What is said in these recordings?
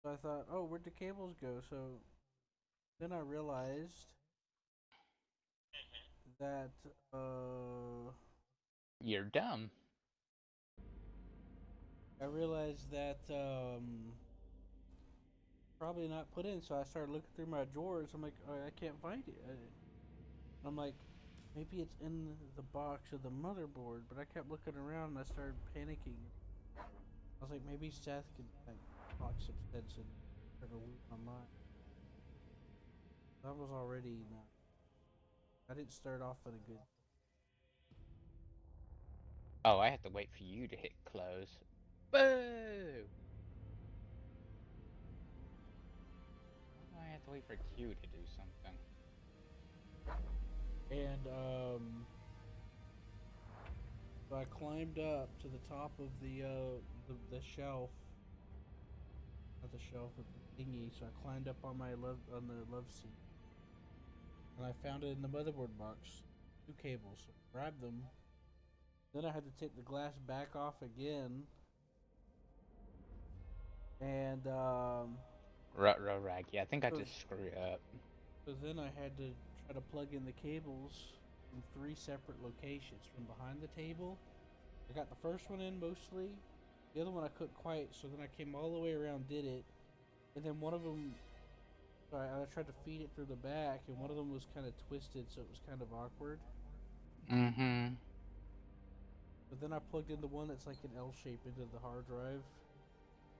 So I thought, oh, where'd the cables go? So then I realized that You're dumb. I realized that probably not put in. So I started looking through my drawers. I'm like, oh, I can't find it. I'm like, maybe it's in the box of the motherboard. But I kept looking around and I started panicking. I was like, maybe Seth could like talk some sense and try to lose my mind. That was already not. I didn't start off with a good. Oh, I have to wait for you to hit close. Boo! I have to wait for Q to do something. And so I climbed up to the top of the shelf, not the shelf, but the thingy. So I climbed up on the love seat, and I found it in the motherboard box, two cables. So I grabbed them. Then I had to take the glass back off again, and Raggy, I think I so, just screwed up. so then I had to try to plug in the cables from three separate locations from behind the table. I got the first one in mostly. The other one I couldn't quite, so then I came all the way around, did it, and then one of them, so I tried to feed it through the back, and one of them was kind of twisted, so it was kind of awkward. Mm-hmm. But then I plugged in the one that's like an L shape into the hard drive,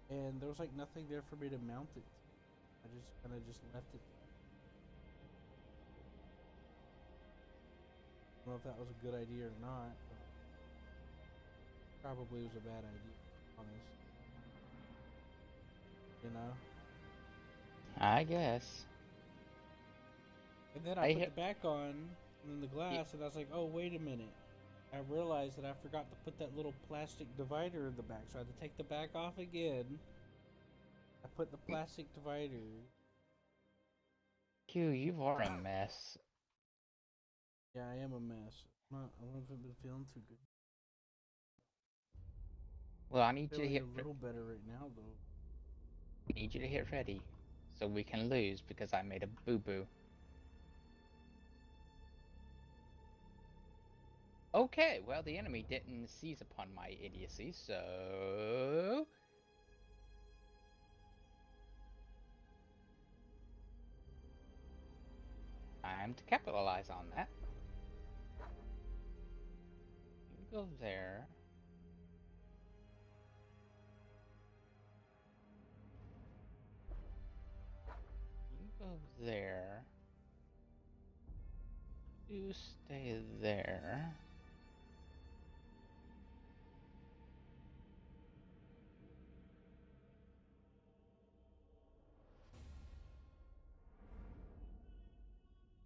and there was like nothing there for me to mount it. I just kind of just left it. I don't know if that was a good idea or not, but probably was a bad idea. Honest, you know. I guess. And then I I put the hit. back on, and then the y- glass, and I was like, oh wait a minute. I realized that I forgot to put that little plastic divider in the back, so I had to take the back off again. I put the plastic divider. Q, you are a mess. Yeah, I am a mess. I haven't been feeling too good. Well, I need you to Feeling a hit. little better right now, though. Need you to hit ready, so we can lose because I made a boo boo. Okay, well the enemy didn't seize upon my idiocy, so time to capitalize on that. You go there. You go there. You stay there.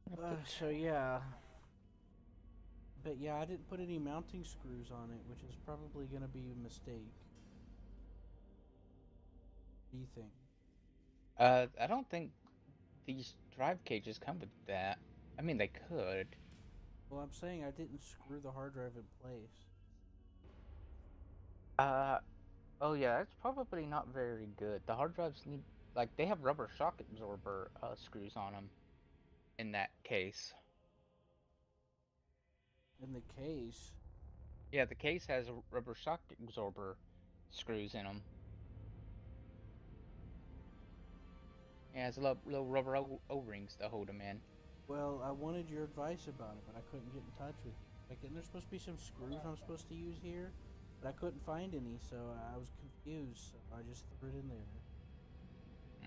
Put So yeah, but yeah, I didn't put any mounting screws on it, which is probably gonna be a mistake. What do you think? I don't think these drive cages come with that. I mean, they could. Well, I'm saying I didn't screw the hard drive in place. Uh, oh yeah, it's probably not very good. The hard drives need, like, they have rubber shock absorber screws on them in that case. In the case, Yeah, the case has rubber shock absorber screws in them. Yeah, it has little rubber O-rings to hold them in. well, I wanted your advice about it, but I couldn't get in touch with you. Like, and there's supposed to be some screws I'm supposed to use here, but I couldn't find any, so I was confused. So I just threw it in there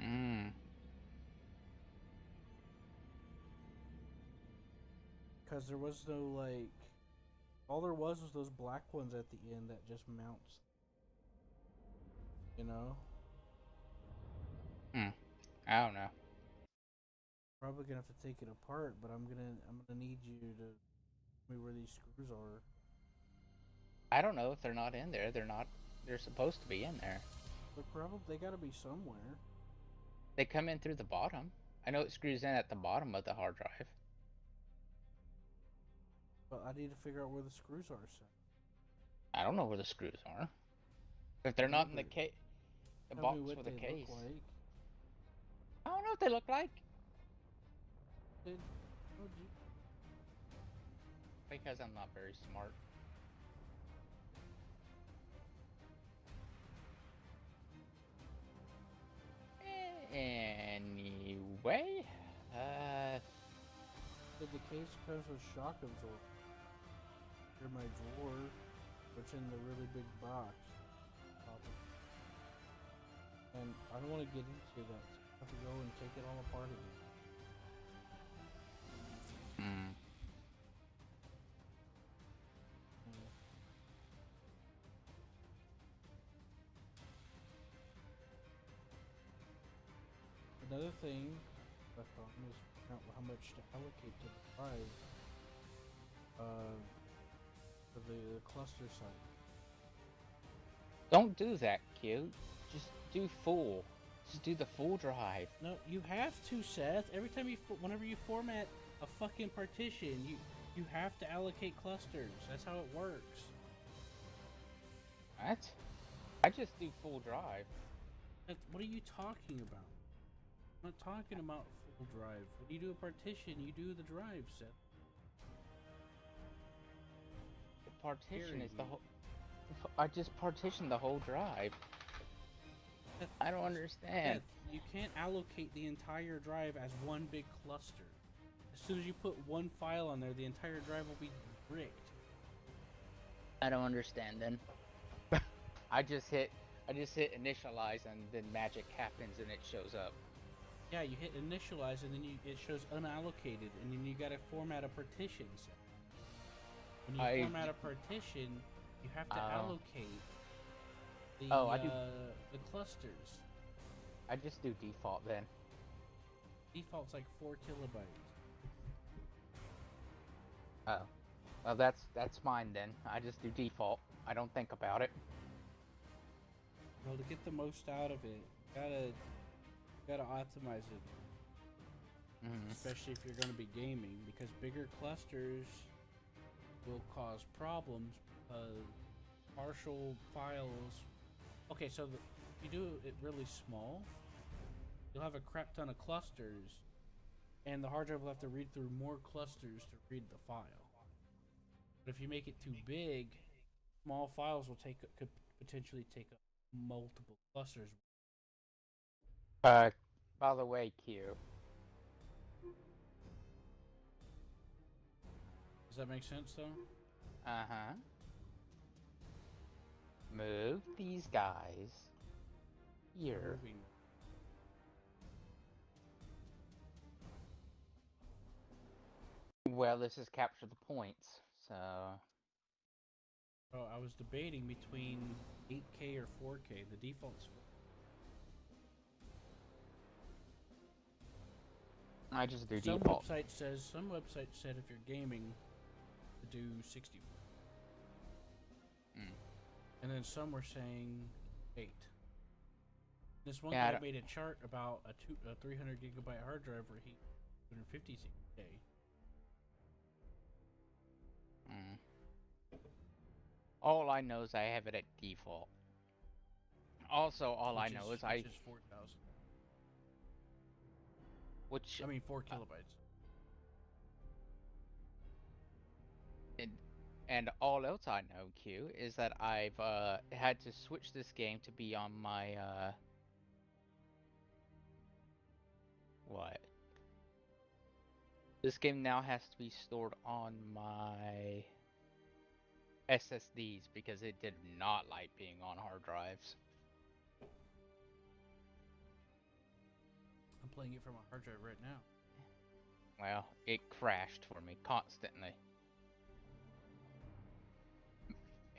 Mm. because there was no like. All there was those black ones at the end that just mounts. You know, Hmm. I don't know. probably gonna have to take it apart, but I'm gonna need you to tell me where these screws are. I don't know if they're not in there. They're not. They're supposed to be in there. They gotta be somewhere. They come in through the bottom. I know it screws in at the bottom of the hard drive. But I need to figure out where the screws are. So I don't know where the screws are. If they're I know, not in but the tell me box what with a they look case. like. I don't know what they look like. Then, oh, gee. Because I'm not very smart. Anyway, Did the case comes with shock absorber? In my drawer, which in the really big box. And I don't want to get into that. So I have to go and take it all apart again. hmm. Another thing I thought was figuring out how much to allocate to the drive for the cluster site. Don't do that, Q. Just do full. Just do the full drive. No, you have to, Seth. Every time whenever you format a fucking partition, you have to allocate clusters. That's how it works. What? I just do full drive. What are you talking about? I'm not talking about full drive. When you do a partition, you do the drive, Seth. The partition is the whole. I just partitioned the whole drive. Seth, I don't understand. Seth, you can't allocate the entire drive as one big cluster. As soon as you put one file on there, the entire drive will be bricked. I don't understand then. I just hit initialize and then magic happens and it shows up. Yeah, you hit initialize and then it shows unallocated, and then you gotta format a partition. When you format a partition, you have to allocate the clusters. I just do default then. Default's like 4 kilobytes. Oh. Well, that's mine then. I just do default. I don't think about it. Well, to get the most out of it, you gotta optimize it. Especially if you're gonna be gaming, because bigger clusters will cause problems. Partial files. Okay, so if you do it really small, you'll have a crap ton of clusters, and the hard drive will have to read through more clusters to read the file. But if you make it too big, small files could potentially take up multiple clusters. By the way, Q. Does that make sense, though? Uh-huh. Move these guys here. Moving. Well, this is capture the points, so... Oh, I was debating between 8K or 4K. The default's 4K. I just do default. Some website said if you're gaming, to do 60. And then some were saying 8. This one guy made a chart about a 300 gigabyte hard drive where he 256K. All I know is I have it at default. Also, all I know is which is 4,000. Which... I mean, 4 kilobytes. And all else I know, Q, is that I've had to switch this game to be on my what? This game now has to be stored on my SSDs because it did not like being on hard drives. I'm playing it from a hard drive right now. Well, it crashed for me constantly.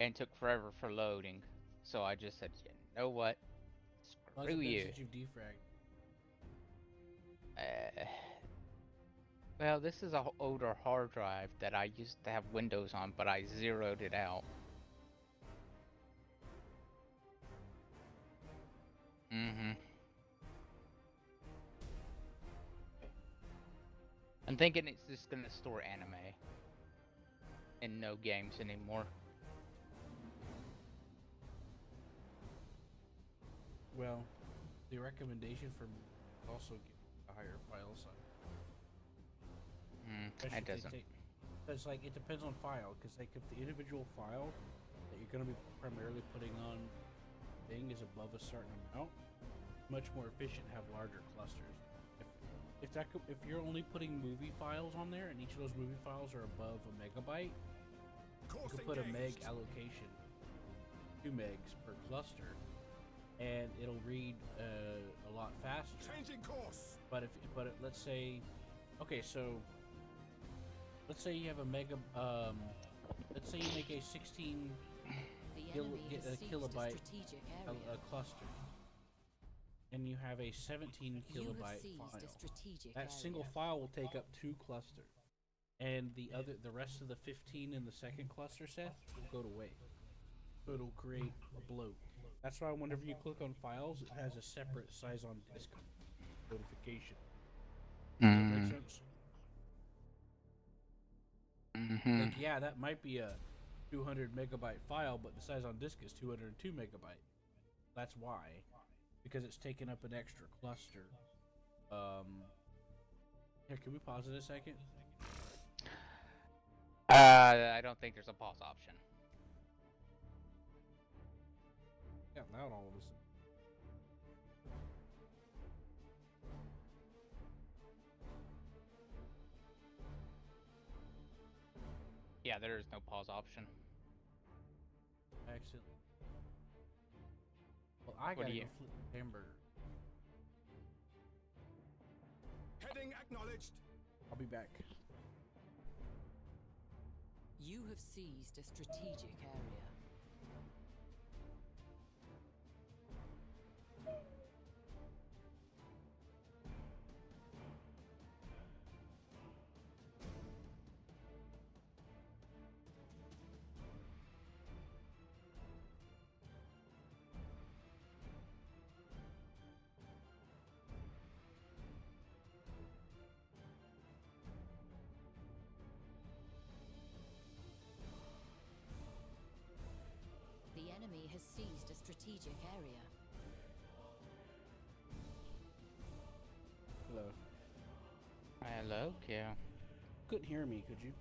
And took forever for loading. So I just said, you know what? Screw you. Since you've defragged. Well, this is an older hard drive that I used to have Windows on, but I zeroed it out. I'm thinking it's just gonna store anime. And no games anymore. Well, the recommendation for me also a higher file size. It doesn't. Because like it depends on file. Because like if the individual file that you're going to be primarily putting on thing is above a certain amount, much more efficient to have larger clusters. If you're only putting movie files on there and each of those movie files are above a megabyte, you can put a meg allocation, 2 megs per cluster, and it'll read a lot faster. Changing course. But let's say, okay, so let's say you have a mega, let's say you make a 16 kilobyte a cluster, and you have a 17 kilobyte file. That single file will take up 2 clusters, and the rest of the 15 in the second cluster set will go to waste. So it'll create a bloat. That's why whenever you click on files, it has a separate size on disk notification. Does that make sense? Like, yeah, that might be a 200 megabyte file, but the size on disk is 202 megabyte. That's why, because it's taking up an extra cluster. Here, can we pause it a second? I don't think there's a pause option. Got loud all of a sudden. Yeah, there is no pause option. Accident. Well, I gotta go flip the hamburger. Heading acknowledged. I'll be back. You have seized a strategic area. The enemy has seized a strategic area. Hello. Hello, Kale. Couldn't hear me, could you?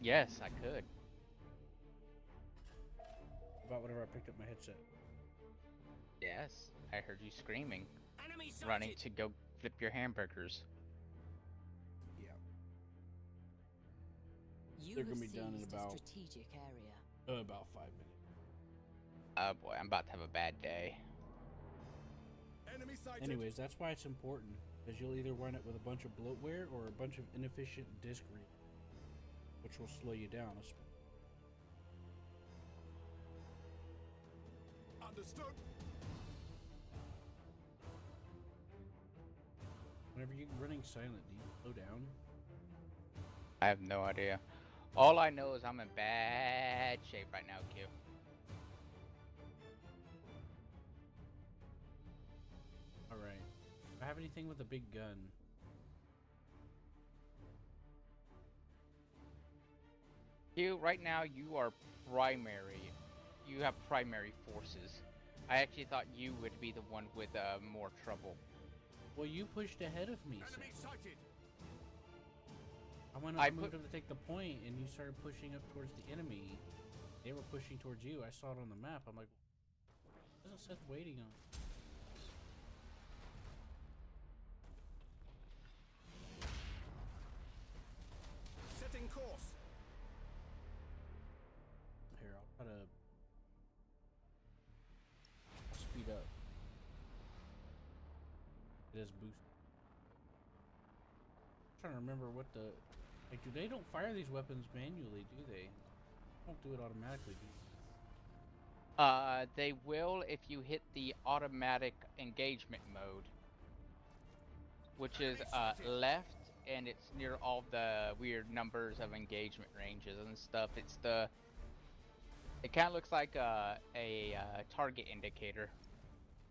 Yes, I could. About whenever I picked up my headset. Yes, I heard you screaming, Enemy sighted. running to go flip your hamburgers. Yeah. You They're have gonna be done in seized about- a strategic area. About 5 minutes. Oh boy, I'm about to have a bad day. Enemy sighted. Anyways, that's why it's important, because you'll either run it with a bunch of bloatware or a bunch of inefficient disk read, which will slow you down. Understood. Whenever you're running silent, do you slow down? I have no idea. All I know is I'm in bad shape right now, Q. Alright. If I have anything with a big gun. Q, right now you are primary. You have primary forces. I actually thought you would be the one with more trouble. Well, you pushed ahead of me, Enemy so. sighted. I moved up to take the point, and you started pushing up towards the enemy. They were pushing towards you. I saw it on the map. I'm like, what is Seth waiting on? Setting course. Here, I'll try to speed up. It is boost. I'm trying to remember what the like. They don't fire these weapons manually, do they? Don't do it automatically, do they? They will if you hit the automatic engagement mode, which is left, and it's near all the weird numbers of engagement ranges and stuff. It's the. It kind of looks like a target indicator.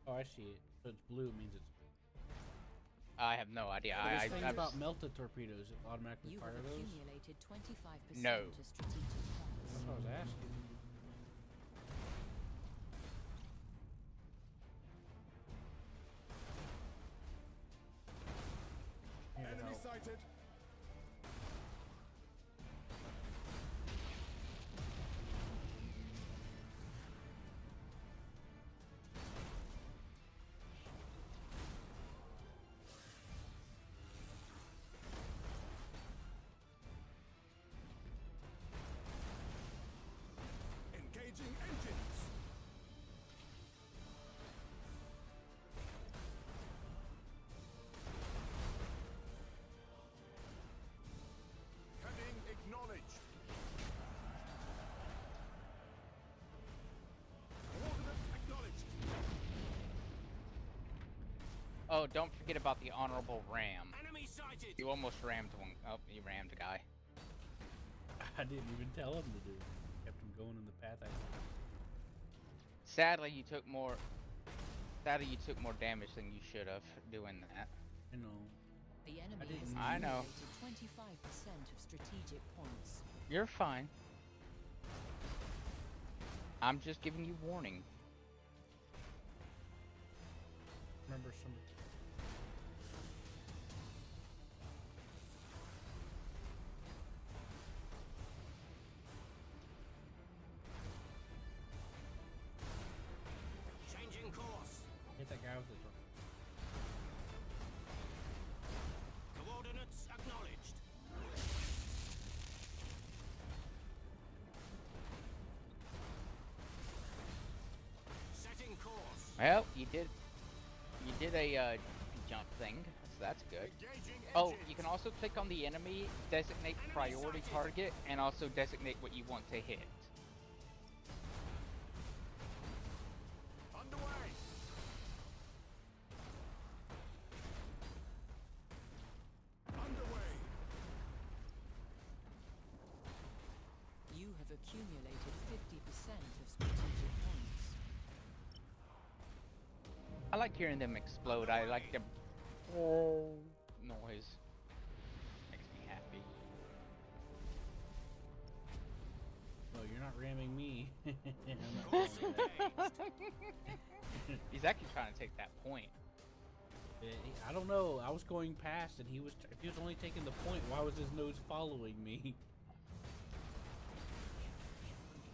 Oh, I see it. So it's blue means it's. I have no idea. This thing about melted torpedoes, it automatically You fire have those. accumulated 25% No. to strategic points. That's what I was asking. Oh, don't forget about the honorable ram. Enemy sighted. You almost rammed one. Oh, you rammed a guy. I didn't even tell him to do it. Kept him going in the path I took. Sadly, you took more. Sadly, you took more damage than you should have doing that. I know. The enemy didn't- has I know. accumulated 25% of strategic points. You're fine. I'm just giving you warning. Remember some. Changing course. Hit that guy with the door. Coordinates acknowledged. Setting course. Well, you did a jump thing, so that's good. Engaging Oh, engines. you can also click on the enemy, designate priority target, and also designate what you want to hit. Underway. Underway. You have accumulated 50% of strategic points. I like hearing them explode. I like the noise. Makes me happy. Well, you're not ramming me. I'm not Course doing that. engaged. He's actually trying to take that point. I don't know. I was going past, and he was. If he was only taking the point, why was his nose following me?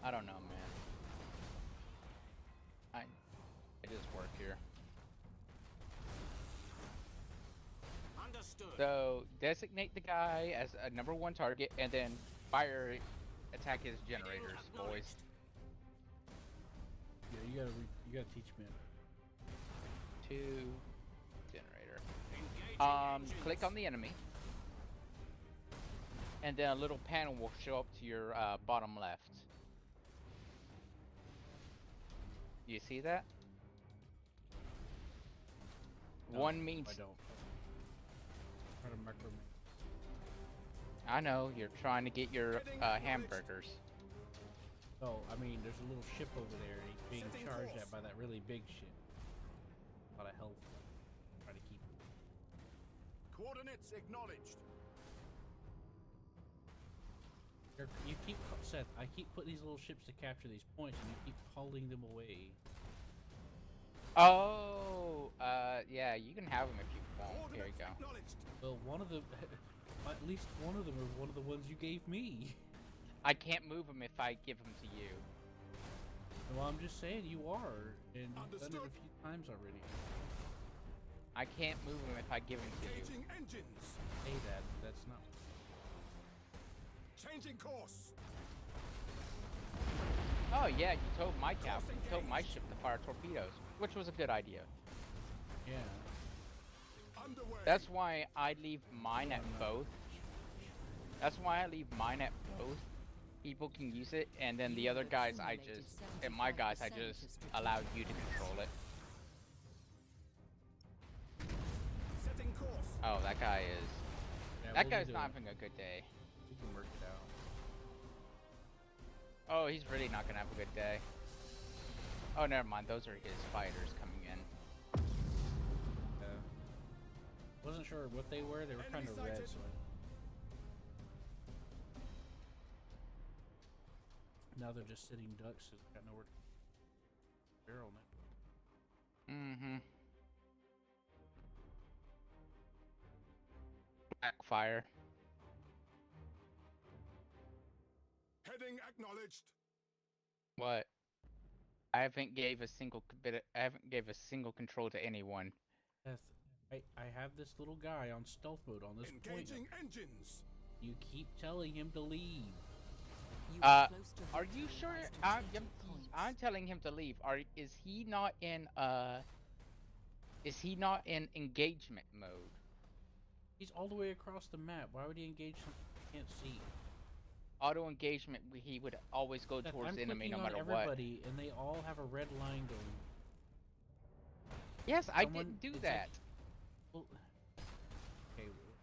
I don't know, man. I just work here. Understood. So designate the guy as a #1 target, and then fire attack his generators, boys. Yeah, you gotta teach me. 2 generator. Engaging Click on the enemy, and then a little panel will show up to your bottom left. You see that? No, One means I don't. Try to micro. I know you're trying to get your hamburgers. Oh, I mean, there's a little ship over there, and he's being Setting charged course. at by that really big ship. A lot of health. Try to keep. Coordinates acknowledged. You keep Seth. I keep putting these little ships to capture these points, and you keep hauling them away. Oh, yeah, you can have them if you want. Here you Coordinates go. acknowledged. Well, one of them, at least one of them, are one of the ones you gave me. I can't move them if I give them to you. Well, I'm just saying you are, and you've done it Understood. a few times already. I can't move them if I give them to you. Engaging engines. Say that. That's not. Changing course. Oh yeah, you told my captain, you told my ship to fire torpedoes, which was a good idea. Yeah. Underway. That's why I leave mine at both. That's why I leave mine at both. People can use it, and then the other guys, and my guys, I just allow you to control it. Setting course. Oh, that guy is. Yeah, That we'll guy's do not it. having a good day. We can work it out. Oh, he's really not gonna have a good day. Oh, never mind. Those are his fighters coming in. Wasn't sure what they were. They were kind Enemy of red, sighted. so. Now they're just sitting ducks. So they got nowhere to barrel now. Mm-hmm. Backfire. Heading acknowledged. What? I haven't gave a single I haven't gave a single control to anyone. Seth, I have this little guy on stealth mode on this point. Engaging engines. You keep telling him to leave. You are close to Are you victory sure? by I'm strategic points. telling him to leave. Is he not in engagement mode? He's all the way across the map. Why would he engage something he can't see? Auto engagement, he would always go Seth, towards I'm the enemy clicking no on matter what. everybody, and they all have a red line going. Yes, I Someone- didn't do it's that.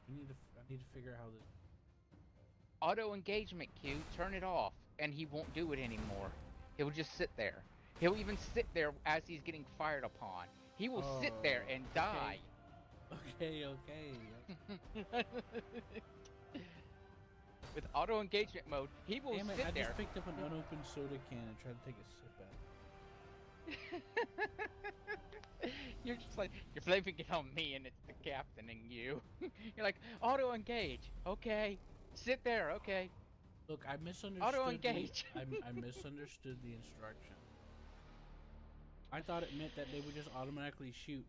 I need to figure out how this. Auto engagement Q, turn it off, and he won't do it anymore. He'll just sit there. He'll even sit there as he's getting fired upon. He will sit there and die. Okay. With auto engagement mode, he will Damn it, sit I there. just picked up an unopened soda can and tried to take a sip at it. You're just like, you're blaming it on me and it's the captain and you. You're like, auto engage. Okay. Sit there. Okay. Look, I misunderstood. Auto engage. I misunderstood the instruction. I thought it meant that they would just automatically shoot.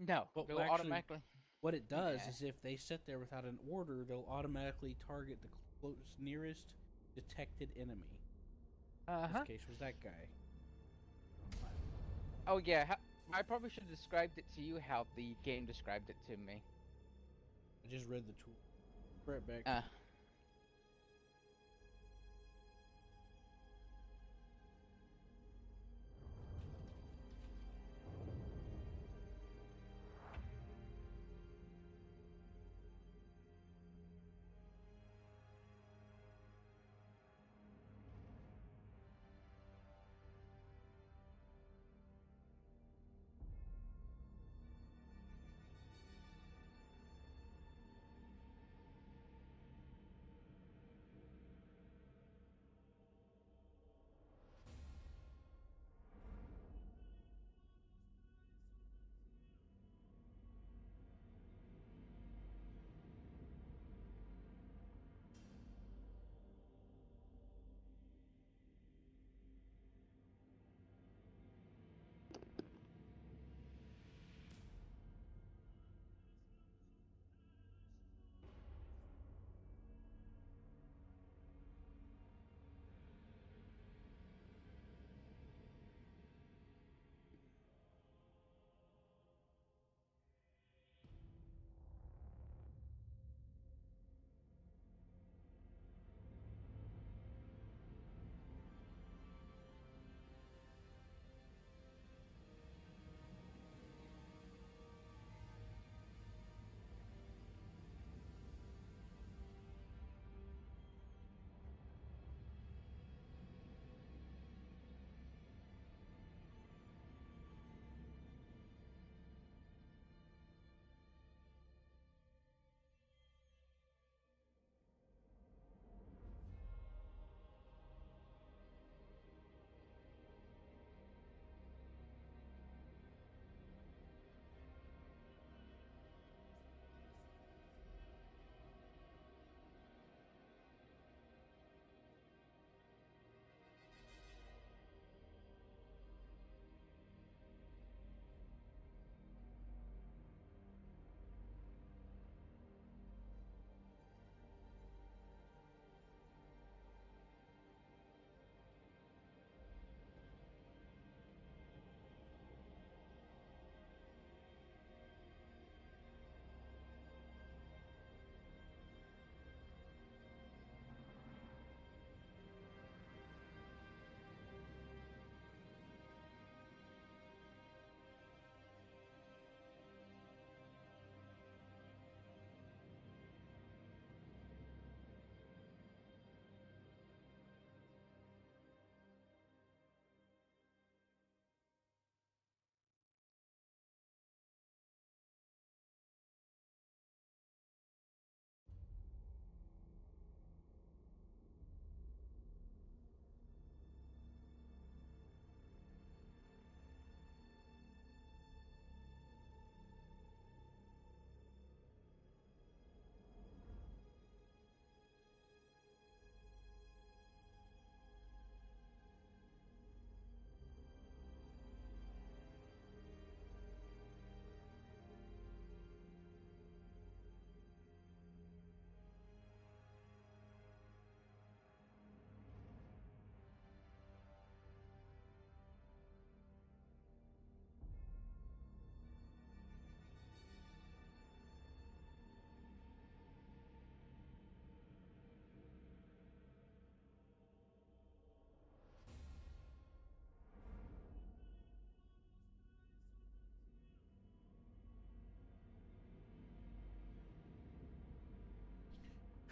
No, But they'll actually, automatically. What it does Yeah. is if they sit there without an order, they'll automatically target the nearest detected enemy. In this case was that guy. Oh yeah, I probably should have described it to you how the game described it to me. I just read the tool. Right back.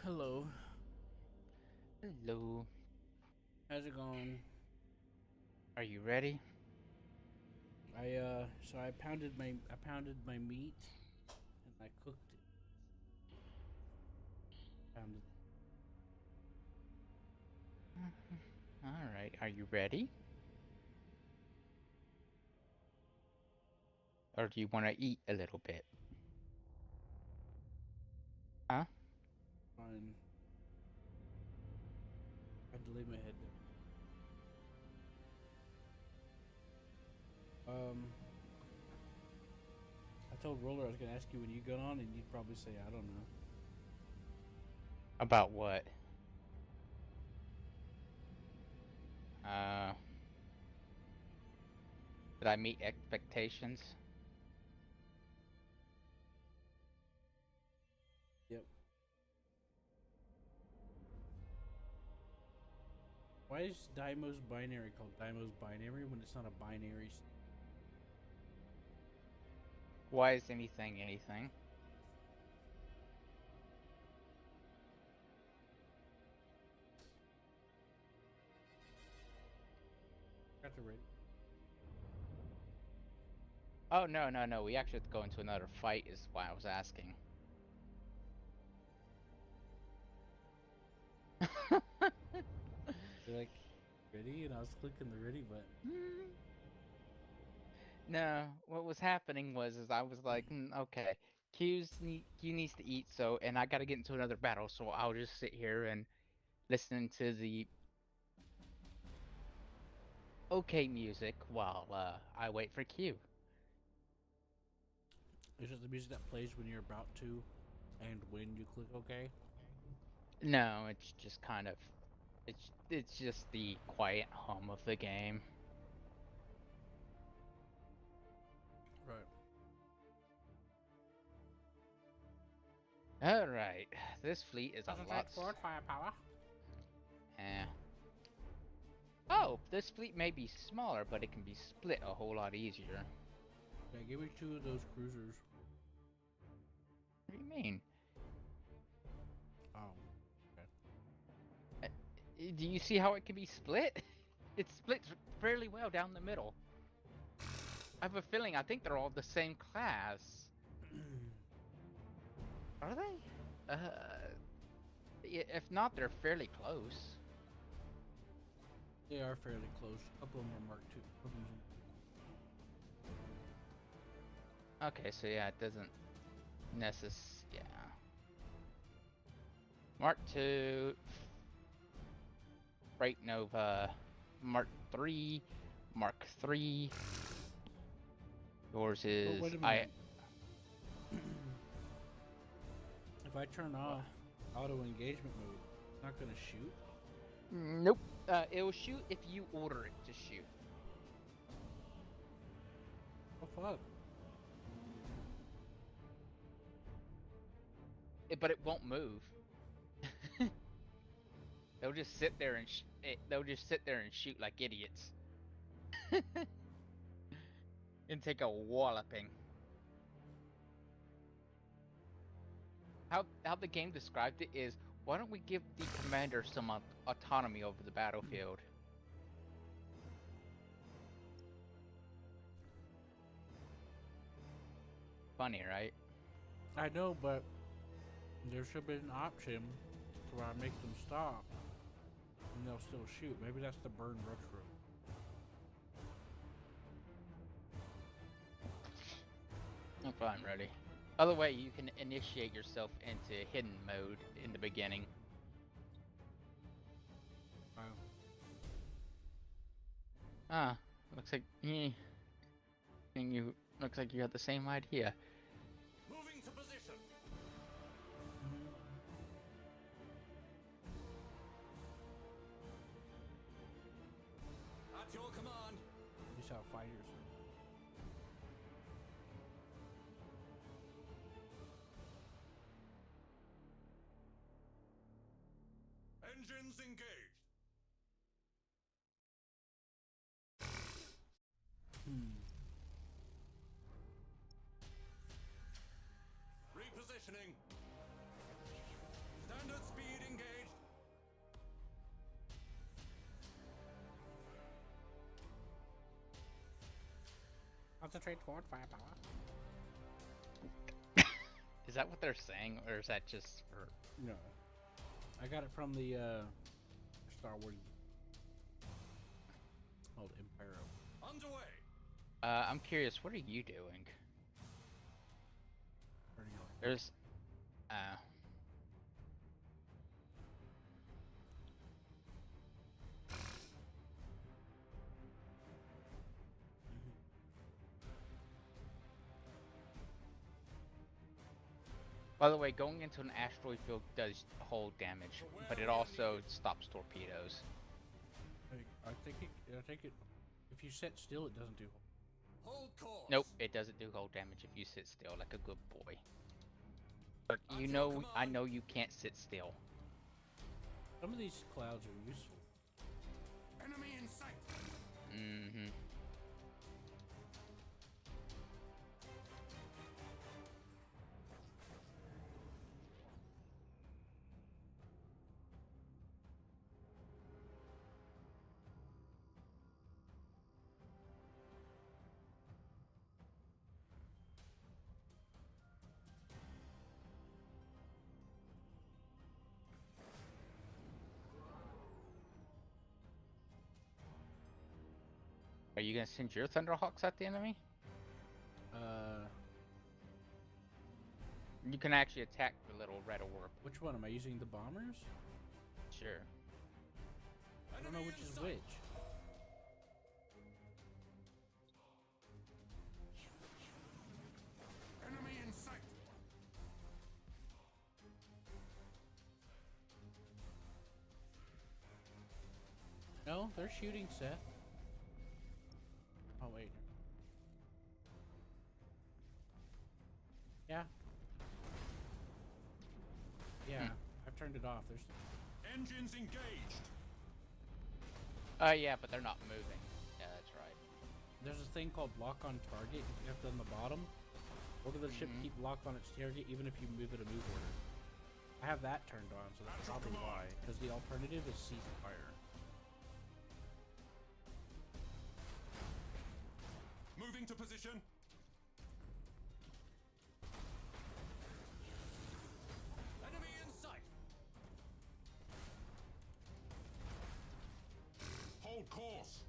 Hello. Hello. How's it going? Are you ready? So I pounded my meat and I cooked it. Pounded. All right. Are you ready? Or do you want to eat a little bit? Huh? Fine. I had to lay my head down. I told Roller I was gonna ask you when you got on, and you'd probably say I don't know. About what? Uh, did I meet expectations? Yep. Why is Daimo's binary called Daimo's binary when it's not a binary? Why is anything anything? Got the ready. Oh, no, no, no. We actually have to go into another fight is why I was asking. You're like, ready? And I was clicking the ready button. No, what was happening was I was like, okay, Q needs to eat, so and I got to get into another battle, so I'll just sit here and listen to the okay music while I wait for Q. Is it the music that plays when you're about to, and when you click OK? No, it's just kind of it's just the quiet hum of the game. Right. All right, this fleet is a lot. Forward firepower. Eh. Oh, this fleet may be smaller, but it can be split a whole lot easier. Yeah, give me 2 of those cruisers. What do you mean? Oh. Do you see how it can be split? It splits fairly well down the middle. I have a feeling I think they're all the same class. Are they? If not, they're fairly close. They are fairly close. A couple of them are Mark II. Okay, so yeah, it doesn't yeah. Mark II, Freight Nova, Mark III, Mark III. Yours is Oh, wait a minute. If I turn off auto engagement mode, it's not gonna shoot? Nope. It'll shoot if you order it to shoot. Oh fuck. But it won't move. They'll just sit there and they'll just sit there and shoot like idiots. And take a walloping. How the game described it is, why don't we give the commander some autonomy over the battlefield? Funny, right? I know, but there should be an option to where I make them stop and they'll still shoot. Maybe that's the burn retro. I'm fine, ready. Other way, you can initiate yourself into hidden mode in the beginning. Wow. Ah, looks like looks like you had the same idea. Moving to position. At your command. These are fighters. Engines engaged. Repositioning. Stand Standard speed engaged. Concentrate forward firepower. Is that what they're saying, or is that just for... No. I got it from the Star Wars called Empire. Underway. I'm curious, what are you doing? Where are you going? There's... By the way, going into an asteroid field does hold damage, but it also stops torpedoes. I think it. If you sit still, it doesn't do. Hold course. Nope, it doesn't do hold damage if you sit still like a good boy. But you At your know, I command. know you can't sit still. Some of these clouds are useful. Enemy in sight. Mm-hmm. Are you gonna send your Thunderhawks at the enemy? You can actually attack the little red orb. Which one am I using? The bombers? Sure. I don't know which is which. Enemy in sight. No, they're shooting Seth. Oh wait. Yeah. Yeah, I've turned it off. There's. Engines engaged. Yeah, but they're not moving. Yeah, that's right. There's a thing called lock on target. You have to on the bottom. Order the ship to keep locked on its target even if you move it a move order. I have that turned on, so that's probably why. Because the alternative is ceasefire. Moving to position. Enemy in sight. Hold course.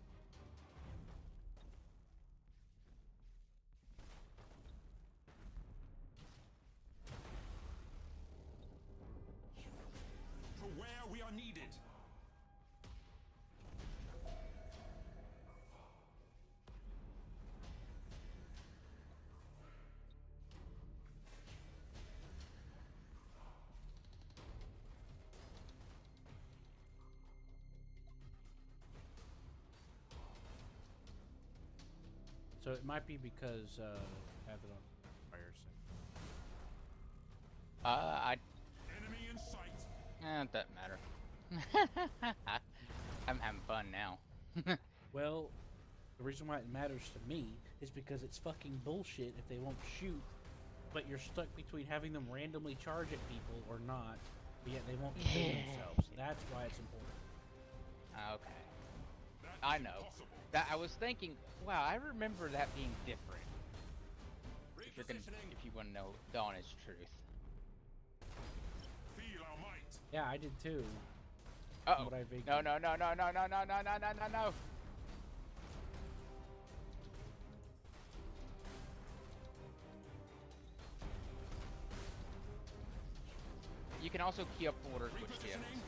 To where we are needed. So it might be because I have it on fire. Enemy in sight. It doesn't matter. I'm having fun now. Well, the reason why it matters to me is because it's fucking bullshit if they won't shoot, but you're stuck between having them randomly charge at people or not, but yet they won't defend themselves. That's why it's important. Okay. That I is know. impossible. That I was thinking, wow, I remember that being different. Repositioning. If you want to know the honest truth. Feel our might. Yeah, I did too. Uh-oh. What I vaguely- No, no, no, no, no, no, no, no, no, no, no, no. You can also key up orders with shift. Repositioning.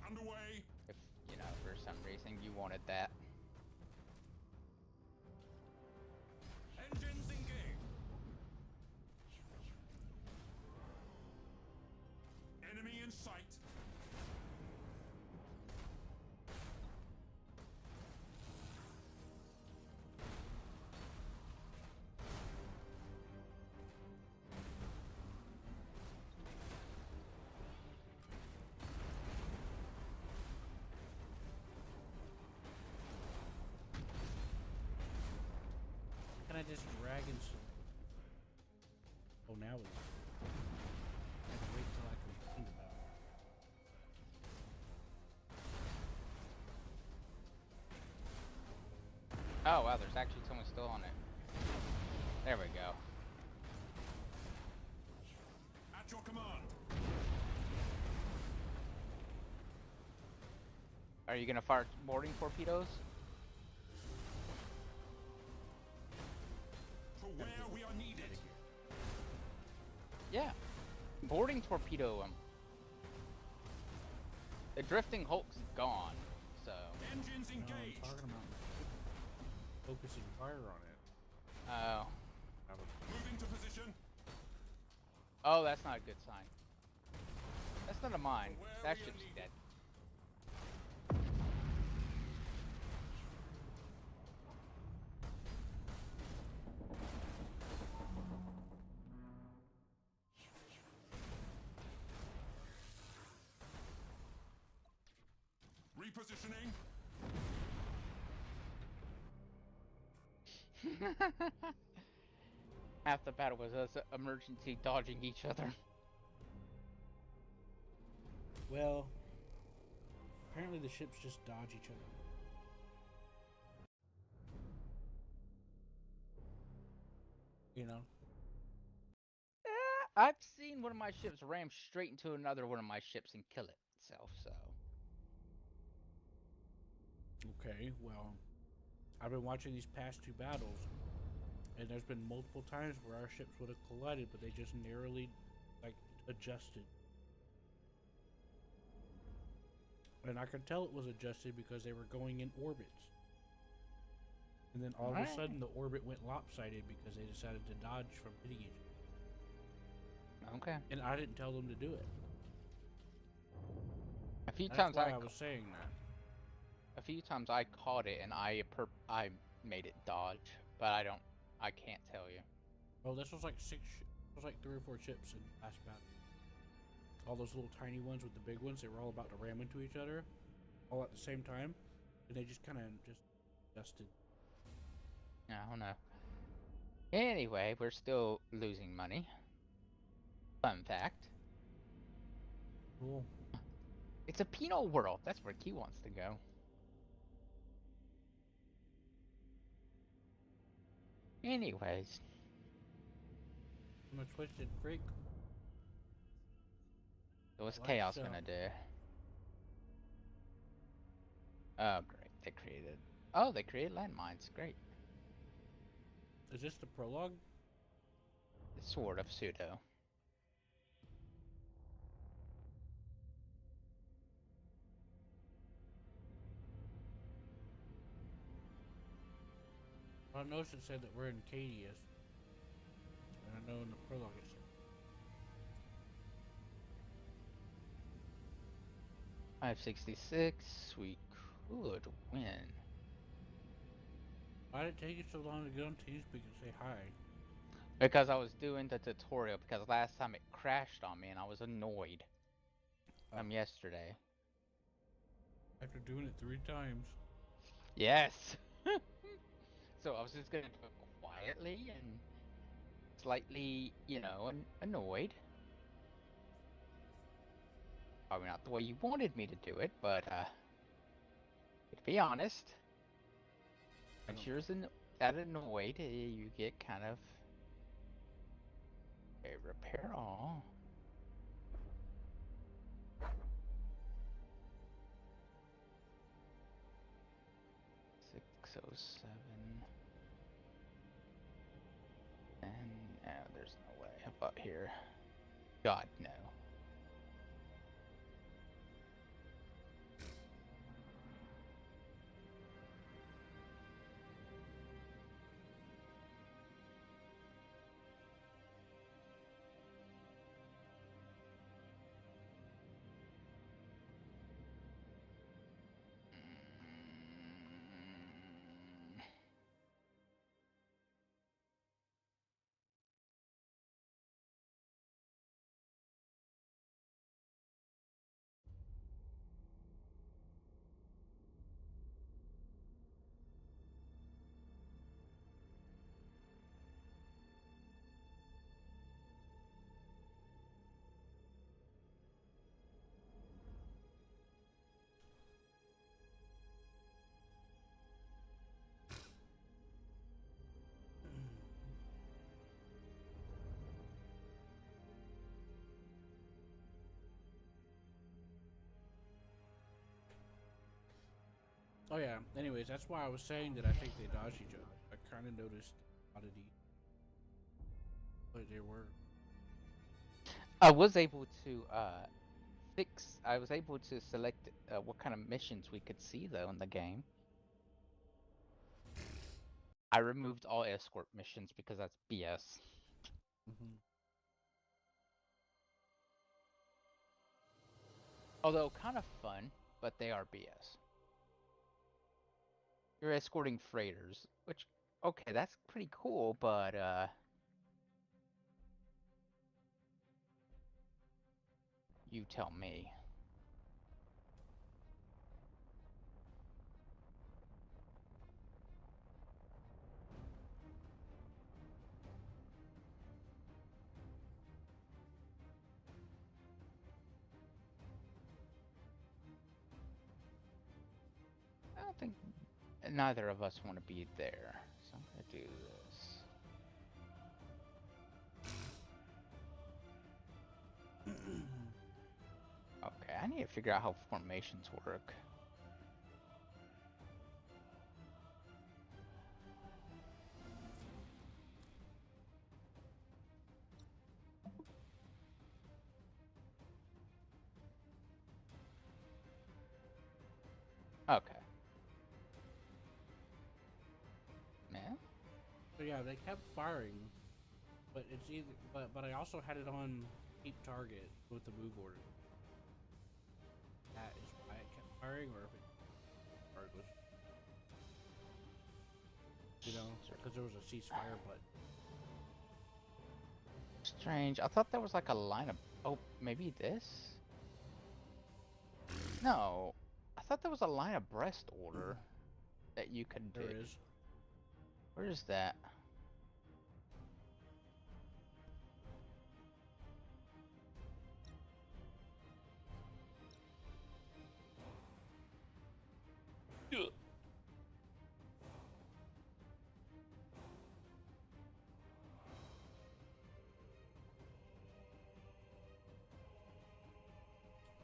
Underway. If, you know, for some reason you wanted that. Engines engaged. Enemy in sight. Can I just drag and Oh, now we. I have to wait till I complained about it. Oh wow, there's actually someone still on it. There we go. At your command. Are you gonna fire boarding torpedoes? To where we are needed. Yeah. Boarding torpedo him. The drifting Hulk's gone, so. Engines No, I'm engaged. talking about focusing fire on it. Oh. Moving to position. Oh, that's not a good sign. That's none of mine. Where That we are ship's needed. dead. Repositioning. Half the battle was us emergency dodging each other. Well, apparently the ships just dodge each other. You know? I've seen one of my ships ram straight into another one of my ships and kill itself, so. Okay, well, I've been watching these past two battles, and there's been multiple times where our ships would have collided, but they just narrowly, like, adjusted. And I could tell it was adjusted because they were going in orbits. And then all of a sudden, the orbit went lopsided because they decided to dodge from hitting each other. Okay. And I didn't tell them to do it. A few That's times why I was saying that. a few times I caught it and I made it dodge, but I can't tell you. Oh, this was like it was like 3 or 4 ships in the last battle. All those little tiny ones with the big ones, they were all about to ram into each other, all at the same time, and they just kind of just adjusted. I don't know. Anyway, we're still losing money. Fun fact. Cool. It's a penal world. That's where Key wants to go. Anyways. I'm a twisted freak. So what's Like Chaos so. gonna do? Oh, great. They created landmines. Great. Is this the prologue? Sort of pseudo. I noticed it said that we're in Cadius. And I know in the prologue it said. 566. We could win. Why did it take you so long to get on TeamSpeak and say hi? Because I was doing the tutorial, because last time it crashed on me and I was annoyed. Yesterday. After doing it 3 times. Yes! So I was just gonna do it quietly and slightly, annoyed. Probably not the way you wanted me to do it, but, to be honest, once you're that annoyed, you get kind of a repair all. $607. And there's no way. How about here? God, no. Oh yeah. Anyways, that's why I was saying that I think they dodged each other. I kind of noticed oddity, but they were. I was able to I was able to select what kind of missions we could see though in the game. I removed all escort missions because that's BS. Mm-hmm. Although kind of fun, but they are BS. You're escorting freighters, which okay, that's pretty cool, but you tell me. I don't think neither of us want to be there. So I'm gonna do this. Okay, I need to figure out how formations work. Okay. Man. So yeah, they kept firing, but it's either. But I also had it on keep target with the move order. That is why it kept firing, or if it regardless, you know, because there was a ceasefire button. Strange. I thought there was like a line of. Oh, maybe this? No. I thought there was a line of breast order that you could do. There is. Where is that?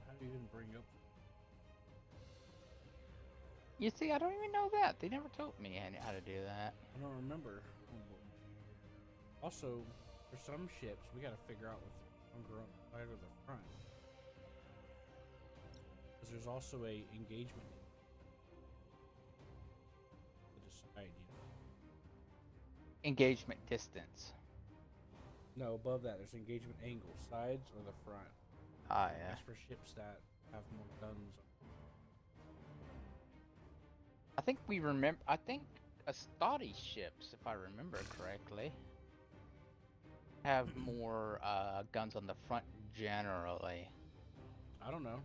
How do you even bring up? You see, I don't even know that. They never told me how to do that. I don't remember. Also, for some ships, we got to figure out what's longer up the side or the front, because there's also a engagement to decide. You know. Engagement distance. No, above that, there's engagement angle, sides or the front. Ah, yeah. That's for ships that have more guns. I think we remember. I think Astadi ships, if I remember correctly, have more guns on the front generally. I don't know.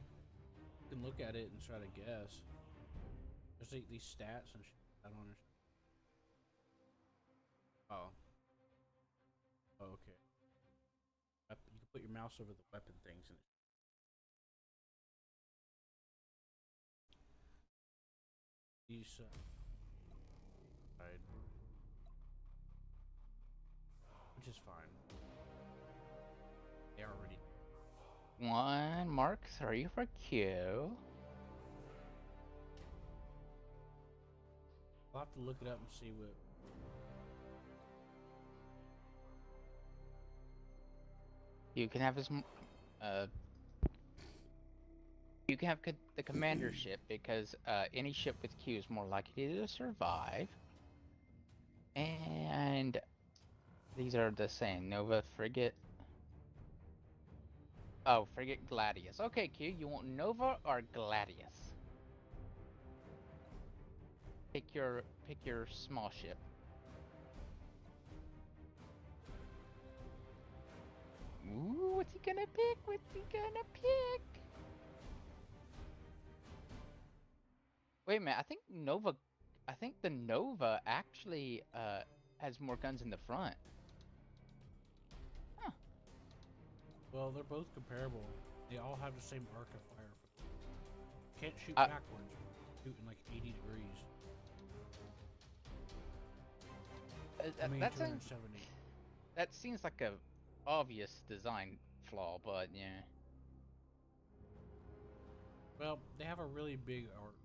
You can look at it and try to guess. There's like these stats and shit. I don't understand. Oh. Oh, okay. You can put your mouse over the weapon things and these side, which is fine. They already. One, Mark 3 for Q. I'll have to look it up and see what. You can have his. You can have the commander ship because any ship with Q is more likely to survive. And these are the same. Nova frigate. Oh, frigate Gladius. Okay, Q, you want Nova or Gladius? Pick your small ship. Ooh, what's he gonna pick? What's he gonna pick? Wait a minute, I think the Nova actually has more guns in the front. Huh. Well, they're both comparable. They all have the same arc of fire. Can't shoot Uh, backwards. Shoot in like 80 degrees. I mean, That's 270. that seems like a obvious design flaw, but yeah. Well, they have a really big arc.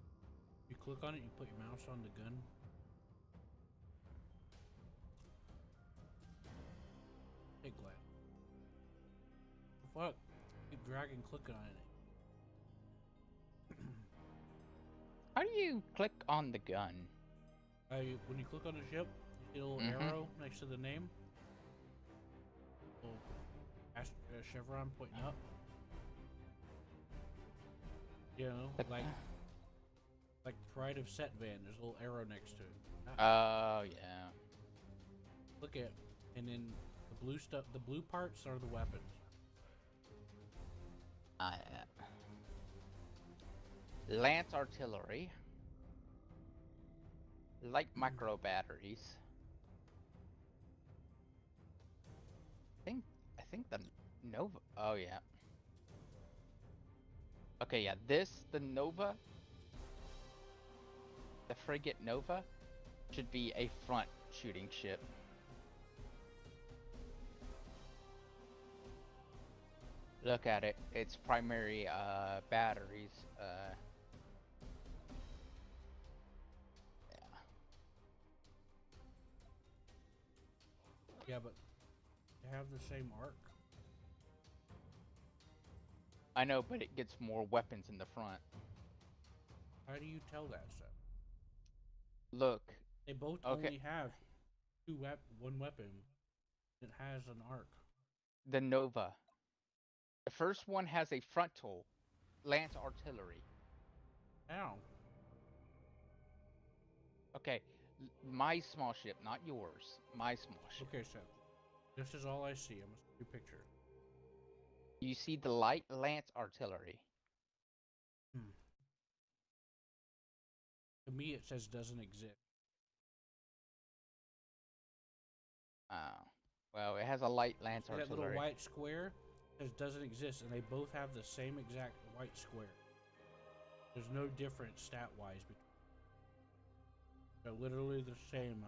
You click on it, you put your mouse on the gun. Hey, glad. Fuck. Keep dragging, clicking on it. How do you click on the gun? When you click on the ship, you see a little arrow next to the name. Little chevron pointing up. You know, like Pride of Set Van. There's a little arrow next to it. Oh yeah. Click it, and then the blue stuff. The blue parts are the weapons. Yeah. Lance artillery. Light micro batteries. I think the Nova. Oh yeah. Okay, yeah. The Nova. The frigate Nova should be a front shooting ship. Look at it. Its primary batteries. Yeah, but they have the same arc. I know, but it gets more weapons in the front. How do you tell that stuff? Look. They both only have one weapon that has an arc. The Nova. The first one has a frontal lance artillery. Ow. Okay, my small ship, not yours. My small ship. Okay, so this is all I see. I'm gonna see your picture. You see the light lance artillery. To me, it says doesn't exist. Oh. Well, it has a light lance That artillery. little white square says doesn't exist, and they both have the same exact white square. There's no difference stat-wise between. They're literally the same.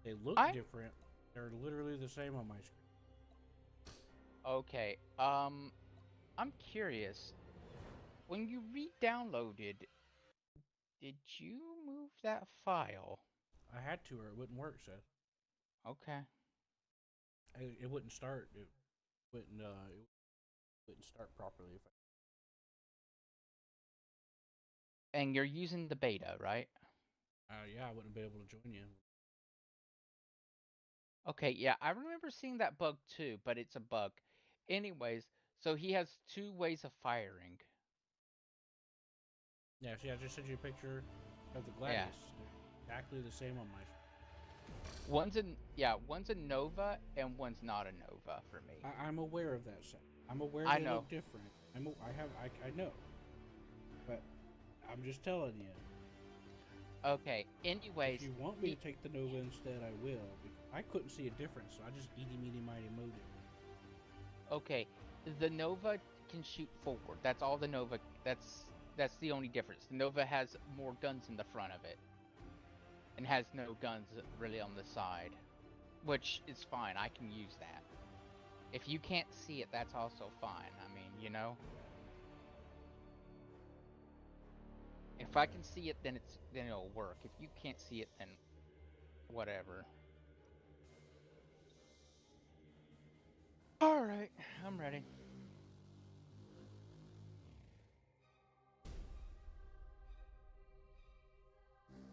They look different. They're literally the same on my screen. Okay. I'm curious. When you re-downloaded, did you move that file? I had to, or it wouldn't work, Seth. Okay. It wouldn't start. It wouldn't start properly. And you're using the beta, right? Yeah, I wouldn't be able to join you. Okay, yeah, I remember seeing that bug too, but it's a bug. Anyways, so he has two ways of firing. Yeah, see, I just sent you a picture of the Gladius. They're exactly the same on my screen. One's a Nova and one's not a Nova for me. I'm aware of that, Seth. I'm aware they look different. I know. But I'm just telling you. Okay, anyways. If you want me to take the Nova instead, I will. I couldn't see a difference, so I just eeny, meeny, miny, mowed it. Okay, the Nova can shoot forward. That's all the Nova. That's the only difference. The Nova has more guns in the front of it, and has no guns really on the side, which is fine. I can use that. If you can't see it, that's also fine. I mean, you know. If I can see it, then it'll work. If you can't see it, then whatever. All right, I'm ready.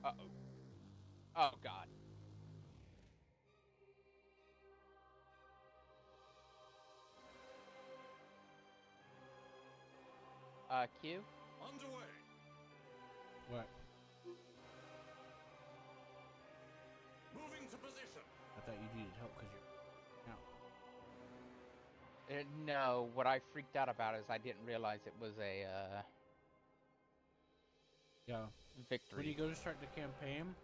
Uh-oh. Oh God. Q. Underway. What? Moving to position. I thought you needed help because you're out. No, what I freaked out about is I didn't realize it was a Yeah. victory. When you go to start the campaign,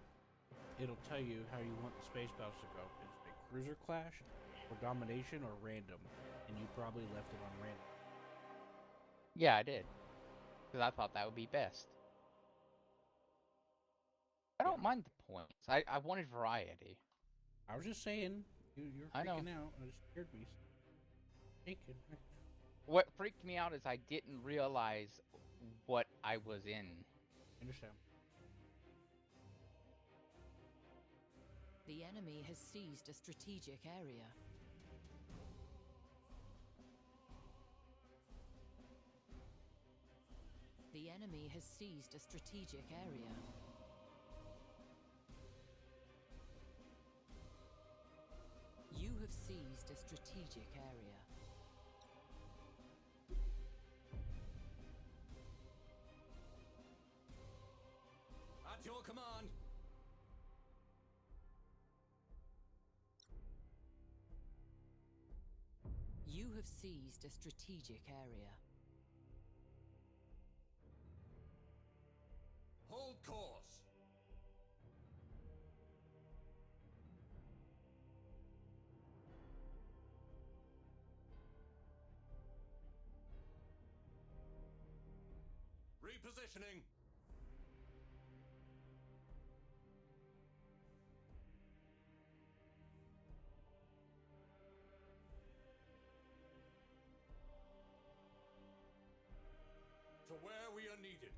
it'll tell you how you want the space battles to go. It's a cruiser clash, or domination, or random, and you probably left it on random. Yeah, I did, because I thought that would be best. I don't mind the points. I wanted variety. I was just saying, you're freaking out. It scared me. What freaked me out is I didn't realize what I was in. I understand. The enemy has seized a strategic area. The enemy has seized a strategic area. You have seized a strategic area. At your command. You have seized a strategic area. Hold course. Repositioning. To where we are needed.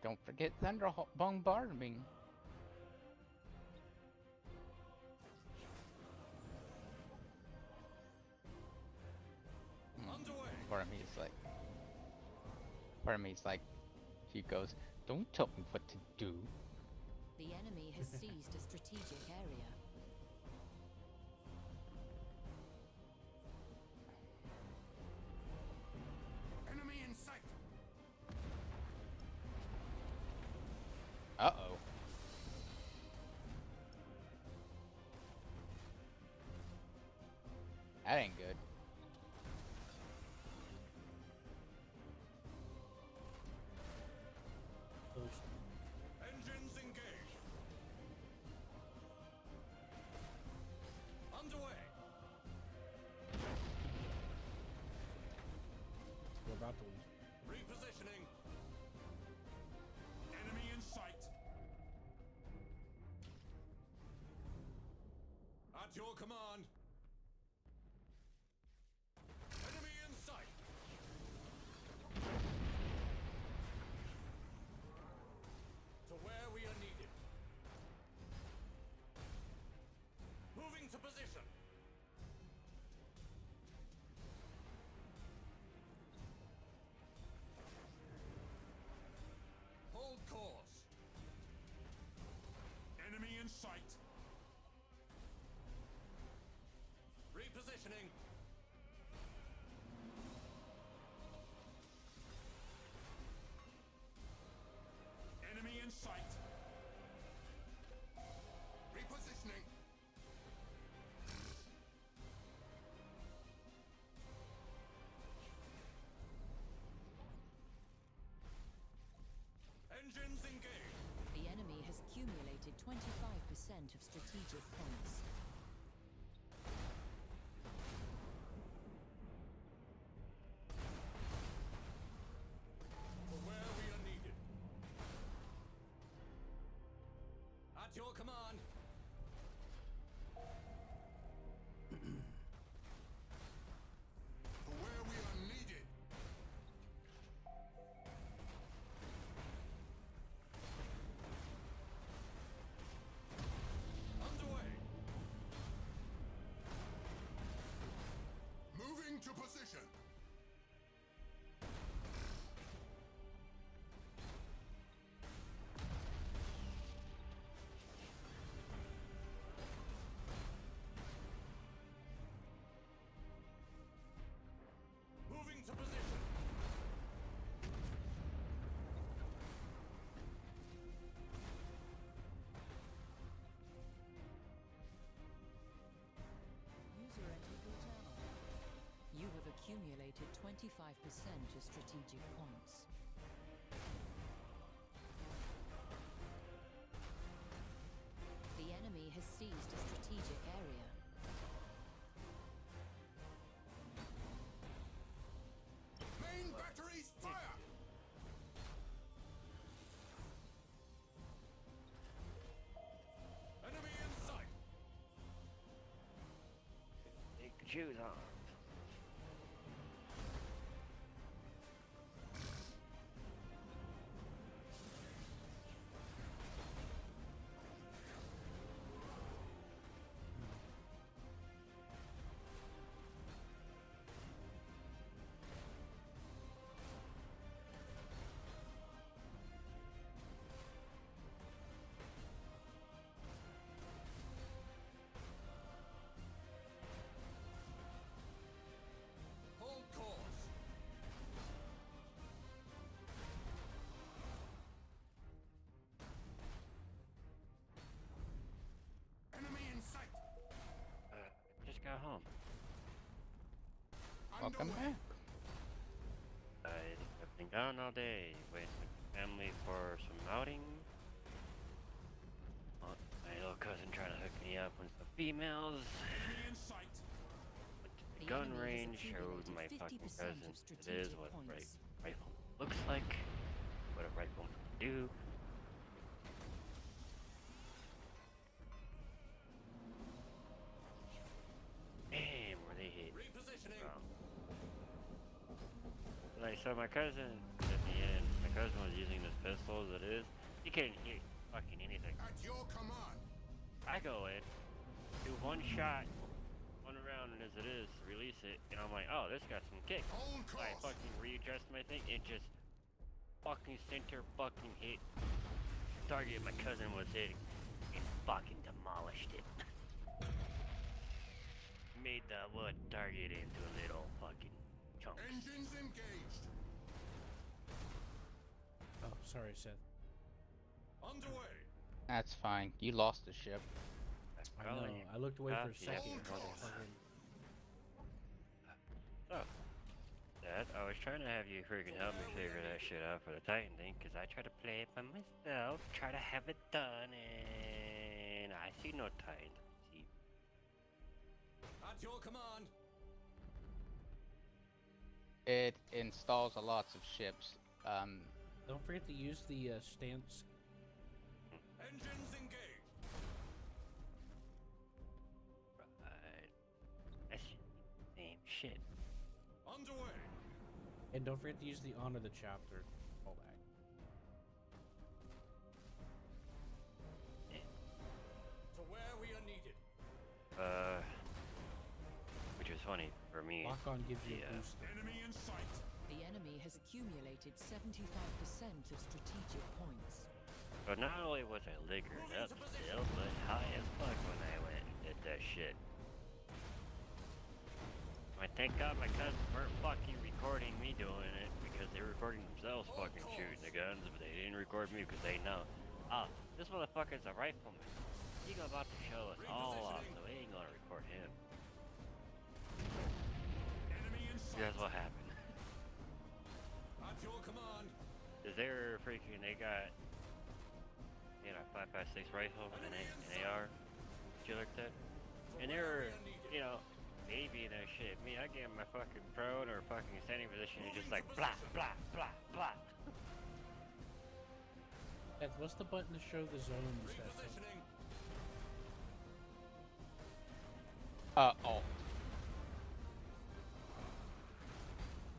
Don't forget thunder bombarding. Underway. Part of me is like, she goes, don't tell me what to do. The enemy has seized a strategic area. Enemy in sight. Uh-oh. That ain't good. Engines engaged. Underway. We're about to lose. Repositioning. Enemy in sight. At your command. Enemy in sight. To where we are needed. Moving to position. Hold course. Enemy in sight. Repositioning. Enemy in sight. Repositioning. Engines engaged. The enemy has accumulated 25% of strategic points. To where we are needed. At your command. To where we are needed. Underway. Moving to position. 55% of strategic points. The enemy has seized a strategic area. Main batteries fire! Enemy in sight! Take the shoes off. Hold course! Enemy in sight! Just got home. Welcome Underway. back. I've been gone all day, waiting with the family for some outing. My little cousin trying to hook me up with some females. Enemy in sight! Went to the The gun enemy has range, showed accumulated my 50% fucking of cousin what it is, strategic what a points. rifle looks like, what a rifle can do. Damn, where they hit. Repositioning! Wrong. Like, so my cousin, at the end, my cousin was using this pistol as it is. He couldn't hear fucking anything. At your command! I go in, do one shot, one round as it is, release it, and I'm like, oh, this got some kick. Hold I course! fucking readjust my thing, it just fucking center fucking hit target my cousin was hitting and fucking demolished it. Made the wood target into little fucking chunks. Engines engaged! Oh, sorry, Seth. Underway! That's fine. You lost the ship. I know. I looked away for a Yeah. second. Hold Fucking- So, Dad, I was trying to have you freaking help me figure that shit out for the Titan thing, because I tried to play it by myself, try to have it done, and I see no Titan. See, At your command! It installs a lots of ships. Don't forget to use the stance. Engines engaged! right. That's same shit. Underway! And don't forget to use the honor the chapter. All that. To where we are needed! Which was funny for me. Lock on gives you a Yeah. boost. Enemy in sight! The enemy has accumulated 75% of strategic points. But not only was I liquored up still, but high as fuck when I went and did that shit. I thank God my cousins weren't fucking recording me doing it because they were recording themselves fucking shooting the guns, but they didn't record me because they know, ah, this motherfucker's a rifleman. He's about to show us all off, so we ain't gonna record him. Enemy in sight! Guess what happened? At your command! Is they're freaking, they got, you know, 5.56 rifle and an AR, shit like that. And they were, you know, maybe that shit. Me, I get in my fucking prone or fucking standing position and just like blah, blah, blah, blah. Seth, what's the button to show the zones? That's Repositioning! Alt.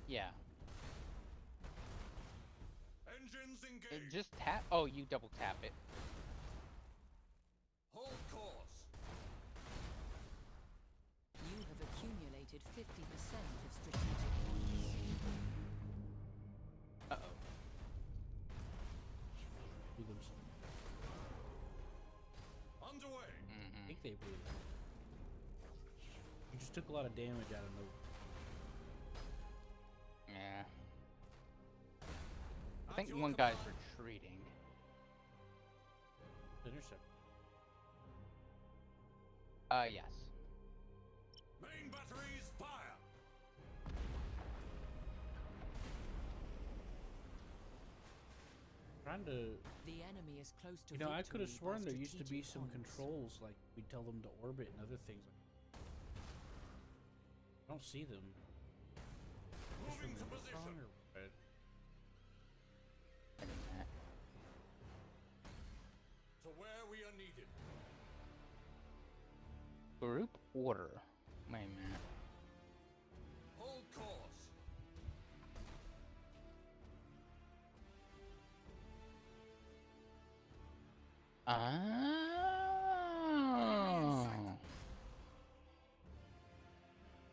Yeah. Engines It engaged! just tap. Oh, you double tap it. Hold course! You have accumulated 50% of strategic points. Uh oh. blew them. Underway! I think they blew them. You just took a lot of damage out of nowhere. Yeah. I At think your one guy's command. retreating. Intercept. Yes. Main batteries fire! trying to. The enemy is close to You know, I could have victory by sworn there used to be strategic some points. controls, like we tell them to orbit and other things. I don't see them. Just Moving to remember position. wrong or what? Wait a minute. To where we are needed. Group order. Wait a minute. Hold course. Oh,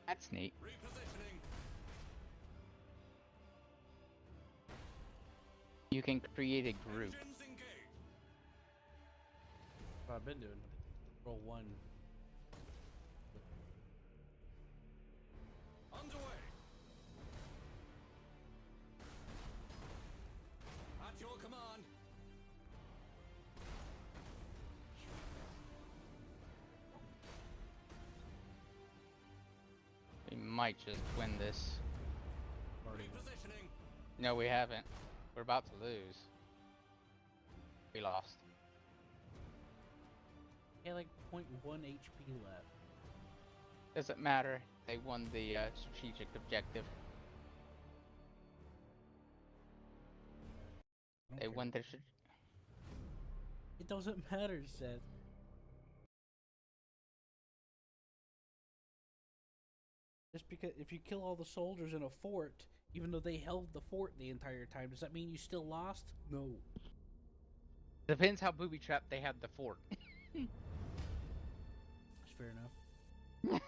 that's neat. Repositioning. You can create a group. Engines engaged. That's what I've been doing. Roll one. Underway. At your command. We might just win this. Already. Repositioning. No, we haven't. We're about to lose. We lost. Yeah, like 0.1 HP left. Doesn't matter. They won the strategic objective. I don't They care. won their. It doesn't matter, Seth. Just because if you kill all the soldiers in a fort, even though they held the fort the entire time, does that mean you still lost? No. Depends how booby trapped they had the fort. That's fair enough.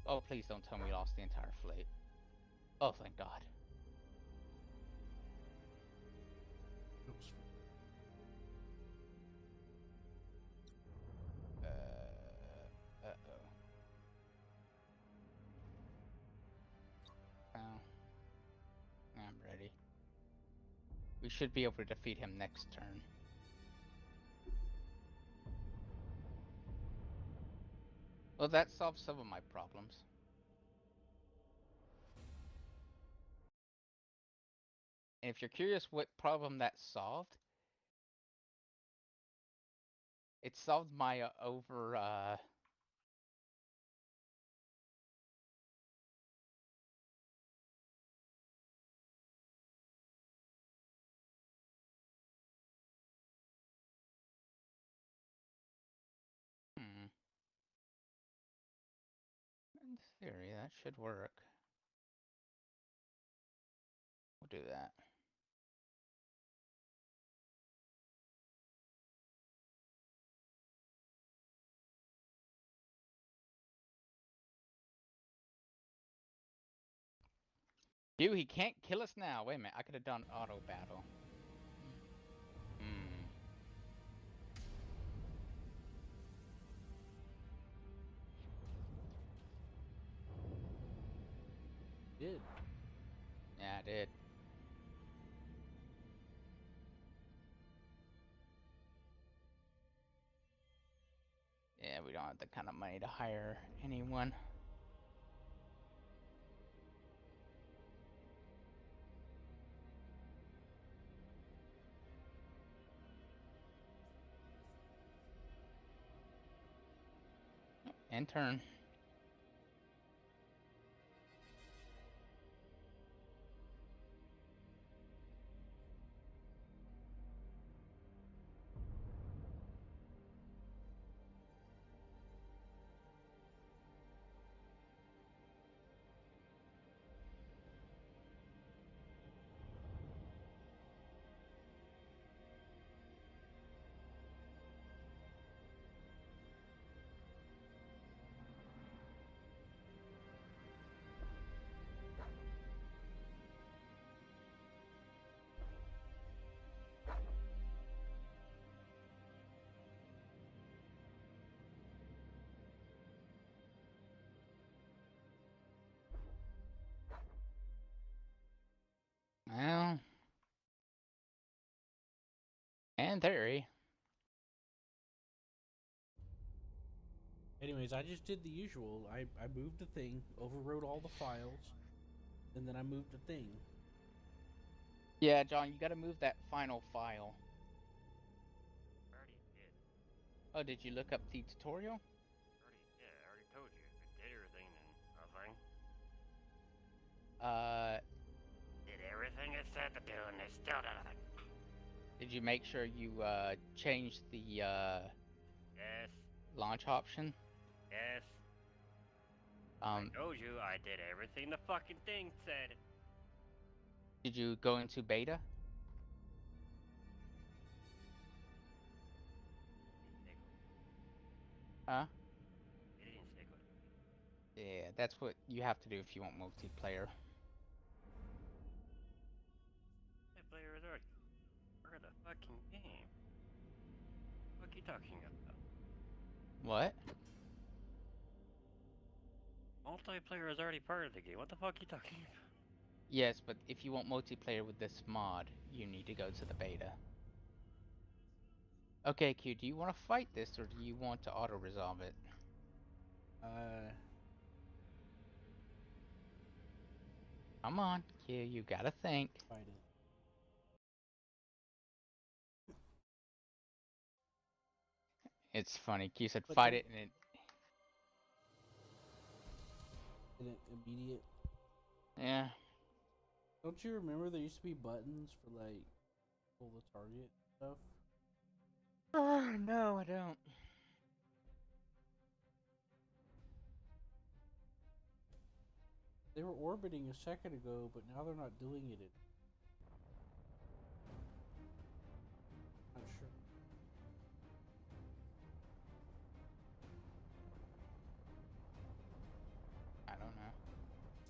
Oh, please don't tell me we lost the entire fleet. Oh, thank God. It was fair. Uh-oh. Well, I'm ready. We should be able to defeat him next turn. Well, that solves some of my problems. And if you're curious what problem that solved, it solved my in theory, that should work. We'll do that. Dude, he can't kill us now. Wait a minute, I could have done auto battle. Hmm. Did. Yeah, I did. Yeah, we don't have the kind of money to hire anyone. End turn. Well, in theory. Anyways, I just did the usual. I moved the thing, overwrote all the files, and then I moved the thing. Yeah, John, you gotta move that final file. I already did. Oh, did you look up the tutorial? I already told you. I did everything and nothing. Did everything it said to do and they still did nothing. Did you make sure you changed the Yes. launch option? Yes. I told you I did everything the fucking thing said. Did you go into beta? Huh? It didn't stick with it. Yeah, that's what you have to do if you want multiplayer. That player is already part of the fucking game. What are you talking about? What? Multiplayer is already part of the game. What the fuck are you talking about? Yes, but if you want multiplayer with this mod, you need to go to the beta. Okay, Q, do you want to fight this or do you want to auto-resolve it? Come on, Q, you gotta think. Fight it. It's funny, Q said But fight don't- it and it... An immediate. Yeah. Don't you remember there used to be buttons for like pull the target stuff? Oh, no, I don't. They were orbiting a second ago, but now they're not doing it. Not sure. I don't know.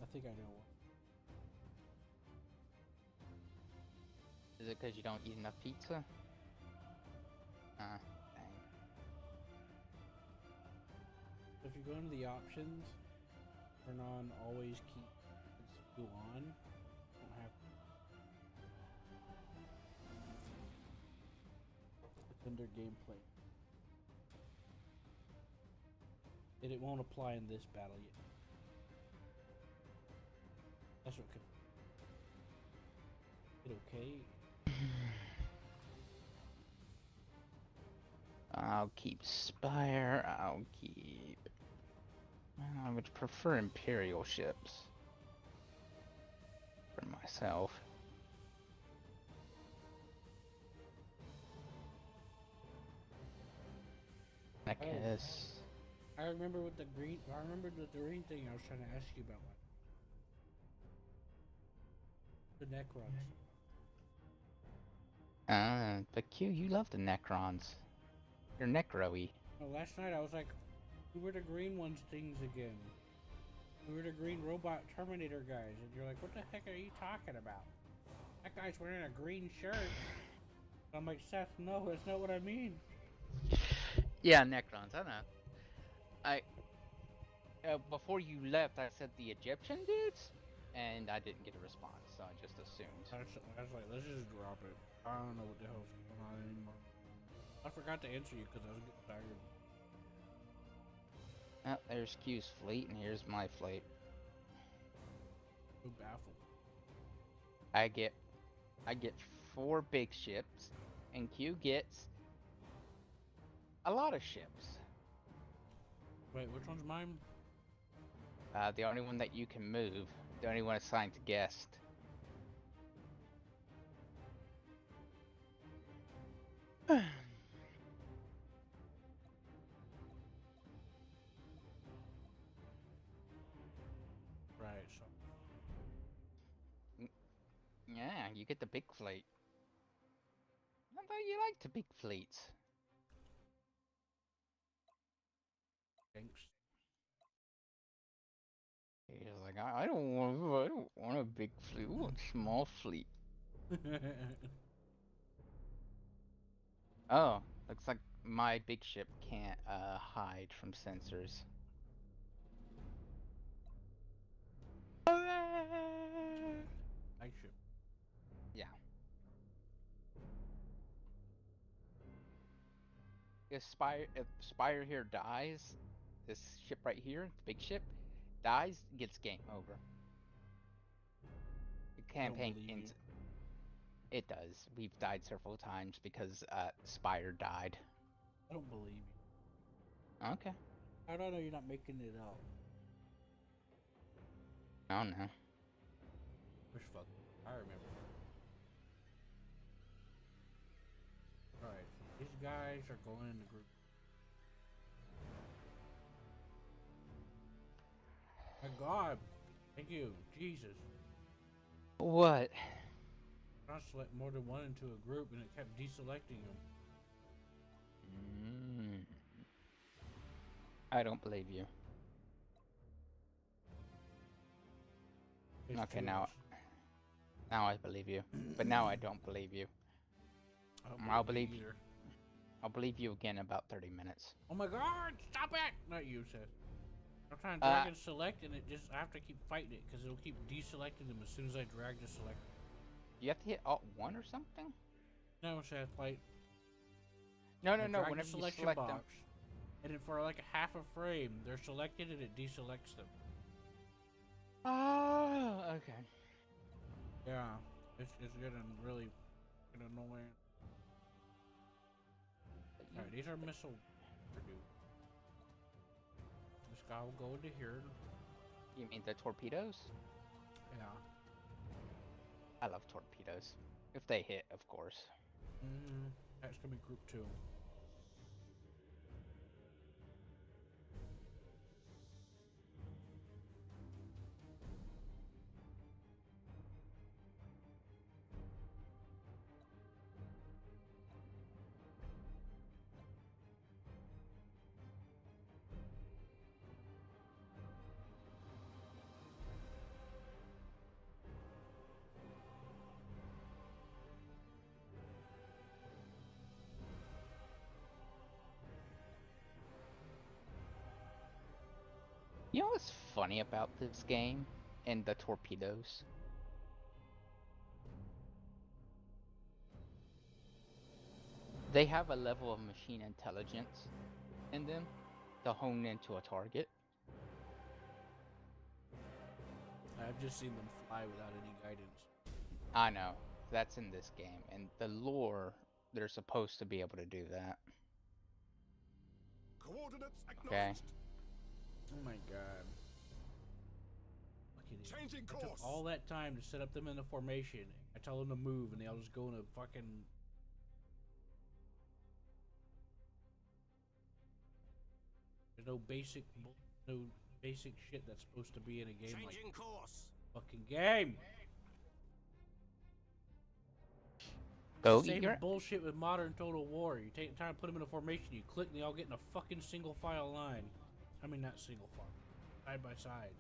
I think I know one. Is it because you don't eat enough pizza? Dang. If you go into the options, turn on always keep fuel on. Don't have to. It's under gameplay. And it won't apply in this battle yet. That's what could. It okay? I'll keep Spire, I'll keep... I would prefer Imperial ships. For myself. I guess... I remember with the green. I remember the green thing I was trying to ask you about. The Necrons. But Q, you love the Necrons. You're Necro-y. No, last night I was like, who were the green ones things again? Who were the green robot Terminator guys? And you're like, what the heck are you talking about? That guy's wearing a green shirt. I'm like, Seth, no, that's not what I mean. Yeah, Necrons, I know. Before you left, I said the Egyptian dudes? And I didn't get a response, so I just assumed. I was like, let's just drop it. I don't know what the hell's going on anymore. I forgot to answer you because I was getting tired. Oh, there's Q's fleet, and here's my fleet. So baffled. I get 4 big ships, and Q gets a lot of ships. Wait, which one's mine? The only one that you can move, the only one assigned to guest. Right, so. Yeah, you get the big fleet. I thought you liked the big fleets. Thanks. He's like, I don't want a big fleet. I want a small fleet. Oh, looks like my big ship can't hide from sensors. I should. Yeah. If Spire here dies, this ship right here, the big ship, dies, gets game over. The I don't campaign believe ends. you. It does. We've died several times because Spire died. I don't believe you. Okay. How do I know you're not making it up? I don't know. Which fuck? I remember. Alright, these guys are going in the group. My God. Thank you. Jesus. What? I select more than one into a group and it kept deselecting them. I don't believe you. It's Okay, two now of us. I believe you. But now I don't believe you. I don't I'll believe believe you either. I'll believe you again in about 30 minutes. Oh my God! Stop it! Not you, Seth. I'm trying to drag and select, and it just I have to keep fighting it because it'll keep deselecting them as soon as I drag to select. You have to hit Alt 1 or something? No, Seth, like No, I no, no. drag the Whenever you selection select box, them. and then for like a half a frame, they're selected and it deselects them. Oh, okay. Yeah, it's getting really annoying. Alright, these are missile. This guy will go into here. You mean the torpedoes? Yeah. I love torpedoes. If they hit, of course. That's gonna be group 2. You know what's funny about this game and the torpedoes? They have a level of machine intelligence in them to hone into a target. I've just seen them fly without any guidance. I know. That's in this game. And the lore, they're supposed to be able to do that. Coordinates Okay. acknowledged. Oh my God. Look at it. Changing I took course. all that time to set up them in a formation. I tell them to move and they all just go in a fucking... There's no basic shit that's supposed to be in a game like Changing course. fucking game. Go Same eat your... bullshit with modern Total War. You take the time to put them in a formation, you click, and they all get in a fucking single file line. I mean, not single file, side by side.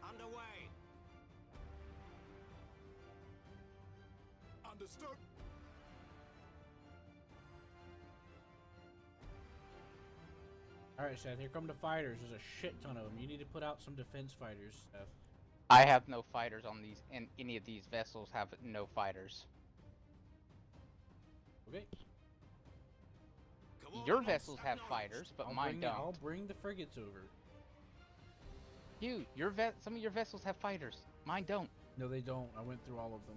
Underway. Understood. Alright, Seth, here come the fighters. There's a shit ton of them. You need to put out some defense fighters, Seth. I have no fighters on these, and any of these vessels have no fighters. Okay? Your vessels have fighters, but mine don't. I'll bring the frigates over. Dude, some of your vessels have fighters. Mine don't. No, they don't. I went through all of them.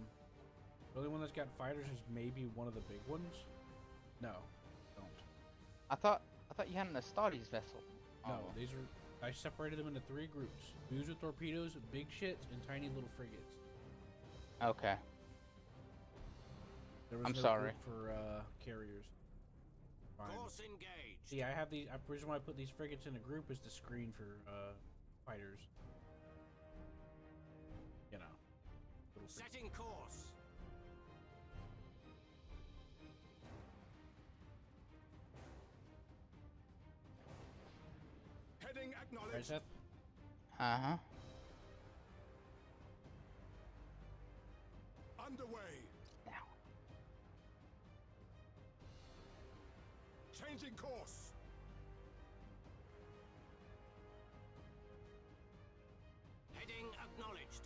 The only one that's got fighters is maybe one of the big ones. No, don't. I thought you had an Astartes vessel. No, Oh. these are... I separated them into 3 groups. Dudes with torpedoes, big shits, and tiny little frigates. Okay. There was I'm no sorry. group for carriers. Fine. Course engaged. See, I have these... The reason why I put these frigates in a group is to screen for fighters. You know. Little frigates. Setting course. Heading Right, acknowledged. Seth? Uh-huh. Underway. Now. Changing course. Heading acknowledged.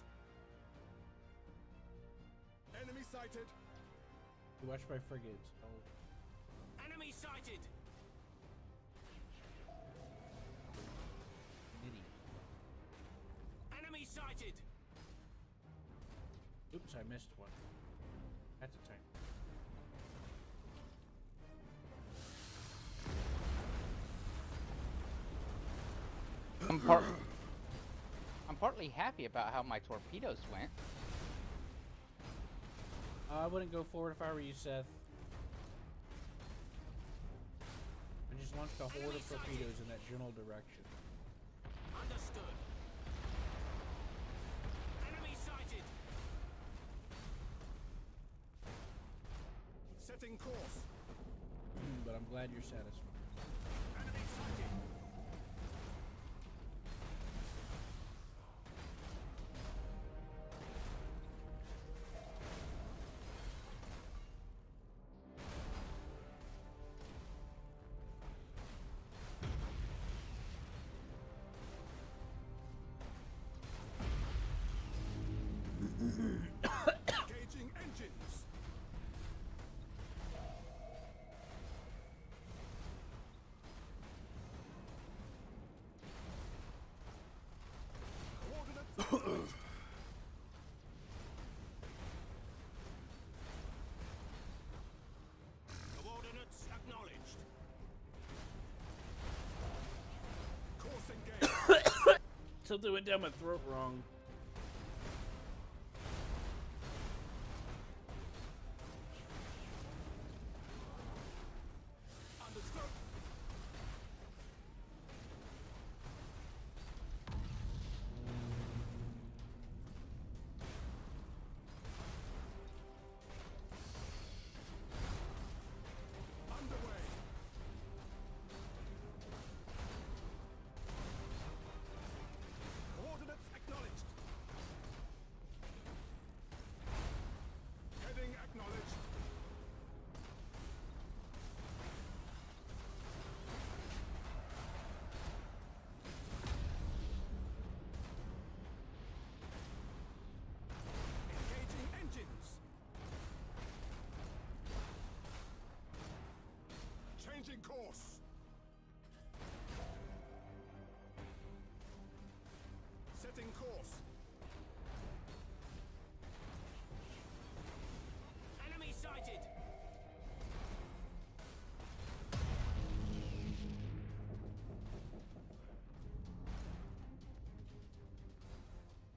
Enemy sighted. You watch my frigates. Enemy sighted. Nitty. Enemy sighted. Oops, I missed one. That's a tank. I'm partly happy about how my torpedoes went. I wouldn't go forward if I were you, Seth. I just launched a horde of torpedoes in that general direction. Understood. Enemy sighted. Setting course. But I'm glad you're satisfied. Enemy sighted. Engaging engines. Coordinates acknowledged. Coordinates acknowledged. Course engaged. Something went down my throat wrong. Understood. Underway. Coordinates acknowledged. Heading acknowledged. Engaging engines. Changing course. Setting course. Enemy sighted.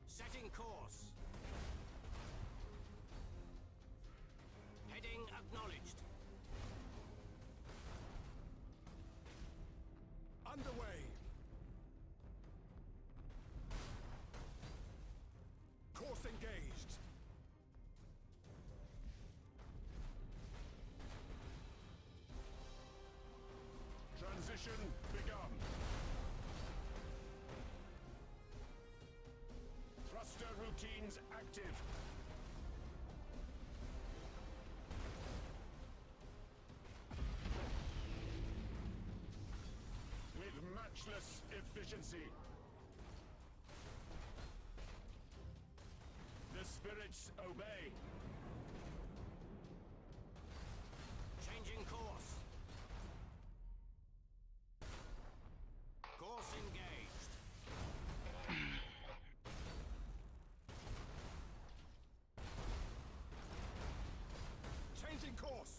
Setting course. Heading acknowledged. Underway. Course engaged. Transition begun. Thruster routines active. With matchless efficiency. The spirits obey. Changing course. Course engaged. Changing course.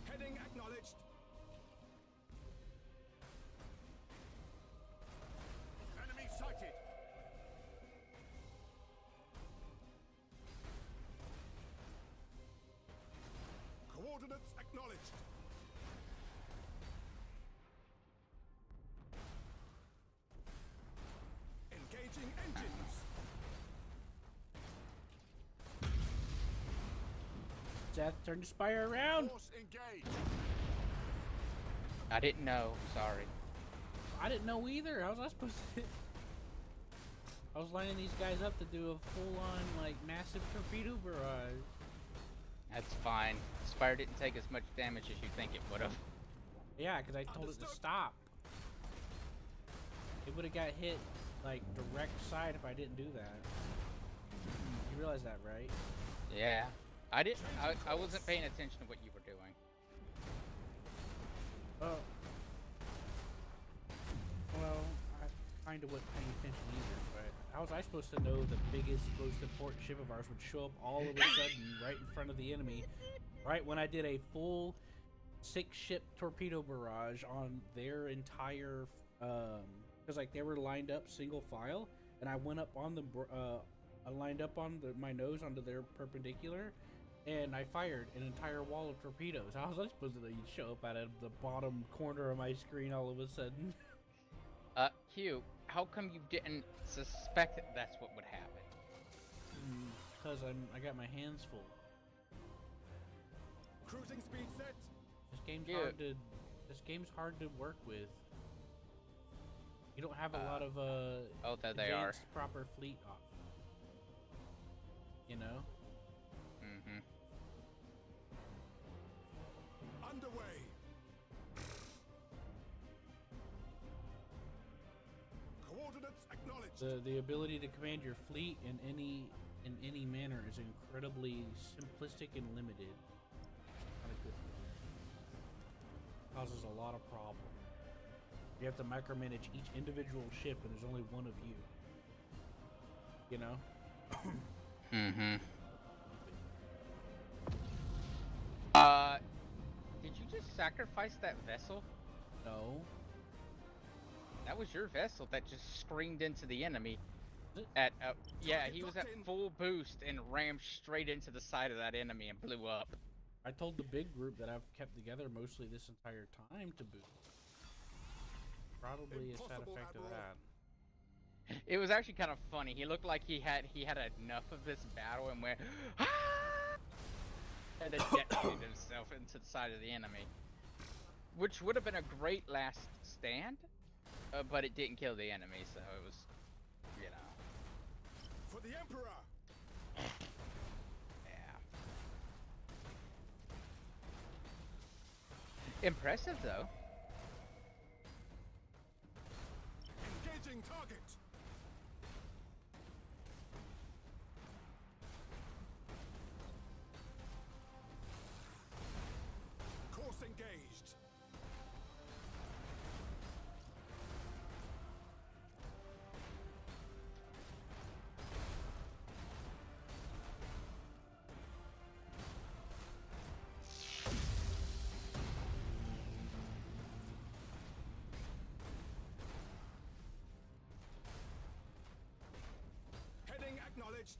Heading acknowledged. Enemy sighted. Coordinates acknowledged. Engaging engines. Seth, turn the spire around. Force engaged. I didn't know. Sorry. I didn't know either. How was I supposed to? I was lining these guys up to do a full-on, like, massive torpedo barrage. That's fine. Spire didn't take as much damage as you think it would have. Yeah, because I told it to stop. It would have got hit, like, direct side if I didn't do that. You realize that, right? Yeah. I wasn't paying attention to what you were doing. Oh. Well, I kind of wasn't paying attention either, but how was I supposed to know the biggest, most important ship of ours would show up all of a sudden right in front of the enemy, right when I did a full 6-ship torpedo barrage on their entire, because like they were lined up single file, and I went up on the, I lined up on my nose onto their perpendicular, and I fired an entire wall of torpedoes. How was I supposed to know you'd show up out of the bottom corner of my screen all of a sudden? Q, how come you didn't suspect that that's what would happen? Because I got my hands full. Cruising speed set. This game's Yeah. hard to. This game's hard to work with. You don't have a lot of Oh, there they are. advanced proper fleet options. You know. Mm-hmm. Underway. Coordinates acknowledged. The ability to command your fleet in any manner is incredibly simplistic and limited. Not a good thing. Causes a lot of problems. You have to micromanage each individual ship, and there's only one of you. You know? Mm-hmm. Did you just sacrifice that vessel? No. That was your vessel that just screamed into the enemy. Is it? At yeah, he was at locked in. full boost and rammed straight into the side of that enemy and blew up. I told the big group that I've kept together mostly this entire time to boot. Probably a side Impossible, effect of Admiral. It was actually kind of funny. He looked like he had enough of this battle and went "Ah!" and then detonated himself into the side of the enemy, which would have been a great last stand, but it didn't kill the enemy, so it was, you know, For the Emperor. yeah. Impressive though. Engaging target. Course engaged. Heading acknowledged.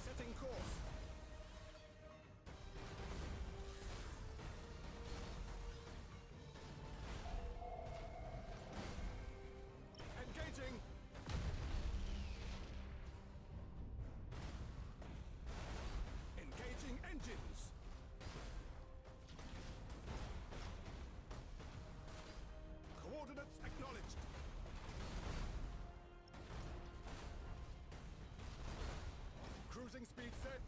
Setting course. Engaging. Engaging engines. Coordinates acknowledged. Cruising speed set.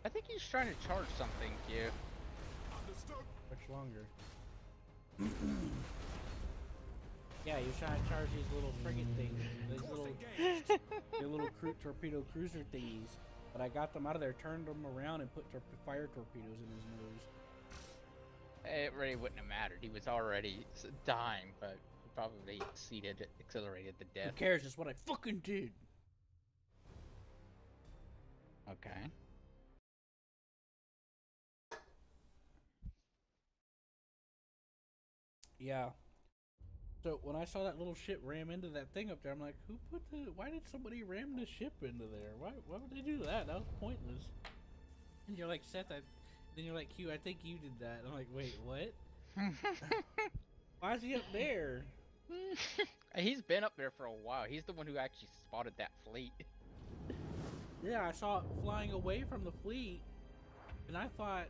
I think he's trying to charge something, Q. Understood. Much longer. Yeah, he was trying to charge these little frigate things, these Course little, engaged. their little torpedo cruiser thingies. But I got them out of there, turned them around, and put fire torpedoes in his nose. It really wouldn't have mattered. He was already dying, but he probably accelerated the Who death. cares? It's what I fucking did. Okay. Yeah. So when I saw that little ship ram into that thing up there, I'm like, why did somebody ram the ship into there? Why would they do that? That was pointless. And you're like, Seth, then you're like, Q, I think you did that. I'm like, wait, what? Why is he up there? He's been up there for a while. He's the one who actually spotted that fleet. Yeah, I saw it flying away from the fleet, and I thought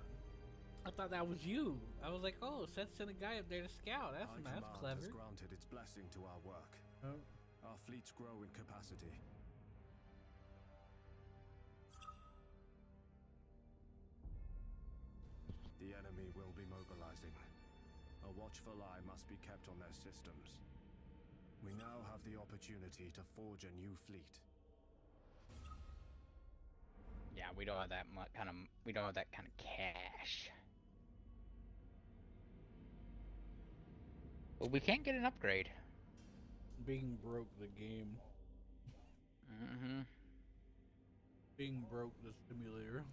that was you. I was like, oh, Seth sent a guy up there to scout. That's clever. has granted its blessing to our work. Oh. Our fleets grow in capacity. The enemy will be mobilizing. A watchful eye must be kept on their systems. We now have the opportunity to forge a new fleet. Yeah, we don't have that kind of cash. Well, we can't get an upgrade. Being broke the game. Mm-hmm. Being broke the simulator.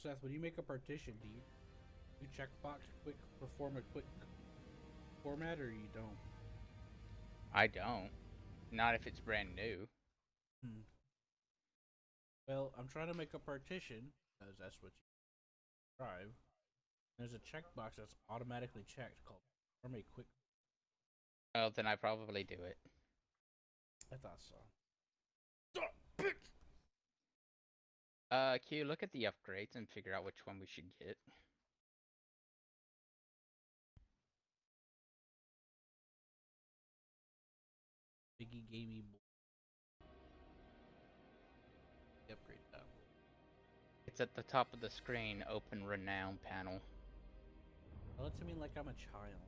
Seth, when you make a partition, do you checkbox perform a quick format, or you don't? I don't. Not if it's brand new. Well, I'm trying to make a partition, because that's what you drive. There's a checkbox that's automatically checked called perform a quick. Oh, then I probably do it. I thought so. Q, look at the upgrades and figure out which one we should get. Biggie gamey. Upgrade that. It's at the top of the screen, open renown panel. That lets me like I'm a child.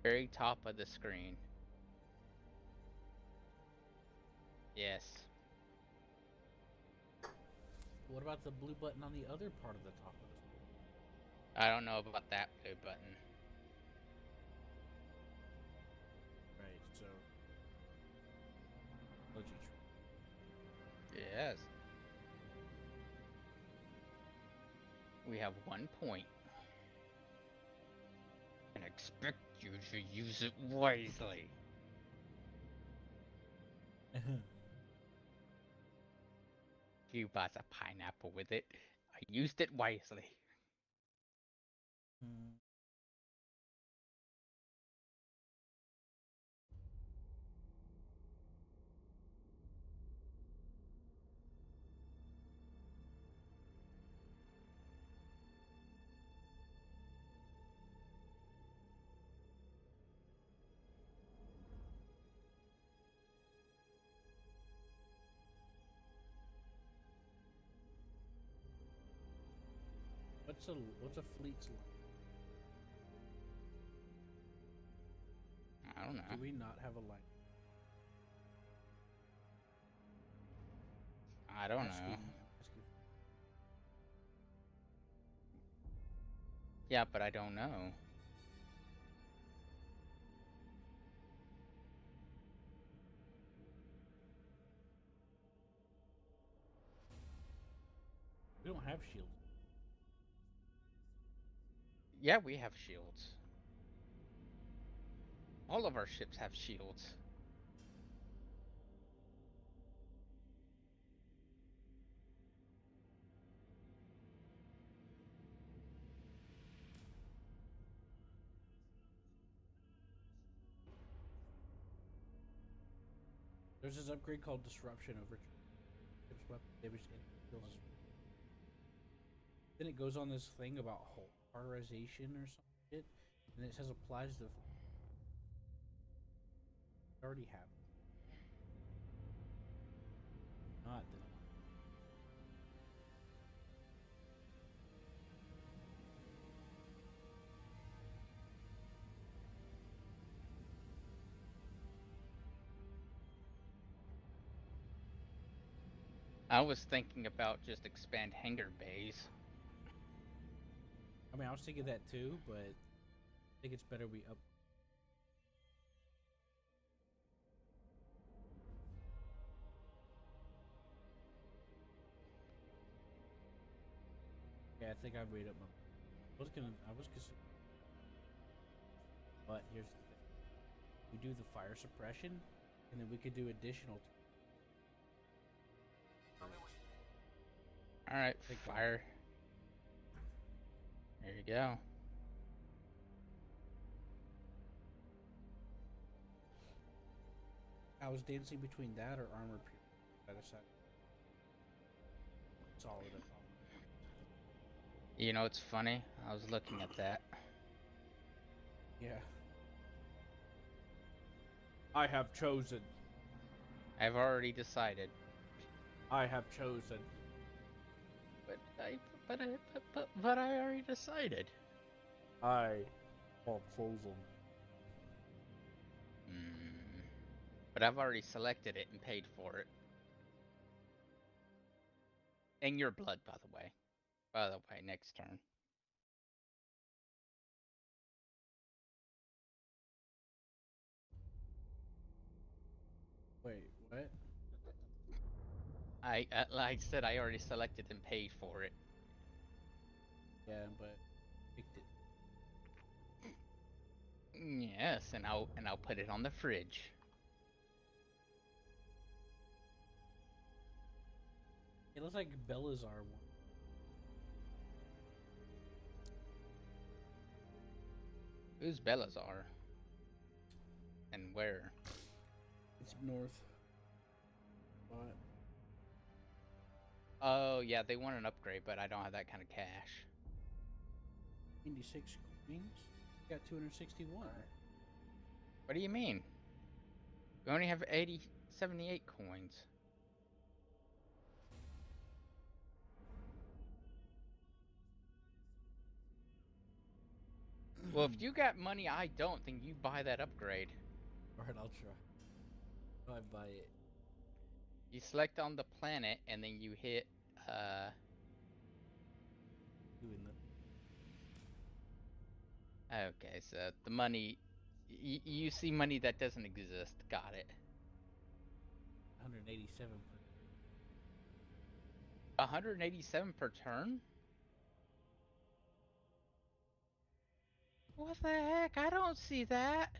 Very top of the screen. Yes. What about the blue button on the other part of the top of the screen? I don't know about that blue button. Right, so Yes. We have 1 point. And expect you to use it wisely. You bought a pineapple with it. I used it wisely. What's a fleet's line? I don't know. Do we not have a line? I don't know. Yeah, but I don't know. We don't have shields. Yeah, we have shields. All of our ships have shields. There's this upgrade called Disruption over ships weapon damage and kills. Then it goes on this thing about hull polarization or some shit, and it says applies to. I already have it. Not then. I was thinking about just expand hangar bays. I mean, I was thinking that too, but I think it's better we up. Yeah, I think I'd wait up my. I was considering. But here's the thing: we do the fire suppression, and then we could do additional. All right, Take fire. There you go. I was dancing between that or armor piercing. I decided solid. You know, it's funny. I was looking at that. Yeah. I have chosen. I've already decided. I have chosen. But I already decided. I have chosen. But I've already selected it and paid for it. And your blood, by the way. By the way, next turn. Wait, what? Like I said, I already selected and paid for it. Yeah, but picked it. Yes, and I'll put it on the fridge. It looks like Bella's our one. Who's Belazar? And where? It's north. But Oh, yeah, they want an upgrade, but I don't have that kind of cash. 96 coins? Got 261. What do you mean? We only have 78 coins. Well, if you got money I don't, then you buy that upgrade. Alright, I'll try. I buy it. You select on the planet, and then you hit, Doing the Okay, so the money... you see money that doesn't exist. Got it. 187 per. 187 per turn? What the heck? I don't see that.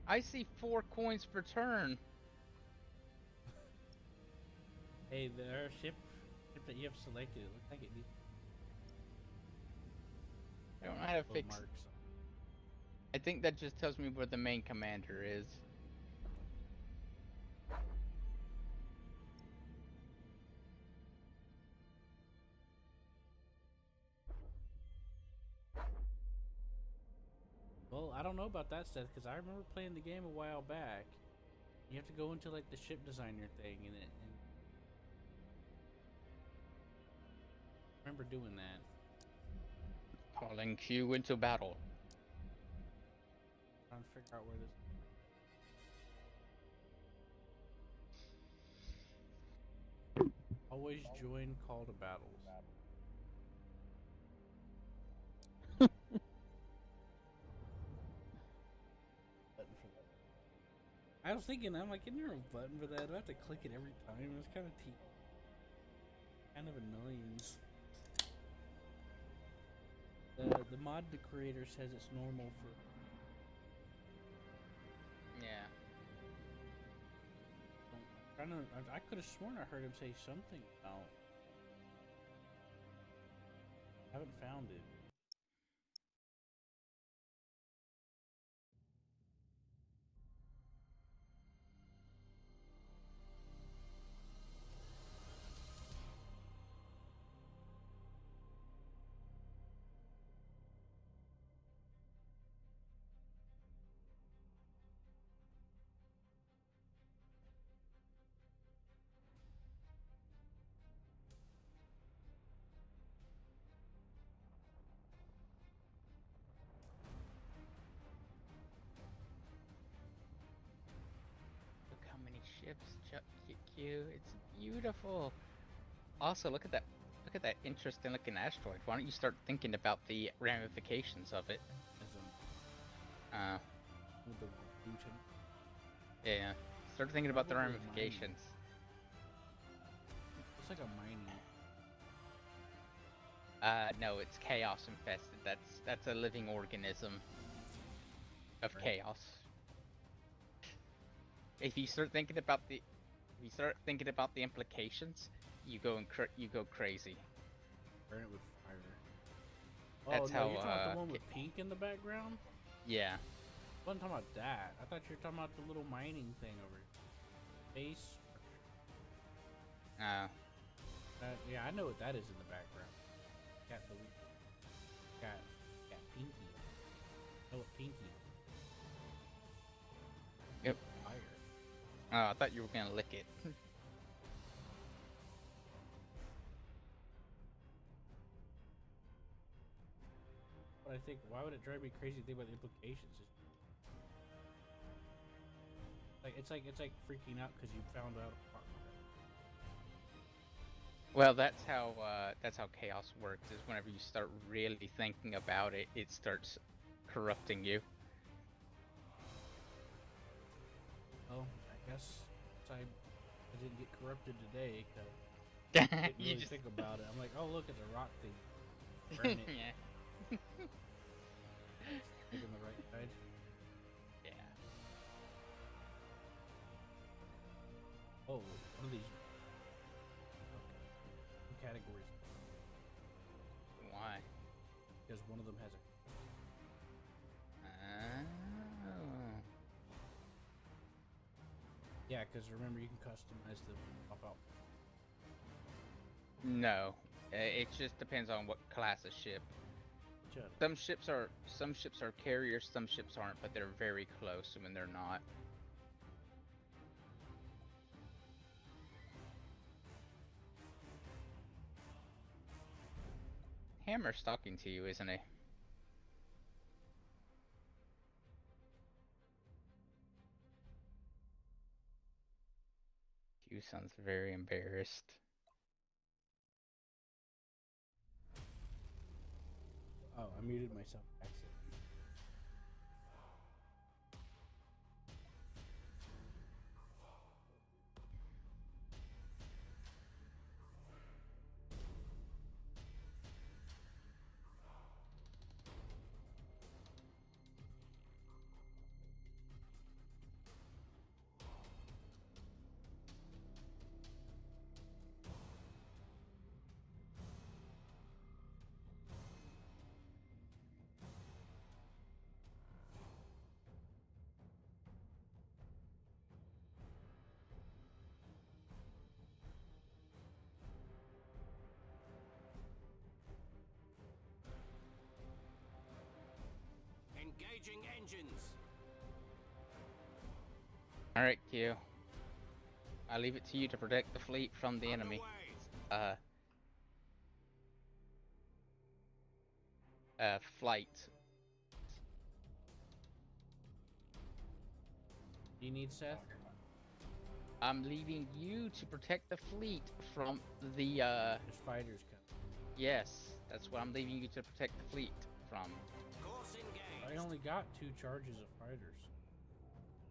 I see 4 coins per turn. Hey, the ship that you have selected, it looks like it needs I don't know how to little fix. marks. I think that just tells me where the main commander is. Well, I don't know about that set because I remember playing the game a while back. You have to go into like the ship designer thing and I remember doing that. Calling Q into battle. Trying to figure out where this. Always join call to battles. Button for that. I was thinking, I'm like, isn't there a button for that? Do I have to click it every time? It's kind of kind of annoying. The mod creator says it's normal for. Yeah. I could have sworn I heard him say something about. I haven't found it. ships, Q. It's beautiful. Also, look at that. Look at that interesting looking asteroid. Why don't you start thinking about the ramifications of it? As with the Luton. Yeah. Start thinking about the Probably mining. ramifications. It's like a mining. No, it's chaos infested. That's a living organism of Right. chaos. If you start thinking about the implications, you go crazy. Burn it with fire. Oh That's no, how, you're talking about the one with pink in the background? Yeah. I wasn't talking about that. I thought you were talking about the little mining thing over here. Base. Yeah, I know what that is in the background. Got Pinky. I know what Pinky is. Yep. Fire. Oh, I thought you were gonna lick it. But I think, why would it drive me crazy to think about the implications? It's like freaking out because you found out. Well, that's how chaos works. Is whenever you start really thinking about it, it starts corrupting you. Well, I guess I didn't get corrupted today because I didn't really think about it. I'm like, oh look, it's a rock thing. Burn it. Yeah. Thinking the right side. Yeah. Oh, one of these. Okay. Two categories. Why? Because one of them has a. Oh. Yeah, because remember you can customize the pop out. No, it just depends on what class of ship. Some ships are carriers, some ships aren't, but they're very close when they're not. Hammer's talking to you, isn't he? You sounds very embarrassed. Oh, I muted myself by accident. Engaging engines. Alright, Q. I leave it to you to protect the fleet from the enemy. Flight. Do you need Seth? I'm leaving you to protect the fleet from the, There's fighters coming. Yes, that's what I'm leaving you to protect the fleet from. Course engaged. I only got 2 charges of fighters.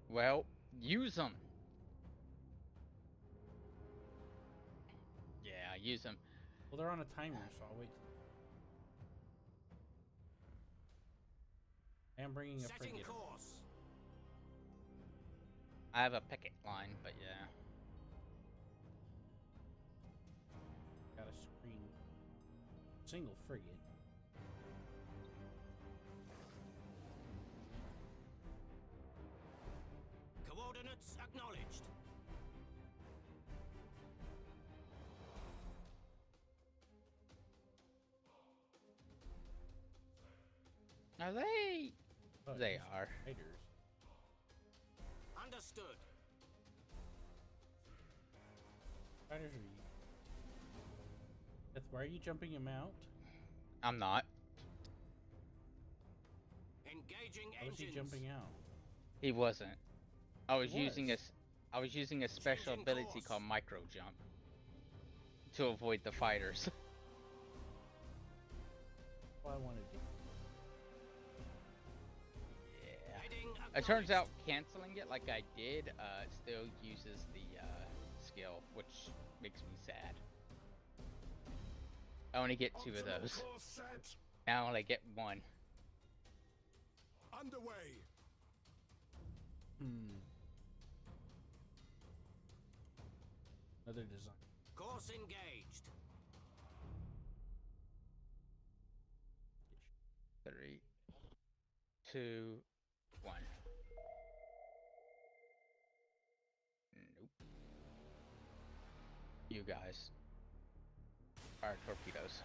Well, use them. Yeah, use them. Well, they're on a timer, so I'll wait. I am bringing a Setting frigate. course. I have a picket line, but yeah. Got a screen. Single frigate. Coordinates acknowledged. Are they? Oh, They these are. Fighters. Understood. Fighters are you. Seth, why are you jumping him out? I'm not. Engaging How was engines. he jumping out? He wasn't. I was He using was. I was using a special Changing ability course. called micro jump to avoid the fighters. What I want to do. Yeah. Heading It turns out acknowledged. canceling it like I did still uses the skill, which makes me sad. I only get 2 of Optimal those. course set. Now I only get 1. Underway. Another design. Course engaged. 3, 2, 1. Nope. You guys. Fire torpedoes.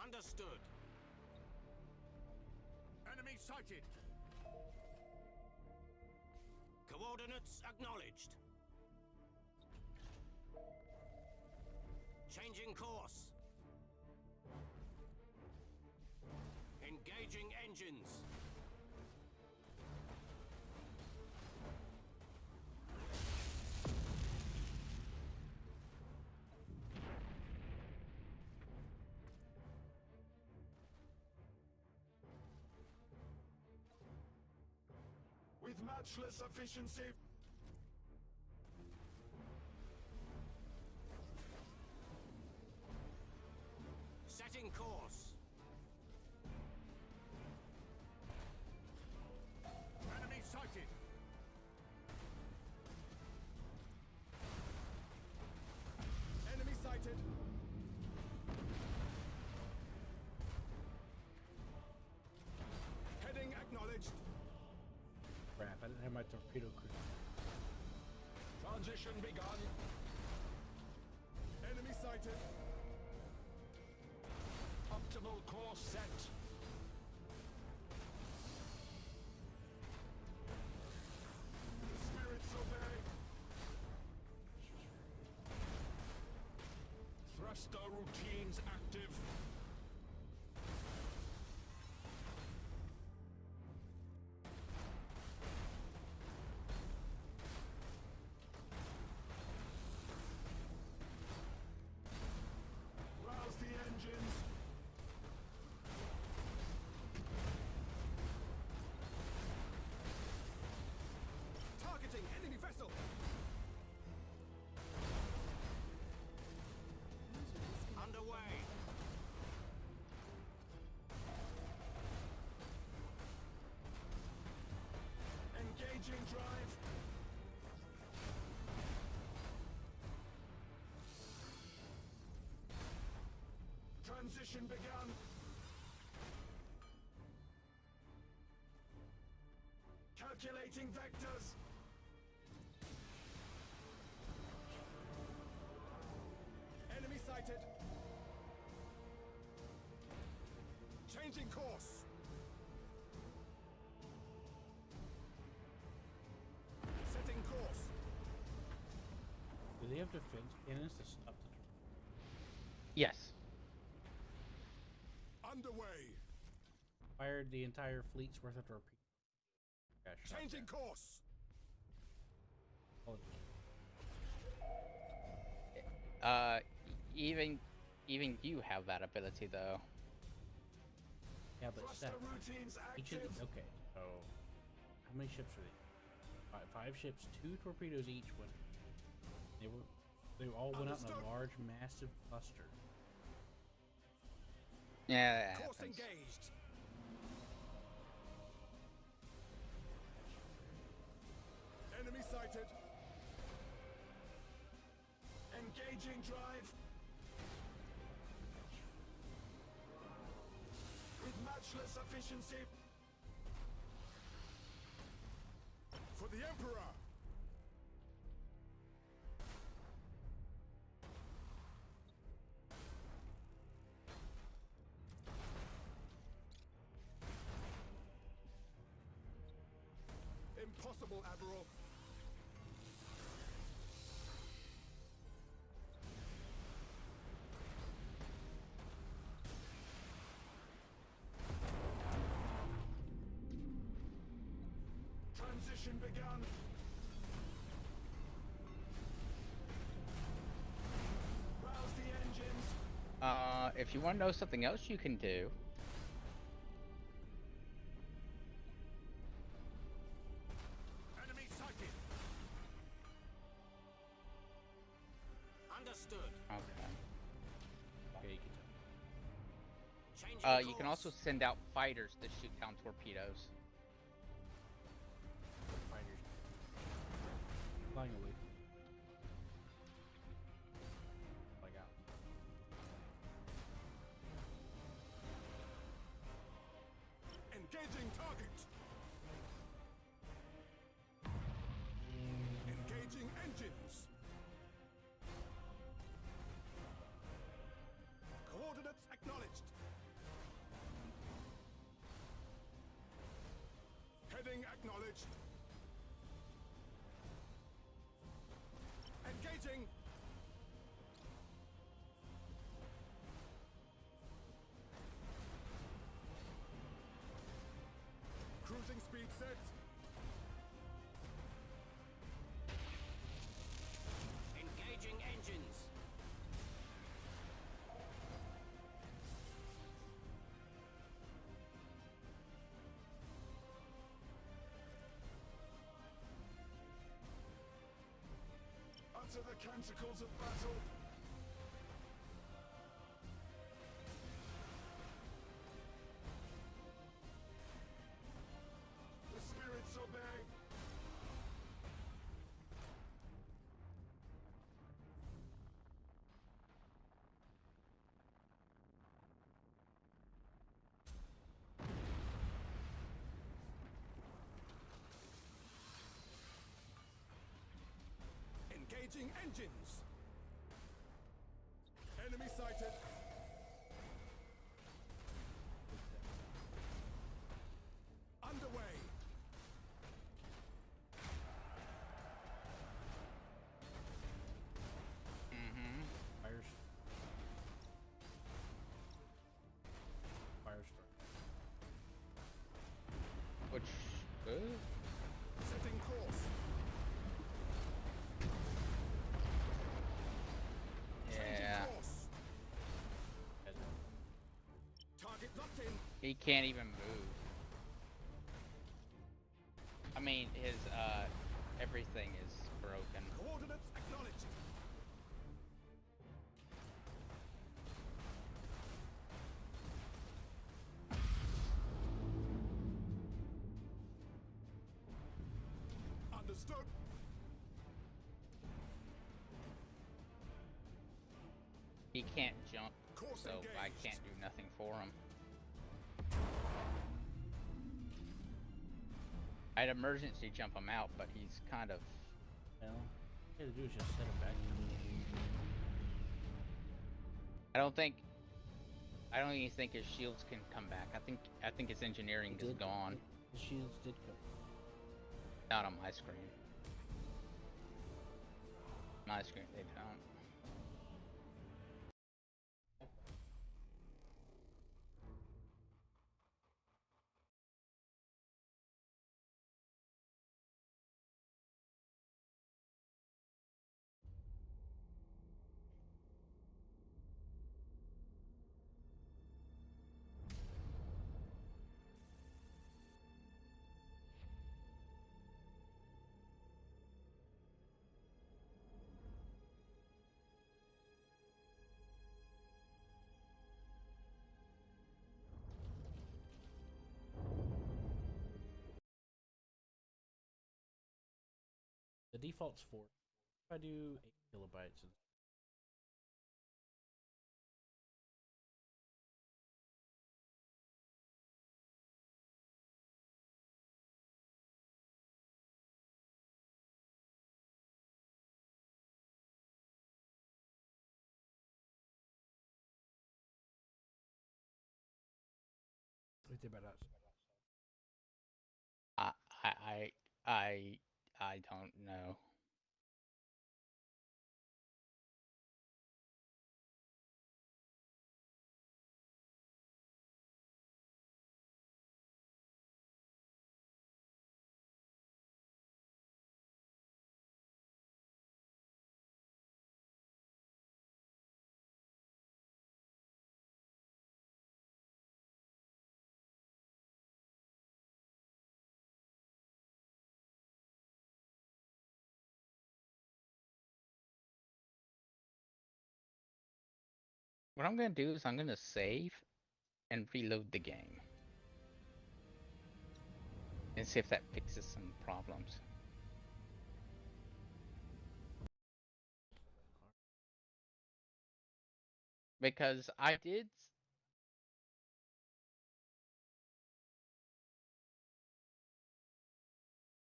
Understood. Enemy sighted. Coordinates acknowledged. Changing course. Engaging engines. With matchless efficiency. Setting course. Enemy sighted. Enemy sighted. Heading acknowledged. Crap, I didn't have my torpedo crew. Transition begun. Enemy sighted. Optimal course set. The spirits obey. Thruster routines active. Rouse the engines. Targeting enemy vessel. Underway. Engaging drive. Transition begun. Calculating vectors. Enemy sighted. Changing course. Setting course. Do they have defense cannons to stop the torpedo? Yes. Underway. Fired the entire fleet's worth of torpedoes. Got shot Changing down. course. Oh, Even you have that ability though. yeah, but Thruster Seth, routines each of active. the, okay, so how many ships are they? Five ships, 2 torpedoes each went. They all went out in a Understood. large, massive cluster. Yeah, that Course happens. engaged. Enemy sighted. Engaging drive. With matchless efficiency. For the Emperor. Impossible, Admiral. Mission begun. Rouse the engines. If you want to know something else you can do, Enemy sighted. Understood. okay. Okay, you can tell. Changing You can also send out fighters to shoot down torpedoes. Fighters flying away from me. Like out. Engaging target. Engaging engines. Coordinates acknowledged. Heading acknowledged. Engaging. Cruising speed set. Engaging engines. Utter the canticles of battle. The spirits obey. Engaging engines. Enemy sighted. Underway. Mm-hmm. Fires. Fire start. Which, Setting course. Changing yeah, course. Has Target locked in. he can't even move. I mean, his everything is broken. Coordinates acknowledged. Understood. He can't jump, Course so I engaged. can't do nothing for him. I'd emergency jump him out, but he's kind of. well, all you have to do is just set him back. I don't think. I don't even think his shields can come back. I think his engineering It is did- gone. The shields did come. Not on my screen. My screen, they don't. The default's 4. If I do 8 kilobytes, and what do you think about that? I I I I don't know. What I'm gonna do is I'm gonna save and reload the game and see if that fixes some problems. Because I did.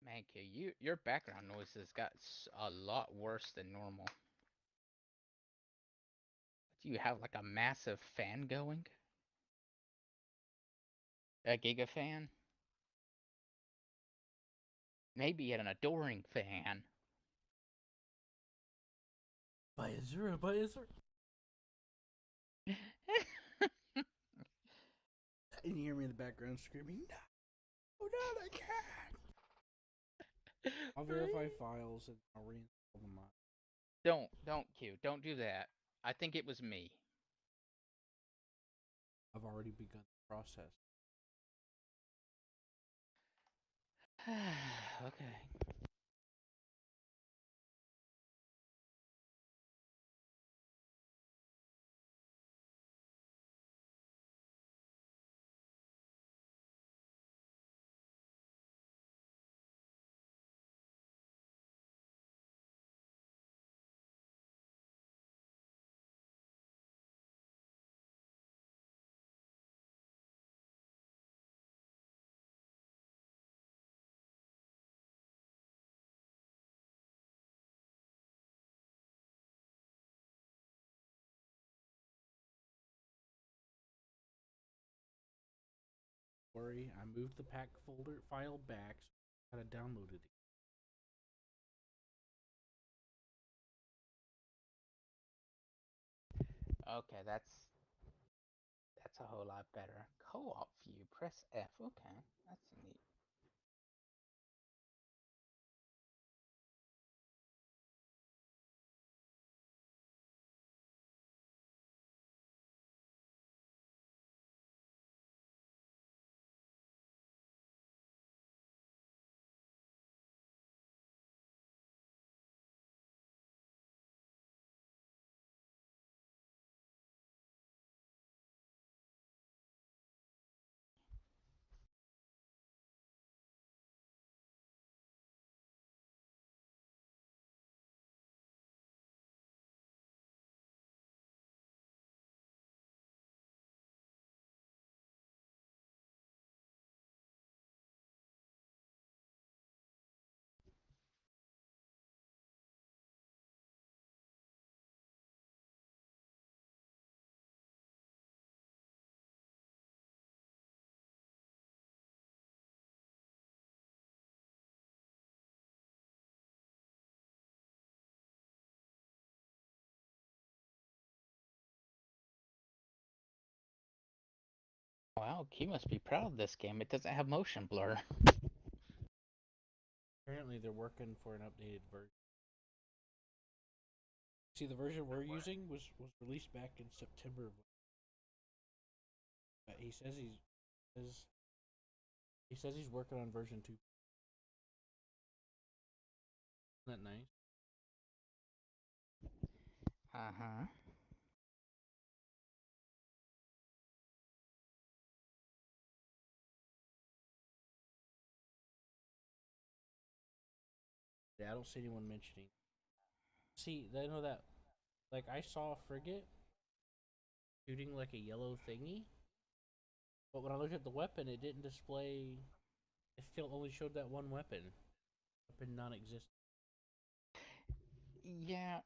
Man, Q, your background noises got a lot worse than normal. Do you have like a massive fan going? A giga fan? Maybe an adoring fan. Buzzer. And you hear me in the background screaming, no, not again. I'll verify files and I'll reinstall the mod. Don't Q, don't do that. I think it was me. I've already begun the process. Okay. Worry, I moved the pack folder file back, so I gotta download it. Okay, that's a whole lot better. Co-op view, press F. Okay, that's neat. Wow, Q must be proud of this game. It doesn't have motion blur. Apparently, they're working for an updated version. See, the version we're using was released back in September. But he says he's working on version 2. Isn't that nice? Uh-huh. Yeah, I don't see anyone mentioning. See, I know that. Like, I saw a frigate shooting like a yellow thingy, but when I looked at the weapon, it didn't display. It still only showed that one weapon. Weapon non-existent. Yeah,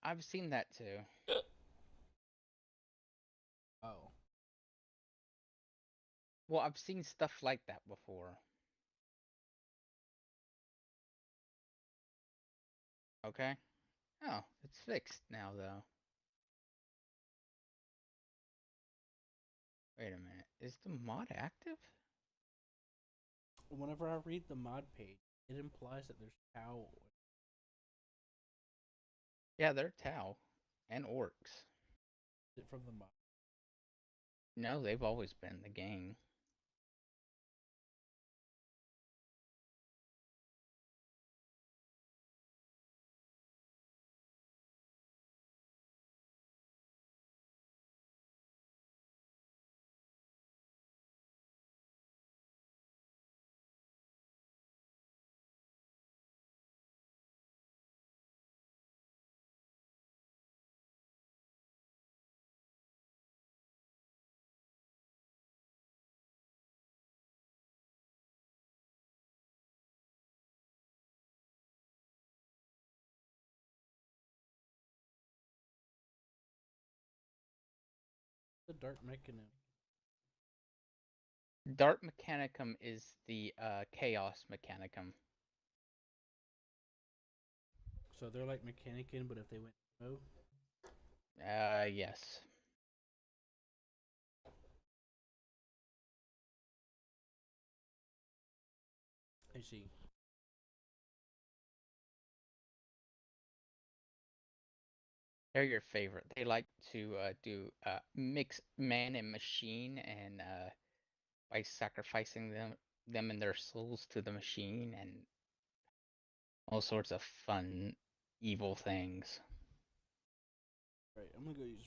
I've seen that too. Oh, Well, I've seen stuff like that before. Okay? Oh, it's fixed now, though. Wait a minute. Is the mod active? whenever I read the mod page, it implies that there's cow. Yeah, they're Tau and Orcs. Is it from the mod? No, they've always been in the game. Dart Mechanism? Dart Mechanicum is the Chaos Mechanicum. So they're like Mechanican, but if they went no. Yes. I see. They're your favorite. They like to do mix man and machine, and by sacrificing them and their souls to the machine, and all sorts of fun, evil things. Right, I'm gonna go use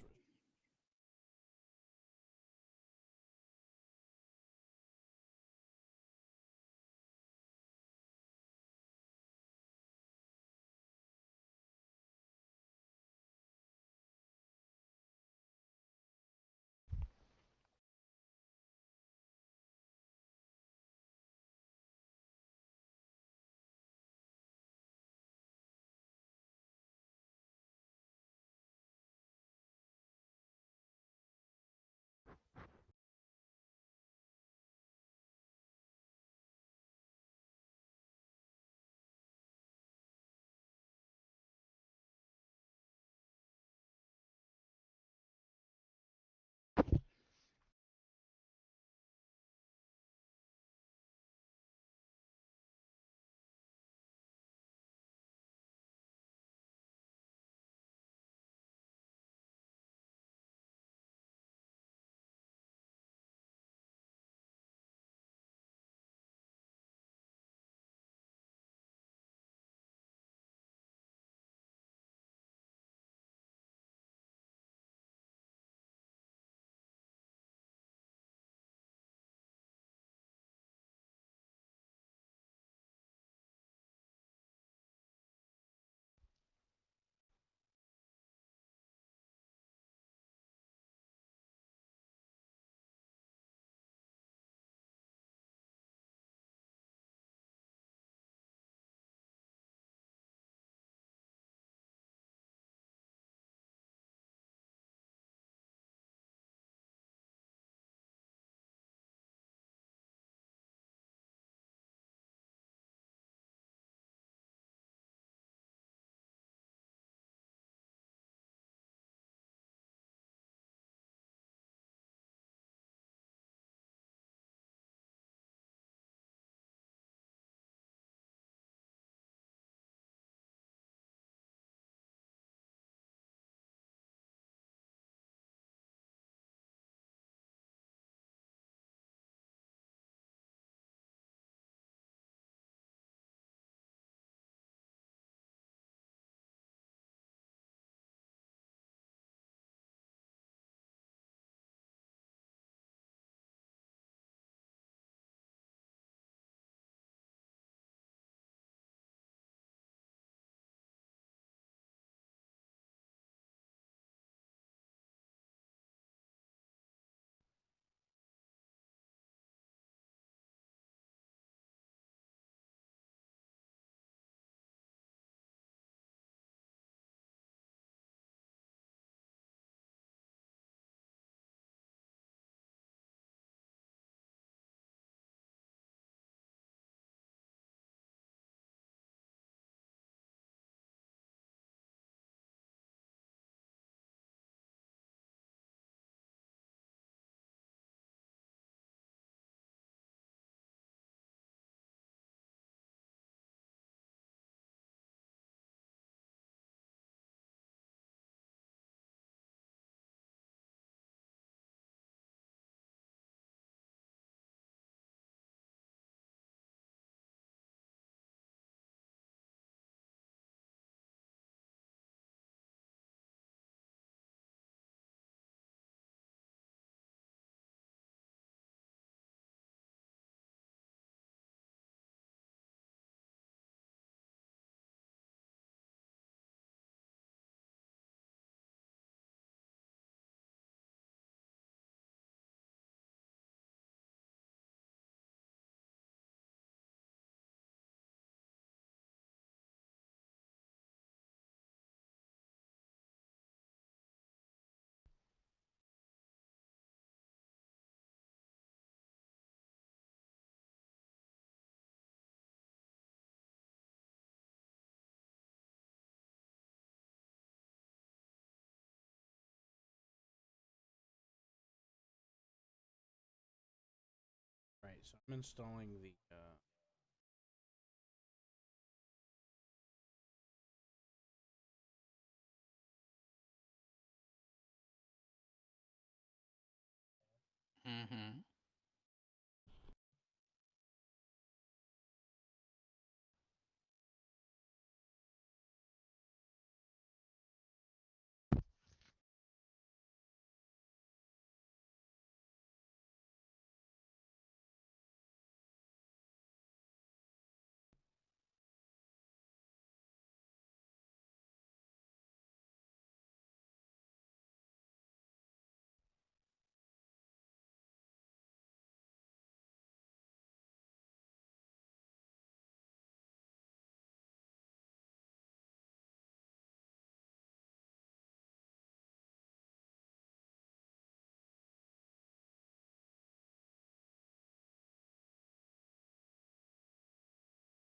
so I'm installing the. Mm-hmm.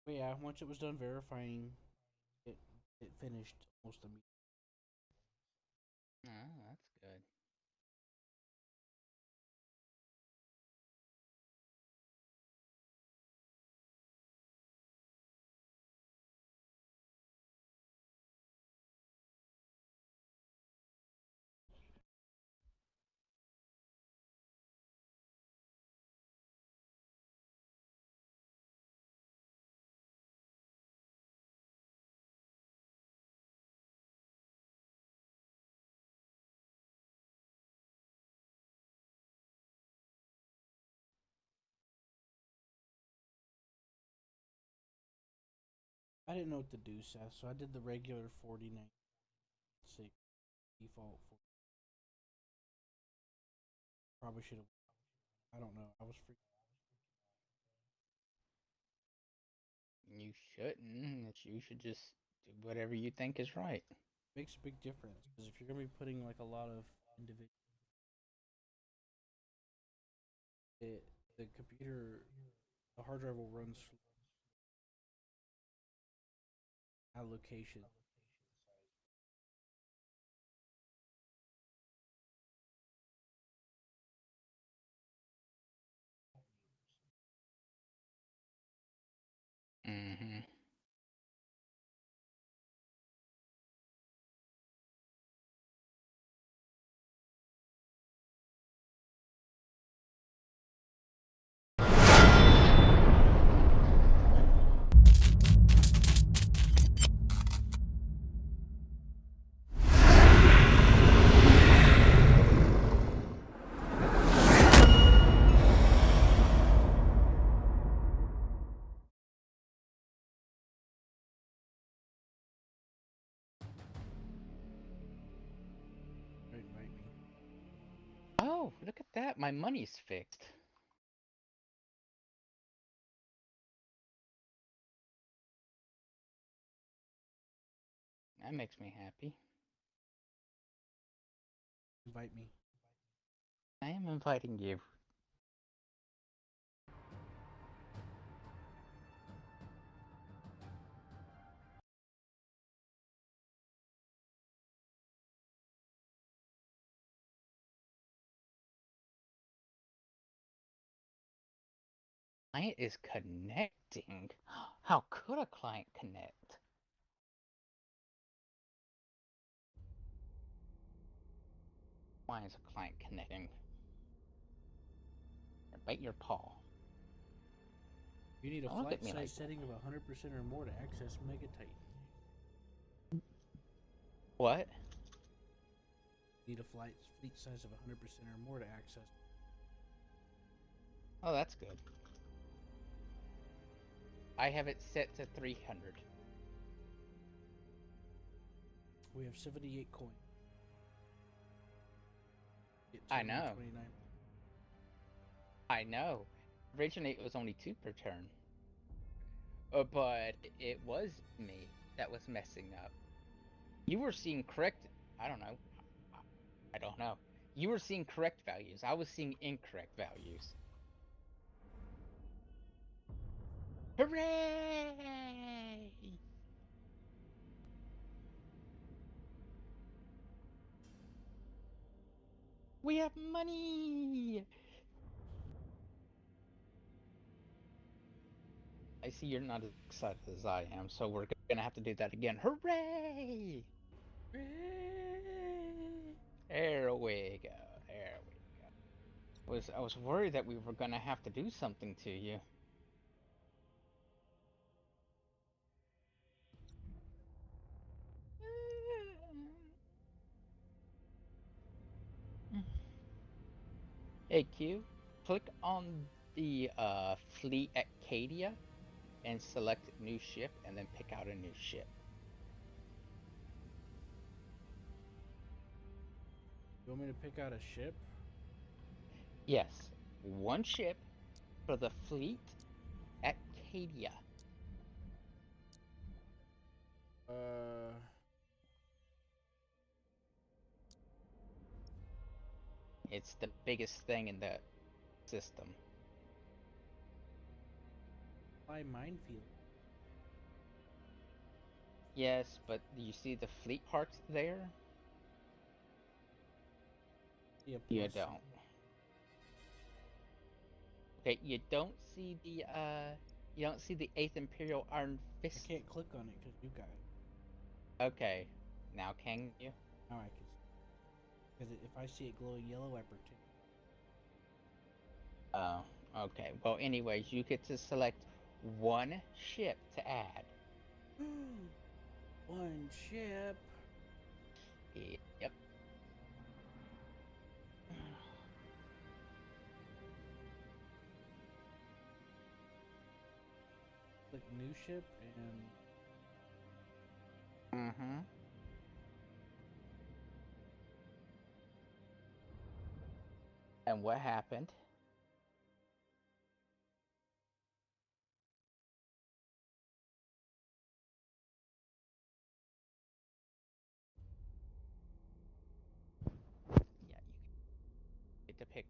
But yeah, once it was done verifying, it it finished almost immediately. Oh, that's good. I didn't know what to do, Seth, so I did the regular 49 default. Probably should have. I don't know. I was free. You shouldn't. You should just do whatever you think is right. Makes a big difference because if you're gonna be putting like a lot of individual, it, the computer, the hard drive will run allocation. Mm-hmm. Right, invite me. Oh, look at that. My money's fixed. That makes me happy. Invite me. I am inviting you. Client is connecting. How could a client connect? Why is a client connecting? Bite your paw. You need a Don't look flight at me size like setting of 100% or more to access Megatitan. what? Need a fleet size of 100% or more to access. Oh, that's good. I have it set to 300. We have 78 coins. Get I know. 229. I know. Originally, it was only 2 per turn. But it was me that was messing up. You were seeing correct. I don't know. I don't know. You were seeing correct values. I was seeing incorrect values. Hooray! We have money! I see you're not as excited as I am, so we're gonna have to do that again. Hooray! There we go. There we go. I was worried that we were gonna have to do something to you. Hey Q, click on the fleet at Cadia and select new ship, and then pick out a new ship. You want me to pick out a ship? Yes, one ship for the fleet at Cadia. It's the biggest thing in the system. By minefield. Yes, but do you see the fleet parts there? Yeah, You plus don't. Okay, you don't see the 8th Imperial Iron I Fist. can't click on it because you got it. Okay, now can you? Now I can see. Because if I see it glowing yellow, I pretend. Oh, okay. Well, anyways, you get to select one ship to add. One ship. Yep. Click new ship and Mm-hmm. And what happened? Yeah, you get to pick.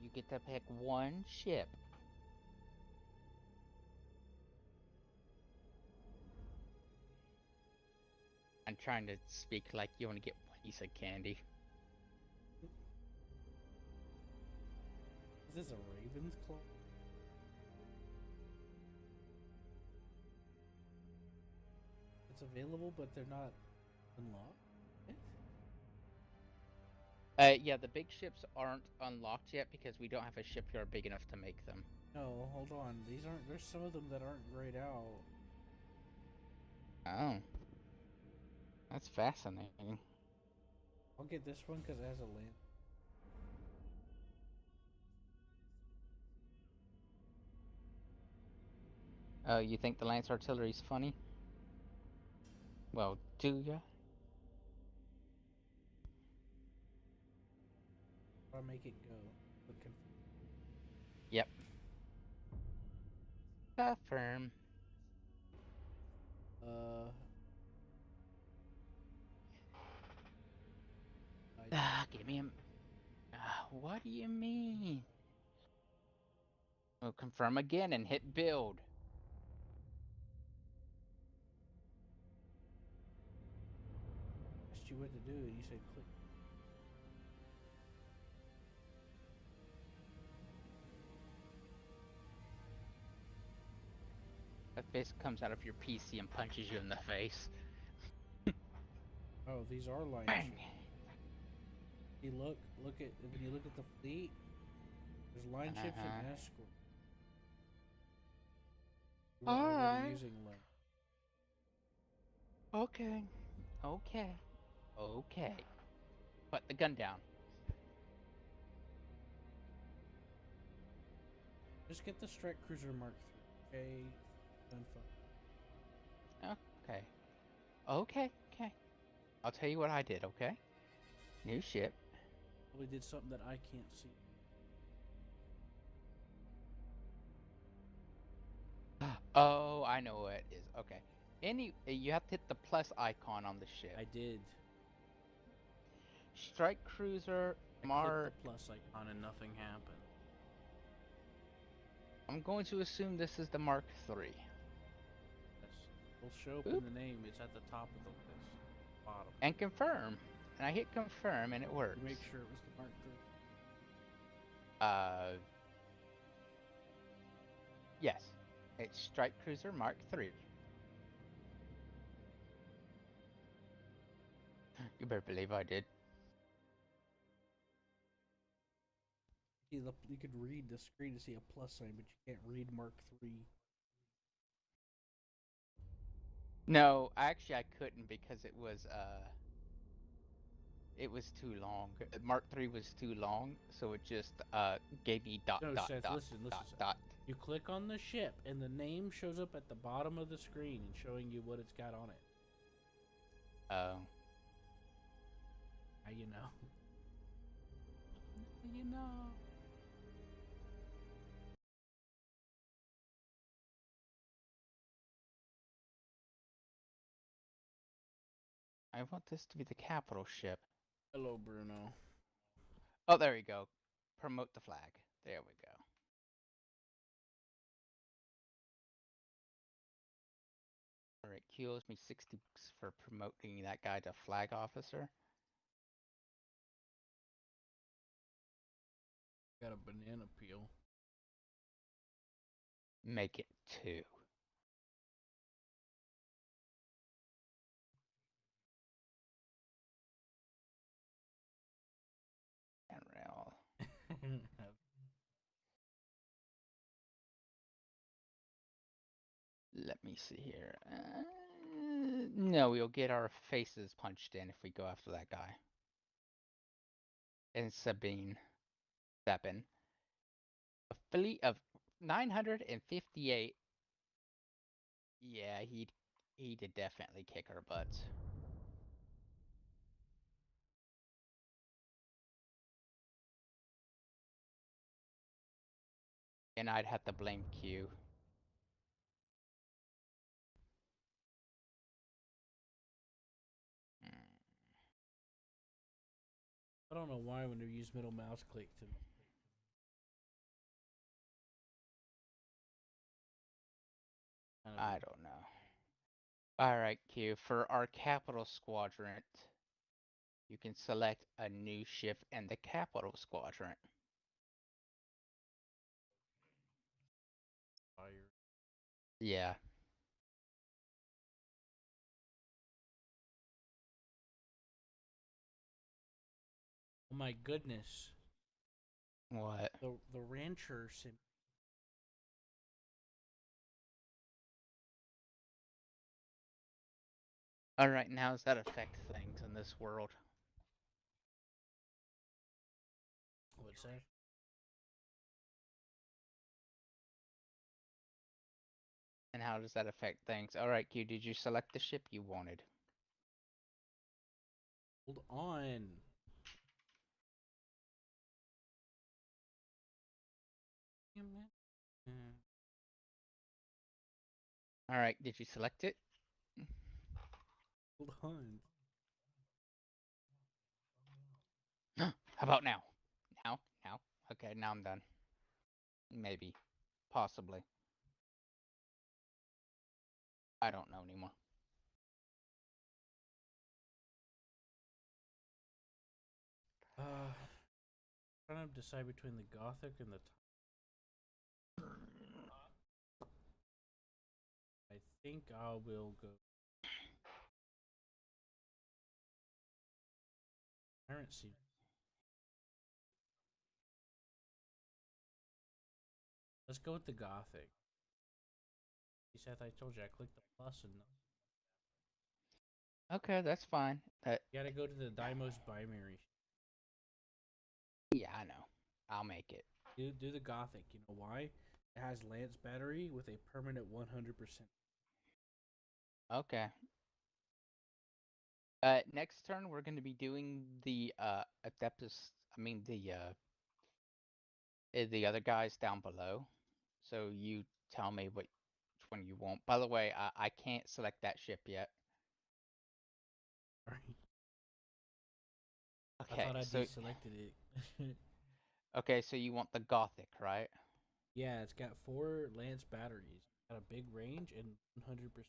You get to pick one ship. I'm trying to speak like you want to get one piece of candy. is this a Raven's Claw? It's available, but they're not unlocked. Yeah, the big ships aren't unlocked yet because we don't have a shipyard big enough to make them. No, hold on. These aren't. There's some of them that aren't grayed out. Oh. That's fascinating. I'll get this one because it has a lamp. Oh, you think the Lance Artillery's funny? Well, do ya? I'll make it go. But Yep. Confirm. Give me a... what do you mean? We'll confirm again and hit build. asked you what to do, and you said click. That face comes out of your PC and punches you in the face. Oh, these are line Bang! ships. You look at when you look at the fleet. There's line ships and escort. We're already using line. Okay. Okay. Okay. Put the gun down. Just get the Strike Cruiser Mark III. Okay, done fun. Okay. Okay. Okay. I'll tell you what I did, okay? New ship. Probably did something that I can't see. Oh, I know what it is. Okay. You have to hit the plus icon on the ship. I did. Strike Cruiser I Mark. clicked the plus icon and nothing happened. I'm going to assume this is the Mark III. Yes. It'll show up Oop. in the name. It's at the top of the list. Bottom. And confirm. And I hit confirm and it works. Make sure it was the Mark III. Yes, it's Strike Cruiser Mark III. You better believe I did. You could read the screen to see a plus sign, but you can't read Mark III. No, actually I couldn't because it was too long. Mark III was too long, so it just gave me dot No, dot Seth, dot listen, dot Seth. dot. You click on the ship, and the name shows up at the bottom of the screen and showing you what it's got on it. Oh. How you know? You know. I want this to be the capital ship. Hello, Bruno. Oh, there we go. Promote the flag. There we go. Alright, Q owes me 60 bucks for promoting that guy to flag officer. Got a banana peel. Make it 2. And rail. Let me see here. No, we'll get our faces punched in if we go after that guy. And Sabine. Sabin. A fleet of 958. Yeah, he'd definitely kick our butts. And I'd have to blame Q. I don't know why when you use middle mouse click to. I don't know. Alright, Q. For our capital squadron, you can select a new ship in the capital squadron. Fire. Yeah. Oh my goodness. What? The rancher sim. Alright, now does that affect things in this world? What's that? And how does that affect things? Alright, Q, did you select the ship you wanted? Hold on. Alright, did you select it? Hold on. How about now? Now? Now? Okay, now I'm done. Maybe. Possibly. I don't know anymore. Trying to decide between the Gothic and the. I think I will go. Currency. Let's go with the Gothic. Seth, I told you I clicked the plus and Okay, that's fine. you gotta go to the Deimos binary. Yeah, I know. I'll make it. Do the Gothic. You know why? It has Lance battery with a permanent 100%. Okay. Next turn we're going to be doing the Adeptus. I mean the other guys down below. So you tell me which one you want. By the way, I can't select that ship yet. Right. I Okay, thought I so deselected it. okay, so you want the Gothic, right? Yeah, it's got 4 Lance batteries. Got a big range and 100%.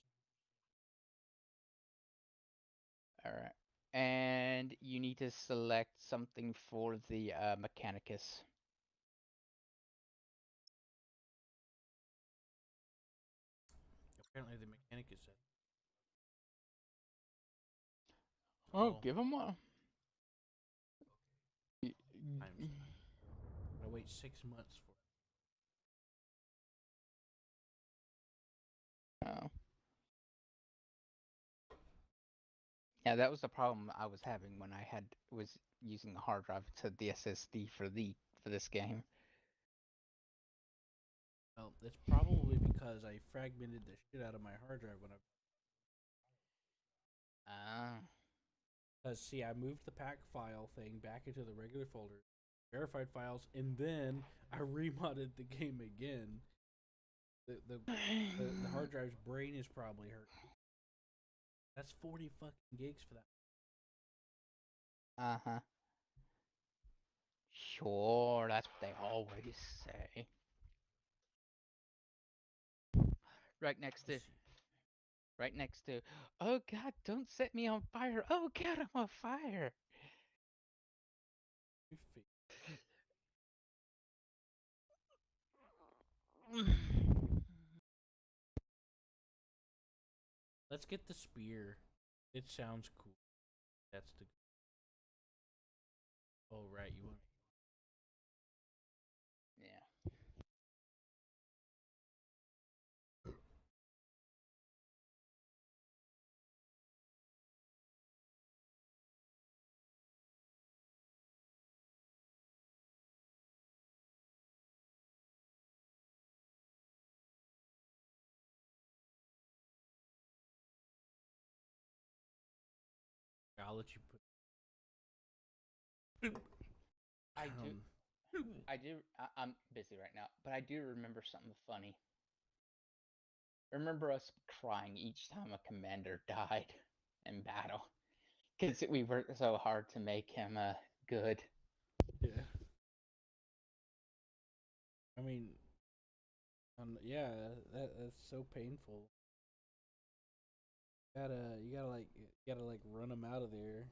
All right. And you need to select something for the Mechanicus. Apparently the mechanic is set. Oh, give him one. Times. Gotta wait 6 months for it. Oh. Yeah, that was the problem I was having when I was using the hard drive to the SSD for this game. Well, it's probably because I fragmented the shit out of my hard drive when I. Ah. Because see, I moved the pack file thing back into the regular folder, verified files, and then I remodded the game again. The hard drive's brain is probably hurt. That's 40 fucking gigs for that. Uh-huh. Sure, that's what they always say. Right next to oh god, don't set me on fire. Oh god, I'm on fire. Let's get the spear. It sounds cool. That's the. Oh right, you want. Yeah. I'll let you put. I'm busy right now, but I do remember something funny. I remember us crying each time a commander died in battle. Because we worked so hard to make him good. Yeah. I mean, yeah, that's so painful. You gotta run him out of there.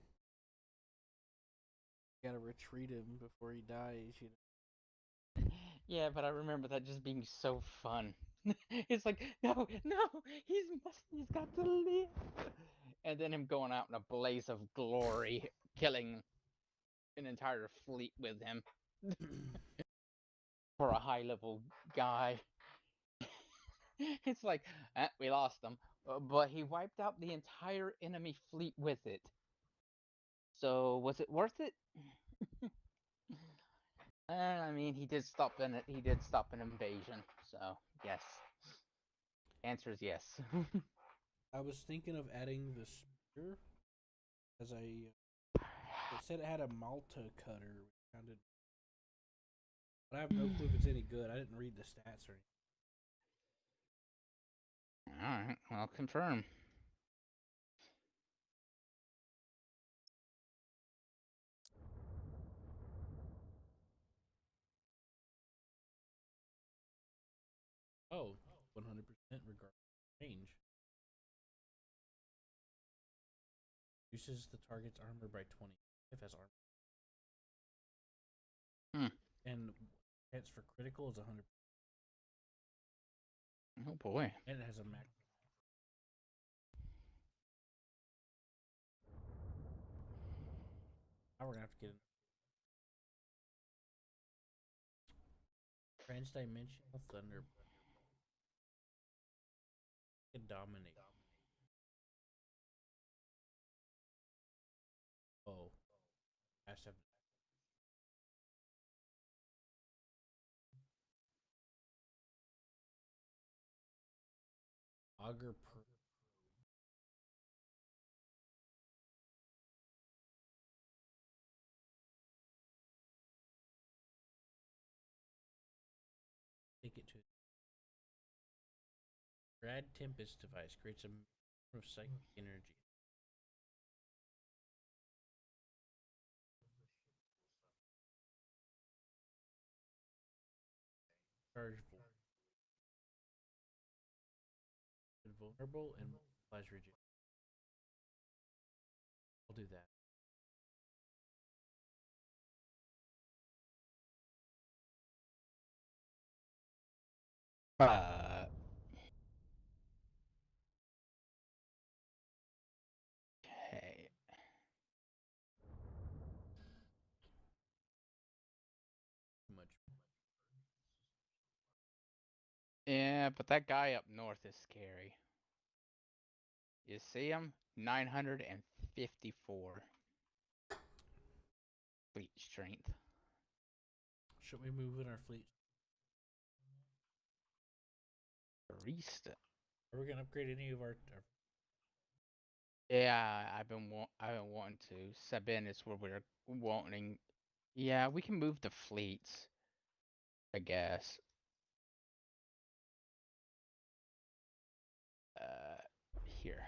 You gotta retreat him before he dies. You know. Yeah, but I remember that just being so fun. It's like, no, he's got to live. And then him going out in a blaze of glory, killing an entire fleet with him for a high level guy. It's like, we lost him, but he wiped out the entire enemy fleet with it. So was it worth it? I mean, he did stop an invasion. So yes, answer is yes. I was thinking of adding the spear as it said it had a Malta cutter, which sounded. But I have no clue if it's any good. I didn't read the stats or anything. All right, I'll confirm. Oh, 100% regardless of range. Reduces the target's armor by 20 if has armor. Hmm. And chance for critical is 100%. Oh boy. And it has a max. Now we're gonna have to get it. Transdimensional thunder can dominate. Oh, has to have. Auger per. Take it to. Rad Tempest device creates a of psychic energy. Charge vulnerable and multiplies rigid. I'll do that. Uh, Yeah, but that guy up north is scary. You see him? 954 fleet strength. Should we move in our fleet? Barista. Are we gonna upgrade any of our Yeah, I've been wanting to. Sabin is where we're wanting. Yeah, we can move the fleets, I guess. Here.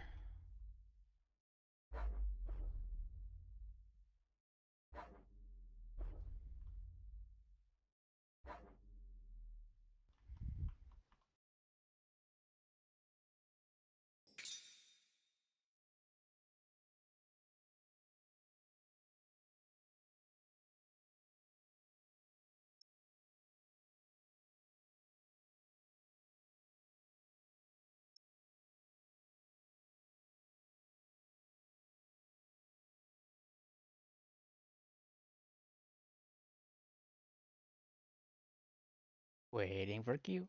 Waiting for Q.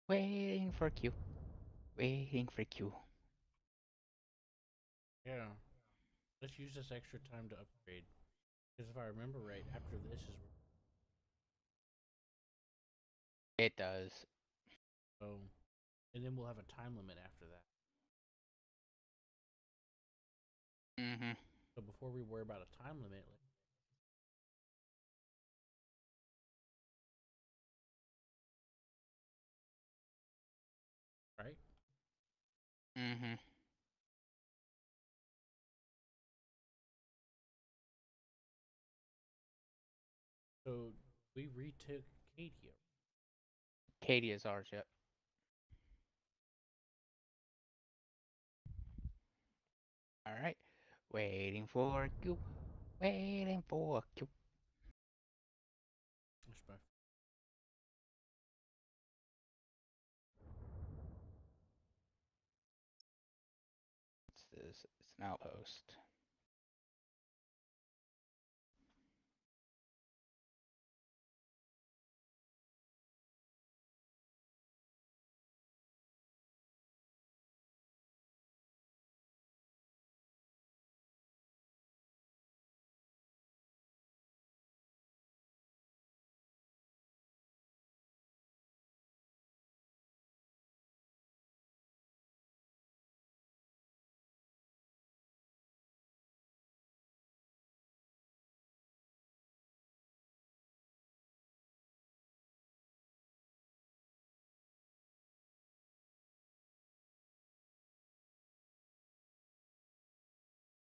Waiting for Q. Waiting for Q. Yeah. Let's use this extra time to upgrade. Because if I remember right, after this is It does. so, and then we'll have a time limit after that. Mm-hmm. So before we worry about a time limit, right? Mm-hmm. So we retook Cadia. Katie is ours yet. Alright. Waiting for Q. Waiting for Q. Respect. What's this? It's an outpost.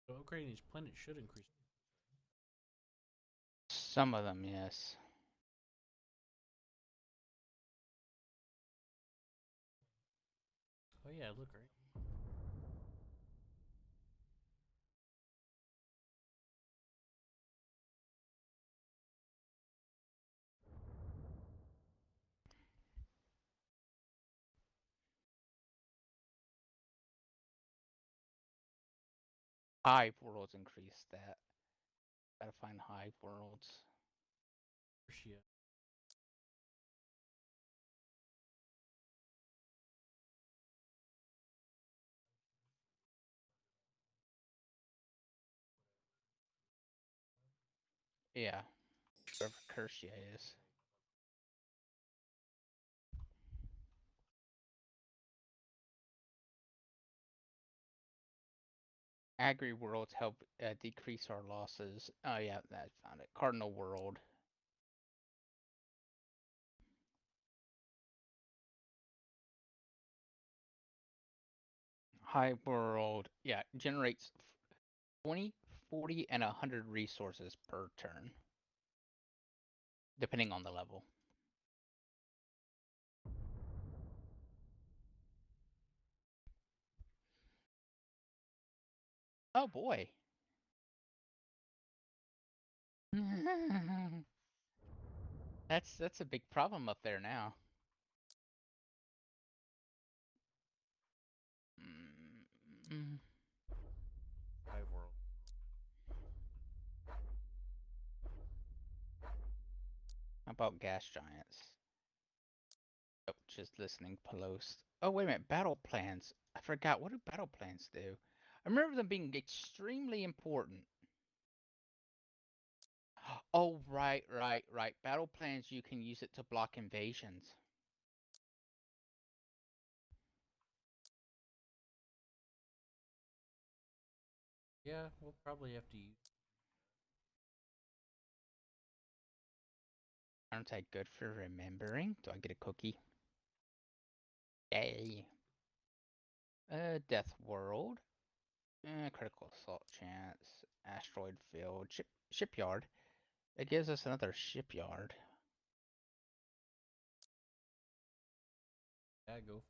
So upgrading these planets should increase. Some of them, yes. Oh yeah, look right. Hive worlds increase that. Gotta find hive worlds. Persia. Yeah. Wherever Kersia is. Agri worlds help decrease our losses. Oh yeah, I found it. Cardinal world. Hive world. Yeah, generates 20, 40, and 100 resources per turn, depending on the level. Oh boy. That's a big problem up there now. Mm. Hive world. How about gas giants? Oh, just listening post. Oh wait a minute, battle plans. I forgot. What do battle plans do? I remember them being extremely important. Oh right. Battle plans, you can use it to block invasions. Yeah, we'll probably have to use. Aren't I good for remembering? Do I get a cookie? Yay. Death World. Critical assault chance. Asteroid field. Shipyard. It gives us another shipyard. Yeah, go.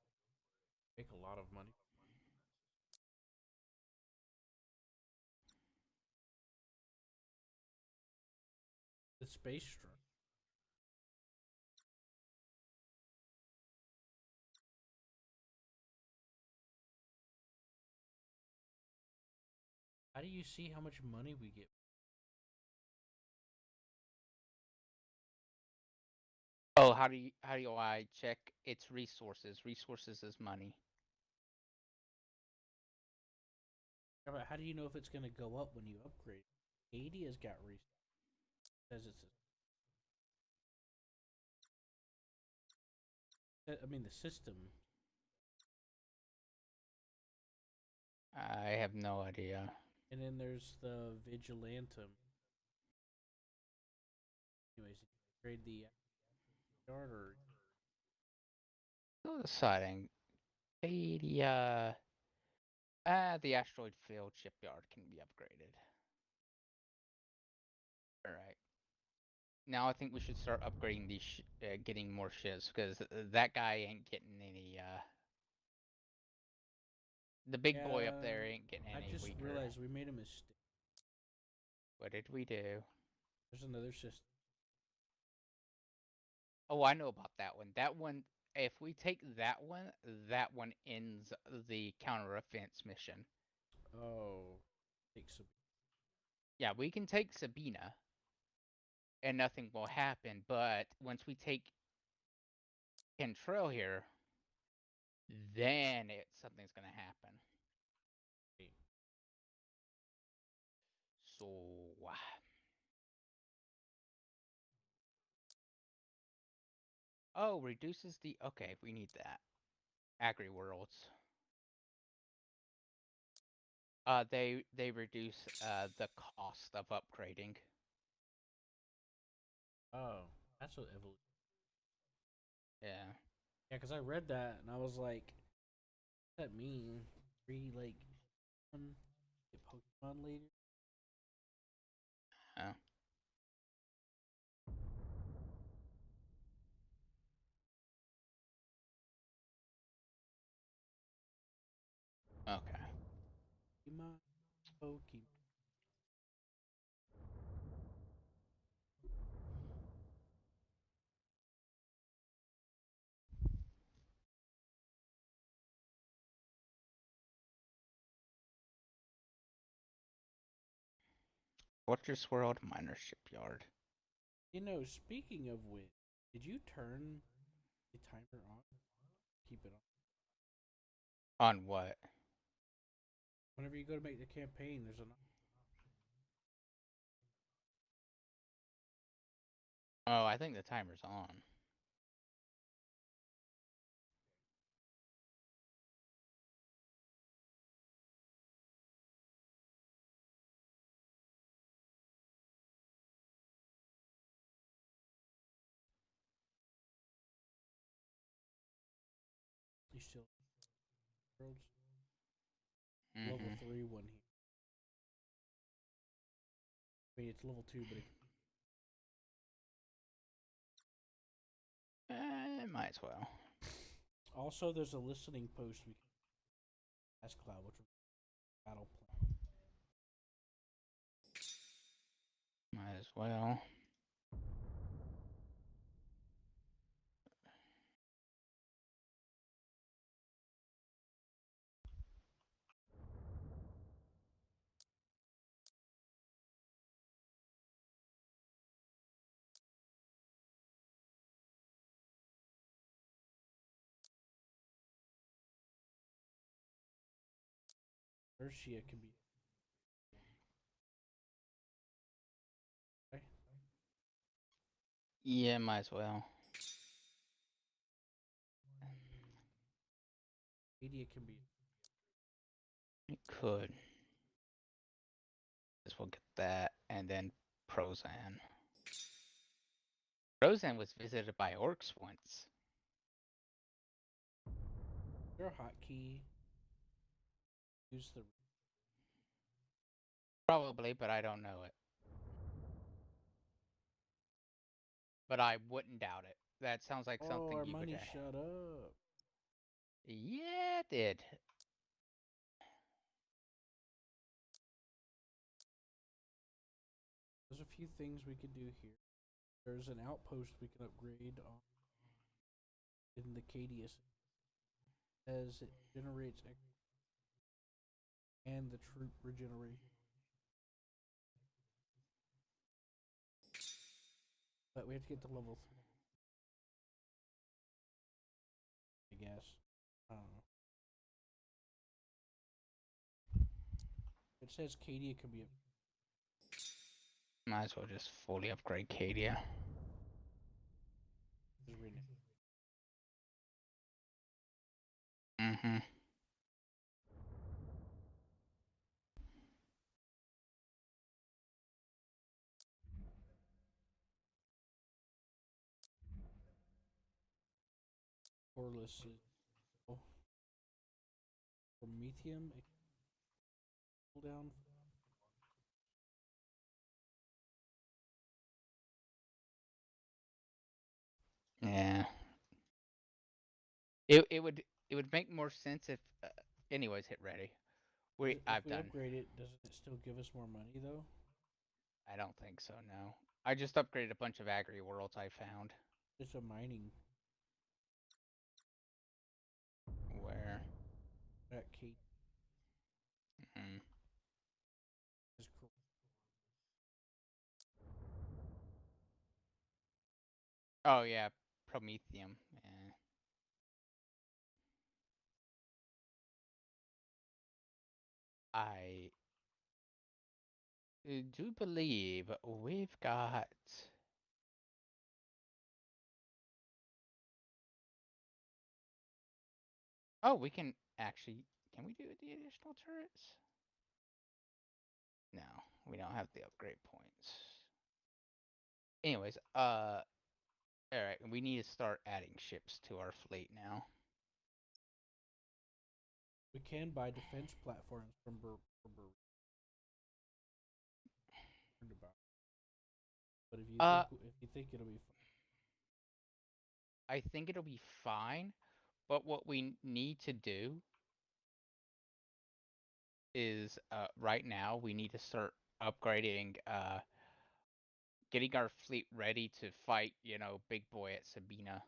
Make a lot of money. The space struck. How do you see how much money we get? Oh, how do I check its resources? Resources is money. How do you know if it's gonna go up when you upgrade? 80 has got says it's. I mean the system. I have no idea. And then there's the Vigilantum. Anyways, upgrade the yard or Still deciding. The the asteroid field shipyard can be upgraded. All right. Now I think we should start upgrading these, getting more ships, because that guy ain't getting any. The big boy up there ain't getting I any just weaker. realized we made a mistake. What did we do? There's another system. Oh, I know about that one. That one, if we take that one ends the counter offense mission. Oh, take some. Yeah, we can take Sabina, and nothing will happen. But once we take Cantrell here, then something's gonna happen. So, oh, reduces the. Okay, we need that. Agri Worlds. They reduce the cost of upgrading. Oh, that's what evolution. Yeah. Yeah, because I read that and I was like, what does that mean? Free, like, get Pokemon later? Oh. Okay. Pokemon. Fortress World Miner Shipyard. You know, speaking of which, did you turn the timer on? Keep it on. On what? Whenever you go to make the campaign, there's an. Oh, I think the timer's on. You still. Worlds? Level Mm-hmm. 3 one here. I mean, it's level 2, but it. Might as well. Also, there's a listening post we can ask Cloud, which is battle plan. Might as well. Urshia can be. Okay. Yeah, might as well. Acadia can be. It could. Guess we'll get that, and then Prozan. Prozan was visited by orcs once. Your hotkey. Use the. Probably, but I don't know it. But I wouldn't doubt it. That sounds like Oh, something our you would. money shut up. Yeah, it did. There's a few things we could do here. There's an outpost we can upgrade on in the Cadius as it generates and the troop regeneration. But we have to get to level 3, I guess. I don't know. It says Cadia can be. Might as well just fully upgrade Cadia. Mm-hmm. Corliss is Promethium. Down. Yeah. It would make more sense if. Anyways, hit ready. If I've we done. upgrade it, doesn't it still give us more money though? I don't think so. No. I just upgraded a bunch of agri worlds I found. It's a mining Where. at Kate. Mm, Is cool. oh yeah, Promethium. Yeah. I do believe we've got. Oh, we can actually. Can we do the additional turrets? No, we don't have the upgrade points. Anyways, alright, we need to start adding ships to our fleet now. We can buy defense platforms from But if you think it'll be I think it'll be fine, but what we need to do is right now we need to start upgrading getting our fleet ready to fight, Big Boy at Sabina.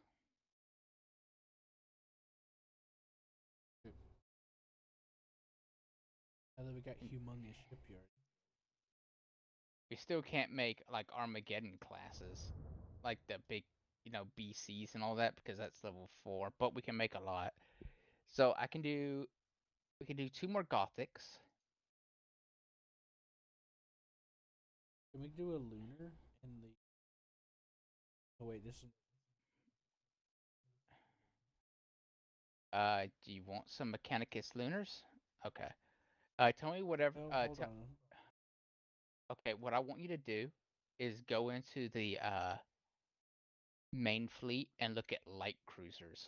now that we got humongous shipyard. We still can't make like Armageddon classes, like the big, BCs and all that because that's level 4, but we can make a lot. So we can do 2 more Gothics. Can we do a lunar in the? Oh wait, this is. Do you want some Mechanicus Lunars? Okay. Tell me whatever. Oh, hold on. Okay, what I want you to do is go into the main fleet and look at light cruisers.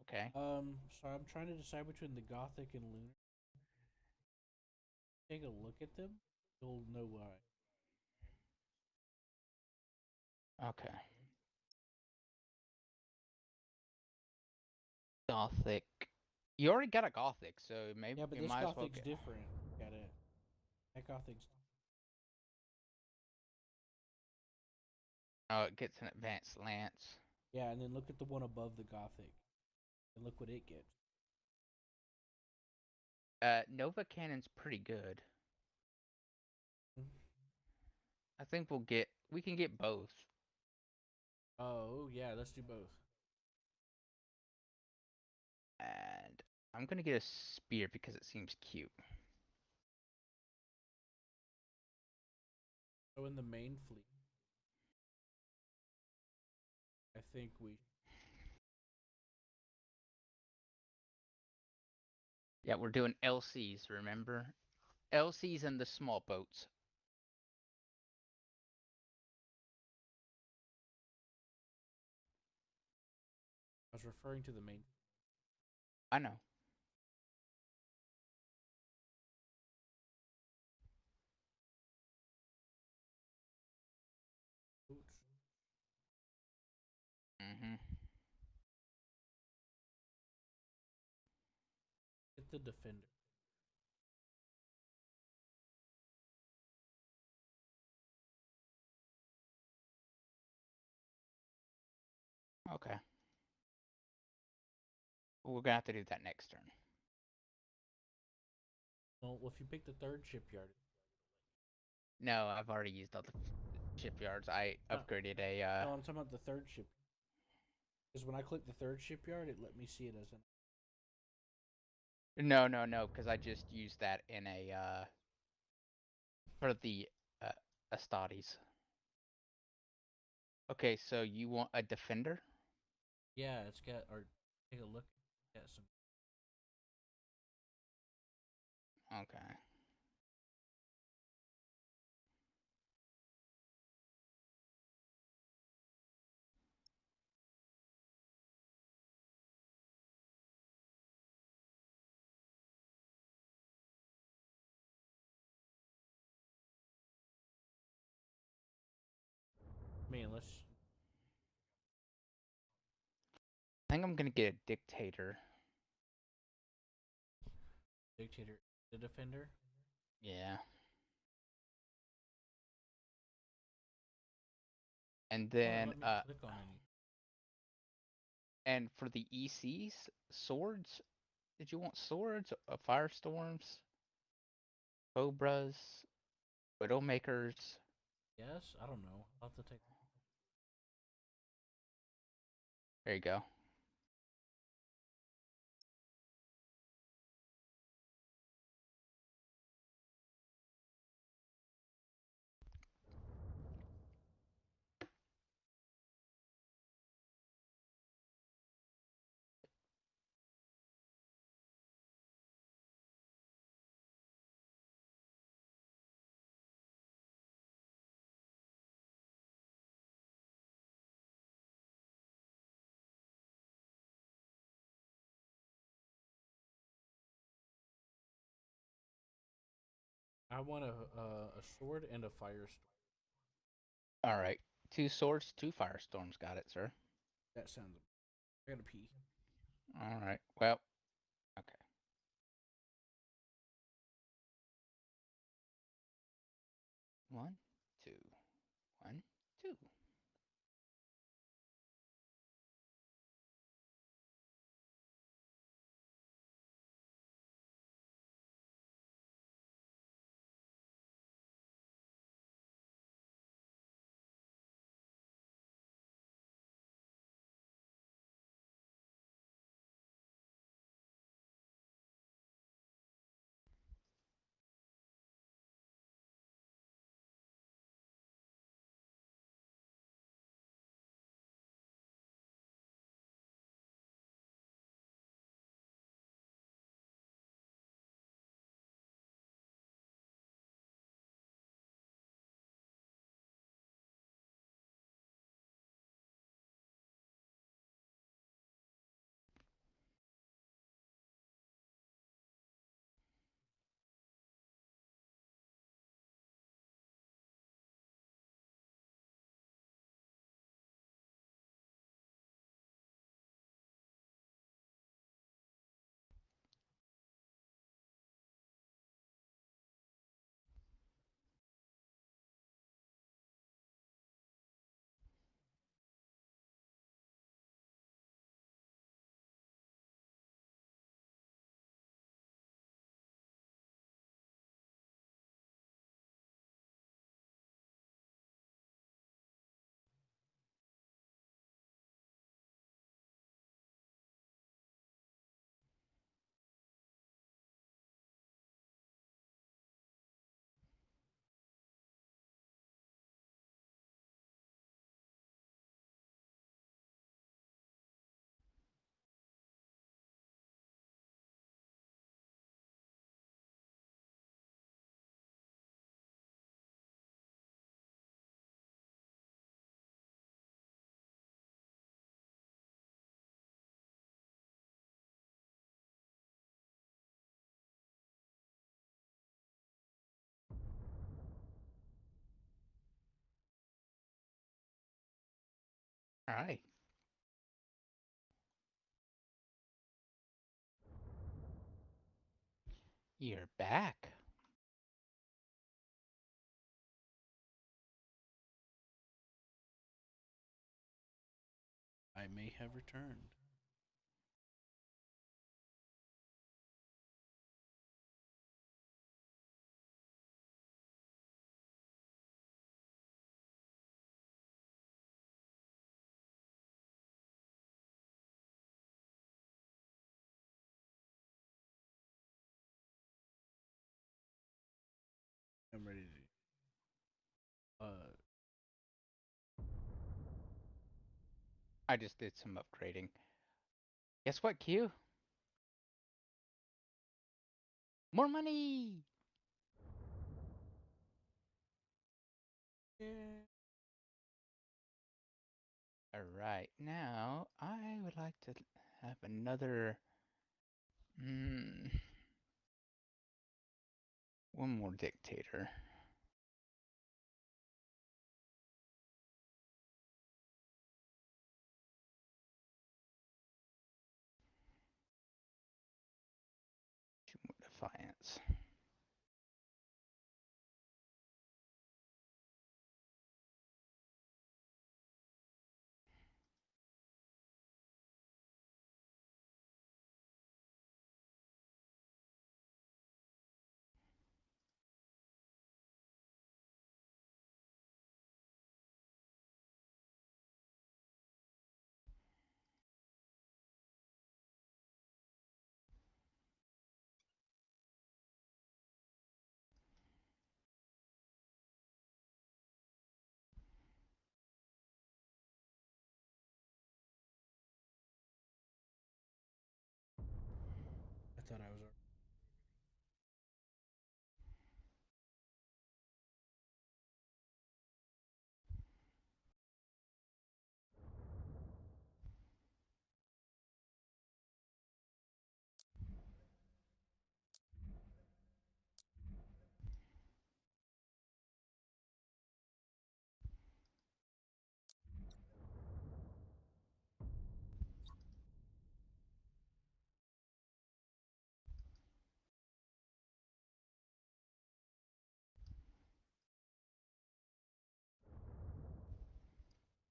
Okay. So I'm trying to decide between the Gothic and lunar. Take a look at them. You'll know why. Okay. Gothic. You already got a Gothic, so maybe Yeah, but you this might as well Gothic's get. different. Got it. That Gothic's. Oh, it gets an advanced lance. Yeah, and then look at the one above the Gothic, and look what it gets. Nova Cannon's pretty good. Hmm. I think we can get both. Oh yeah, let's do both. And I'm gonna get a spear because it seems cute. So in the main fleet, I think we. Yeah, we're doing LCs, remember? LCs and the small boats. I was referring to the main. I know. Boats. Mm-hmm. Get the defender. Okay. We're gonna have to do that next turn. Well, if you pick the third shipyard, No, I've already used all the shipyards. I upgraded a. no, I'm talking about the third ship. Because when I clicked the third shipyard, it let me see it as an. No, no, no, because I just used that in a for the uh, Astartes. Okay, so you want a defender? Yeah, it's got. Or take a look. Yeah, some. Okay. I mean, unless. I think I'm gonna get a dictator. Dictator, the defender. Yeah. And Oh, it then let me click on any. and for the ECs, swords. Did you want swords? Firestorms, cobras, widowmakers. Yes, I don't know. I'll have to take. There you go. I want a sword and a firestorm. All right. 2 swords, 2 firestorms. Got it, sir. That sounds. I gotta pee. All right. Well, okay. 1, 2, 1, 2. Alright. You're back. I may have returned. I'm ready to. I just did some upgrading. Guess what, Q? More money! Yeah. Alright, now I would like to have another. One more dictator. Two more defiance. I thought I was.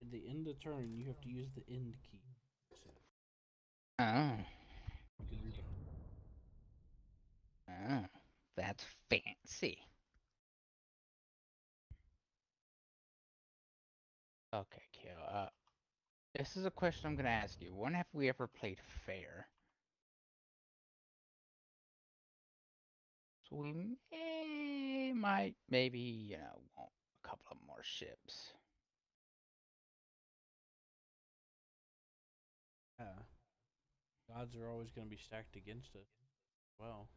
At the end of turn, you have to use the end key. Oh. You can rebuild. Oh. That's fancy. Okay, Q. This is a question I'm gonna ask you. When have we ever played fair? So we might, maybe, want a couple of more ships. Yeah. Odds are always going to be stacked against us. Well.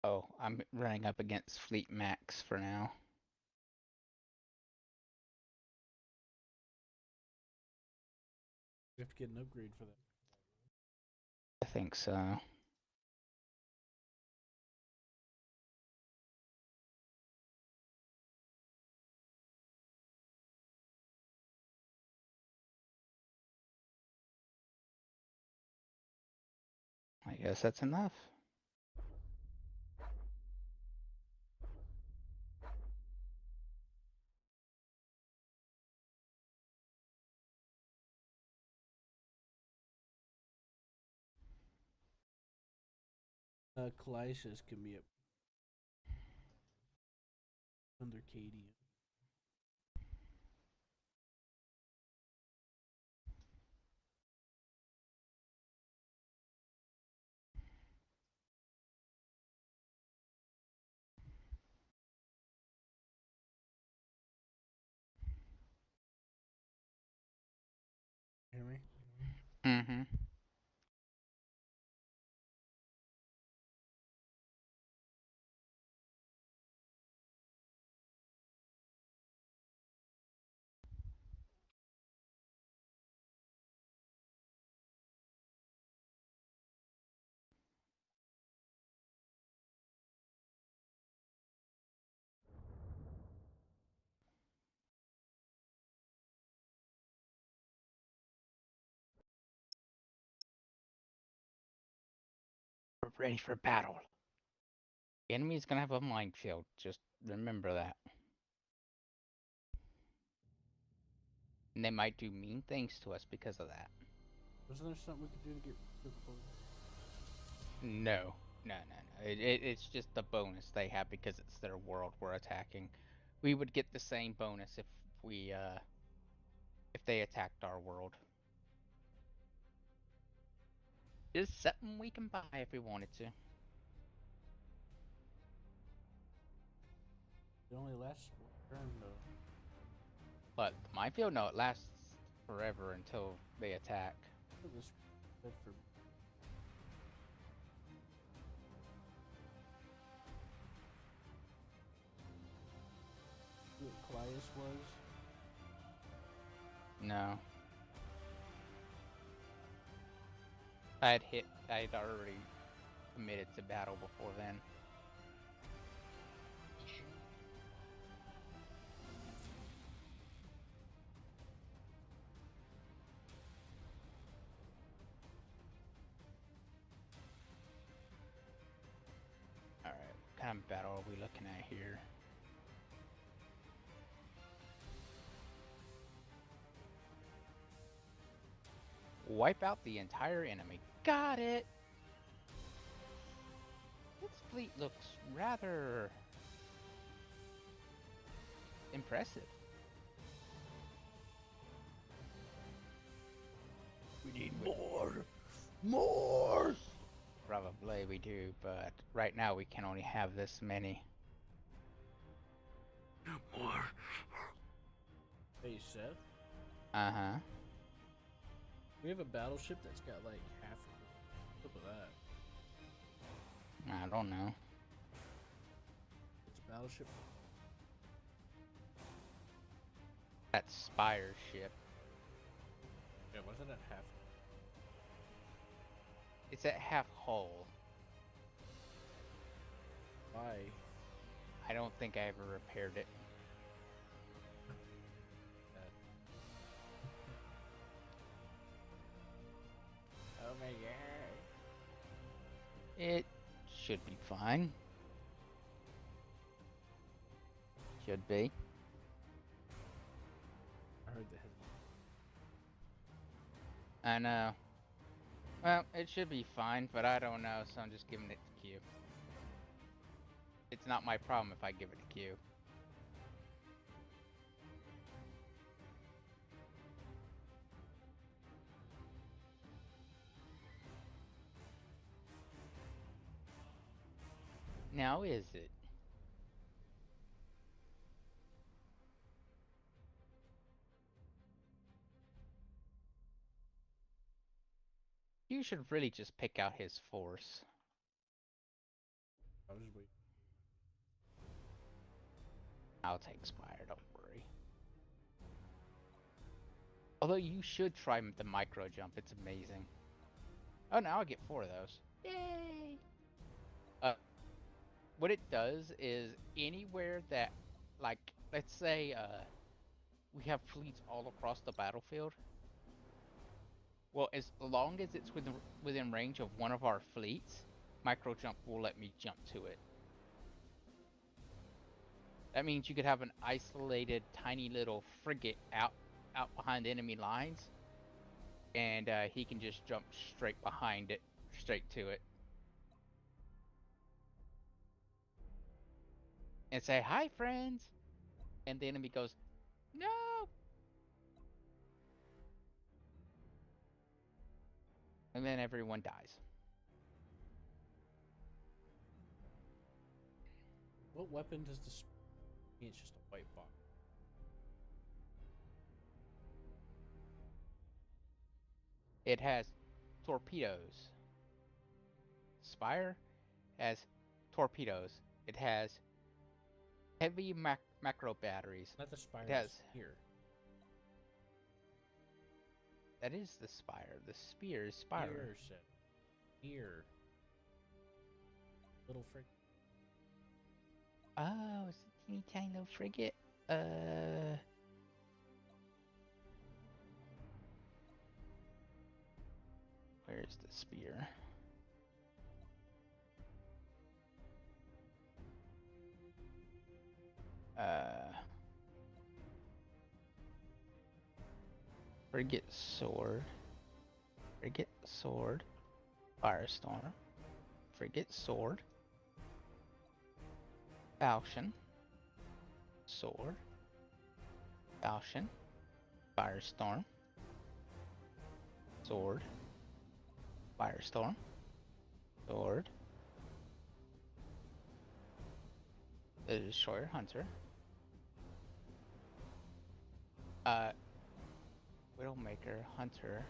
Oh, I'm running up against Fleet Max for now. You have to get an upgrade for that. I think so. I guess that's enough. Callisis can be up under Cadian. Mm-hmm. We're ready for battle. The enemy's gonna have a minefield. Just remember that. And they might do mean things to us because of that. Wasn't there something we could do to get rid of them? No. No, no, no. It's just the bonus they have because it's their world we're attacking. We would get the same bonus if they attacked our world. Just something we can buy if we wanted to. It only lasts one turn though. But the minefield, no, it lasts forever until they attack. Look at this good for what Claudius was. No. I'd already committed to battle before then. Alright, what kind of battle are we looking at here? Wipe out the entire enemy. Got it! This fleet looks rather impressive. We need more! More! Probably we do, but right now we can only have this many. More. Hey, Seth. Uh-huh. We have a battleship that's got like half of that. I don't know. It's a battleship. That Spire ship. Yeah, wasn't it half? It's at half hull. Why? I don't think I ever repaired it. Oh my god. It should be fine. Should be. I heard that. I know. Well, it should be fine, but I don't know, so I'm just giving it to Q. It's not my problem if I give it to Q. Now is it? You should really just pick out his force. I was waiting. I'll take Spire, don't worry. Although you should try the micro jump, it's amazing. Oh, now I'll get 4 of those. Yay! What it does is anywhere that, like, let's say, we have fleets all across the battlefield. Well, as long as it's within range of one of our fleets, micro jump will let me jump to it. That means you could have an isolated, tiny little frigate out behind enemy lines, and he can just jump straight behind it, straight to it, and say, "Hi, friends," and the enemy goes, "No," and then everyone dies. What weapon does this? It's just a white box. It has torpedoes. Spire has torpedoes. It has heavy macro batteries. Not the spire. It has. Here. That is the Spire. The spear is Spire. Here, set. Here. Little frick. Oh, it's a teeny tiny little frigate. Where's the spear? Frigate sword. Frigate sword. Firestorm. Frigate sword. Falchion. Sword. Falchion. Firestorm. Sword. Firestorm. Sword. The Destroyer Hunter. Widowmaker Hunter.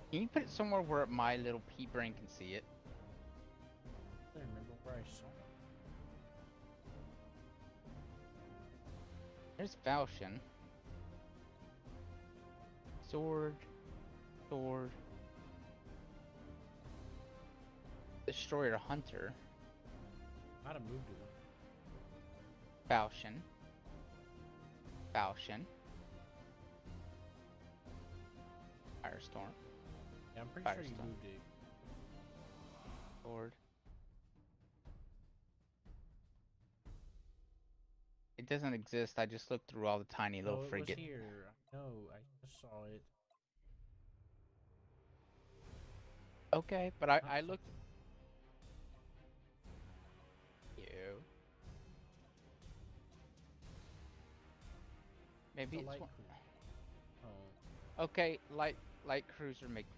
Can you put it somewhere where my little pea brain can see it? I don't remember where I saw it. There's Falchion. Sword. Sword. Destroyer Hunter. Might have moved it. Falchion. Falchion. Firestorm. Yeah, I'm pretty sure you Firestorm. moved it. Sword. It doesn't exist. I just looked through all the tiny little Oh, it frigate. was here. I know. I just saw it. Okay, but I looked. You. Maybe It's a it's light one. cruiser. Oh. Okay, light cruiser makes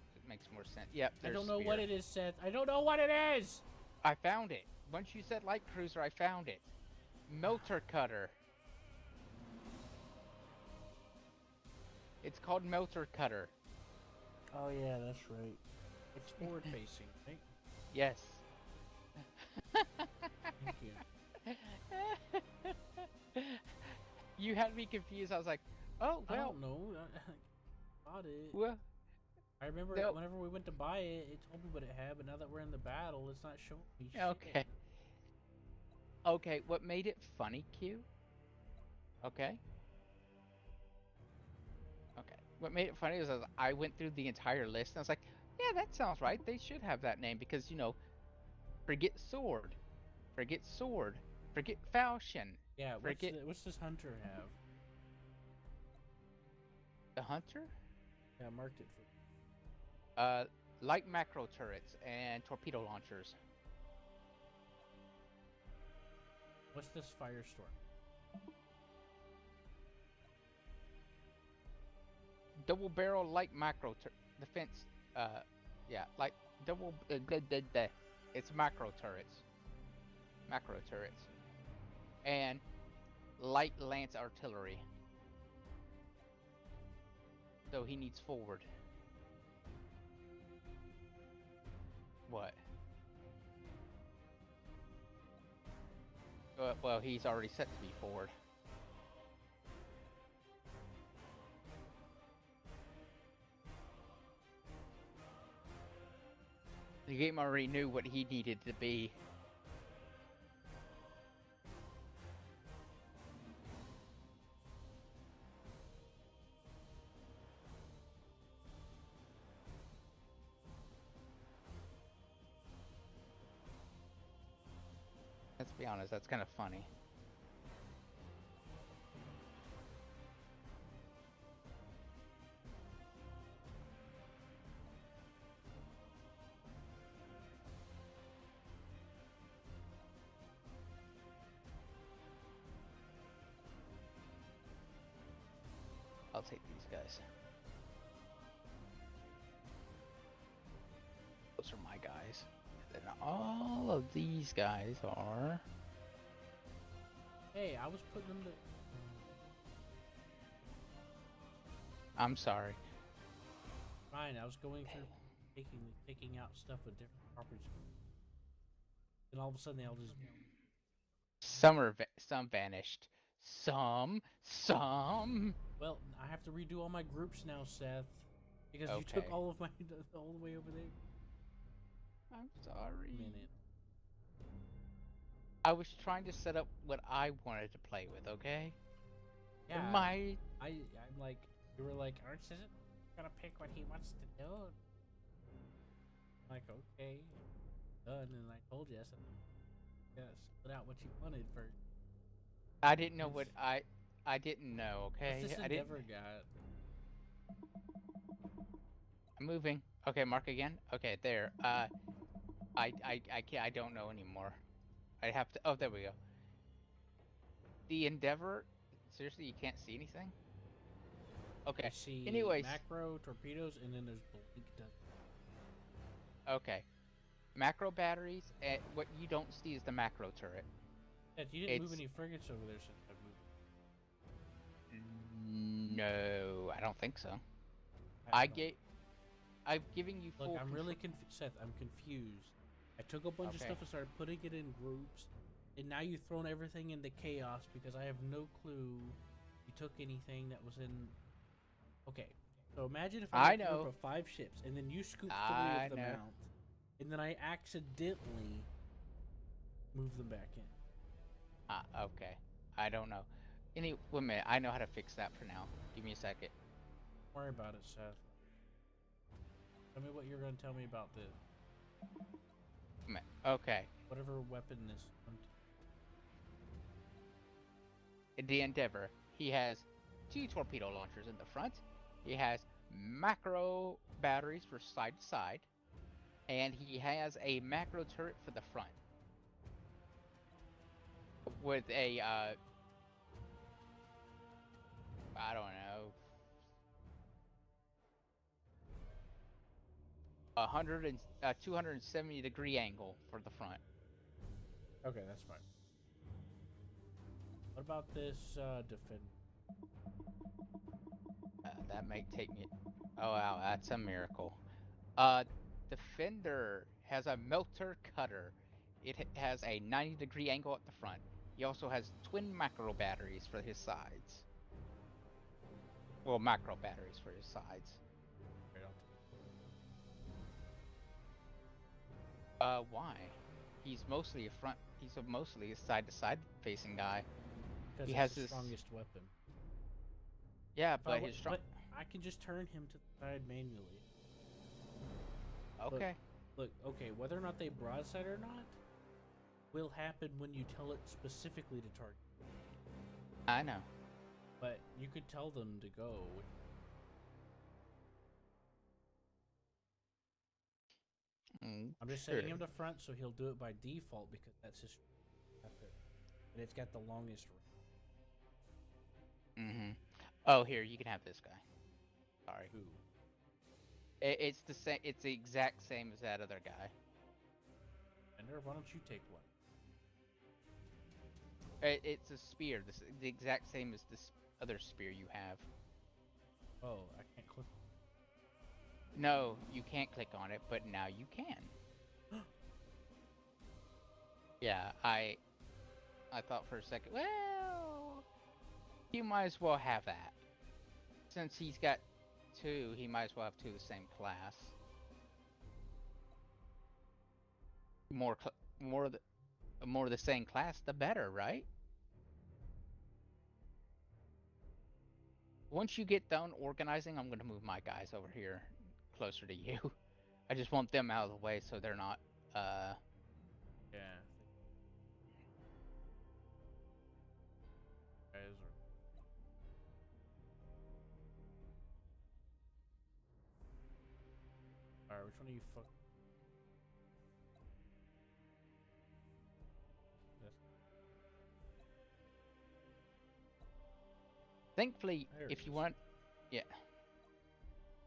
more sense. Yep. I There's don't know spear. what it is, Seth. I don't know what it is! I found it. Once you said light cruiser, I found it. Melter cutter. It's called melter cutter. Oh, yeah, that's right. It's forward facing, right? Yes. Thank you. You had me confused. I was like, oh I well. don't know. I bought it. Well, I remember no. whenever we went to buy it, it told me what it had, but now that we're in the battle, it's not showing me shit. Okay. Okay, what made it funny, Q? Okay. Okay. What made it funny is I went through the entire list and I was like, yeah, that sounds right. They should have that name because, you know, forget sword. Forget sword. Forget falchion. Yeah, Forget what's this hunter have? the hunter? Yeah, I marked it for. Light macro turrets and torpedo launchers. What's this firestorm? Double barrel light macro defense. Yeah, like double. It's macro turrets. Macro turrets. And light lance artillery. So he needs forward. What? Well, he's already set to be forward. The game already knew what he needed to be. Let's be honest, that's kind of funny. I'll take these guys. Those are my guys. And then all of these guys are... Hey, I was putting them to. I'm sorry. fine. I was going through taking out stuff with different properties, and all of a sudden they all just. Some vanished. Some. Well, I have to redo all my groups now, Seth, because you took Okay. all of my all the way over there. I'm sorry. Minute. I was trying to set up what I wanted to play with, okay? Yeah. My I'm like, you were like, Arch isn't gonna pick what he wants to do. I'm like, okay, done. And I told you, I said, yeah, split out what you wanted first. I didn't know what I didn't know, okay? What's this I didn't. Endeavor got? I'm moving. Okay, mark again. Okay, there. I don't know anymore. I have to. Oh, there we go. The Endeavor. Seriously, you can't see anything. I Okay. see Anyways. macro torpedoes, and then there's blink. Okay. Macro batteries. And what you don't see is the macro turret. Seth, you didn't move any frigates over there since I moved. No, I don't think so. I don't- I'm giving you full. Look, I'm really confused. Seth, I'm confused. I took a bunch of stuff and started putting it in groups, and now you've thrown everything into chaos because I have no clue you took anything that was in. Okay, so imagine if I make a group of 5 ships, and then you scoop 3 of them out, and then I accidentally move them back in. Okay. I don't know. Wait a minute. I know how to fix that for now. Give me a second. Don't worry about it, Seth. Tell me what you're going to tell me about this. Okay. Whatever weapon this. The Endeavor. He has 2 torpedo launchers in the front. He has macro batteries for side to side. And he has a macro turret for the front. With a, I don't know, 270-degree angle for the front. Okay, that's fine. What about this defender? That may take me. Oh wow, that's a miracle. Defender has a melter cutter. It has a 90-degree angle at the front. He also has twin macro batteries for his sides. Well, macro batteries for his sides. Why? He's mostly a front. He's mostly a side-to-side facing guy. Because he it's has the his strongest weapon. Yeah, but his strong. But I can just turn him to the side manually. Okay. Look, okay, whether or not they broadside or not will happen when you tell it specifically to target. I know. But you could tell them to go. I'm just setting him to front, so he'll do it by default because that's his method. And it's got the longest range. Mm-hmm. Oh, here, you can have this guy. Sorry. Who? It's the same. It's the exact same as that other guy. Ender, why don't you take one? It's a spear. The exact same as this other spear you have. Oh, I can't click. No, you can't click on it, but now you can. Yeah, I thought for a second, well, you might as well have that. Since he's got 2, he might as well have 2 of the same class. More of the same class, the better, right? Once you get done organizing, I'm gonna move my guys over here, closer to you. I just want them out of the way so they're not, Yeah. Guys are. Alright, which one are you fuck? Thankfully, if you want, yeah.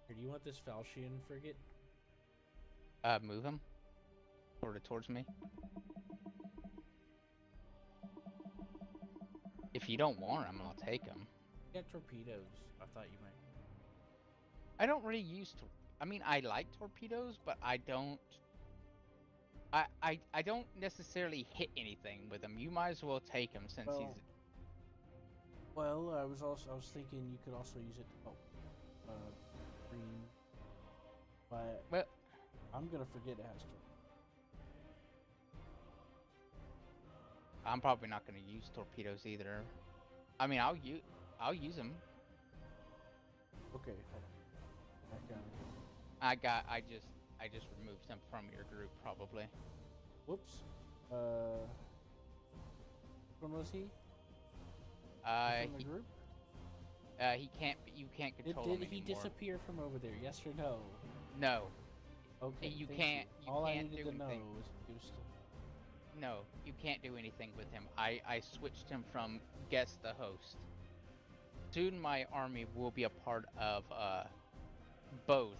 Here, do you want this Falchion frigate? Move him sort of towards me. If you don't want him, I'll take him. Get torpedoes. I thought you might. I don't really use. I mean, I like torpedoes, but I don't. I don't necessarily hit anything with them. You might as well take him since Well, he's. Well, I was thinking you could also use it to help green, but Well, I'm gonna forget it has to. I'm probably not going to use torpedoes either. I mean, I'll use them. Okay, hold on. I just removed him from your group probably. Whoops. When was he? From the group? He can't. You can't control him Did he anymore. disappear from over there? Yes or no? No. Okay. You thank can't. You. You All can't I needed do to know anything. was he was still. No, you can't do anything with him. I switched him from guest to host. Soon my army will be a part of both,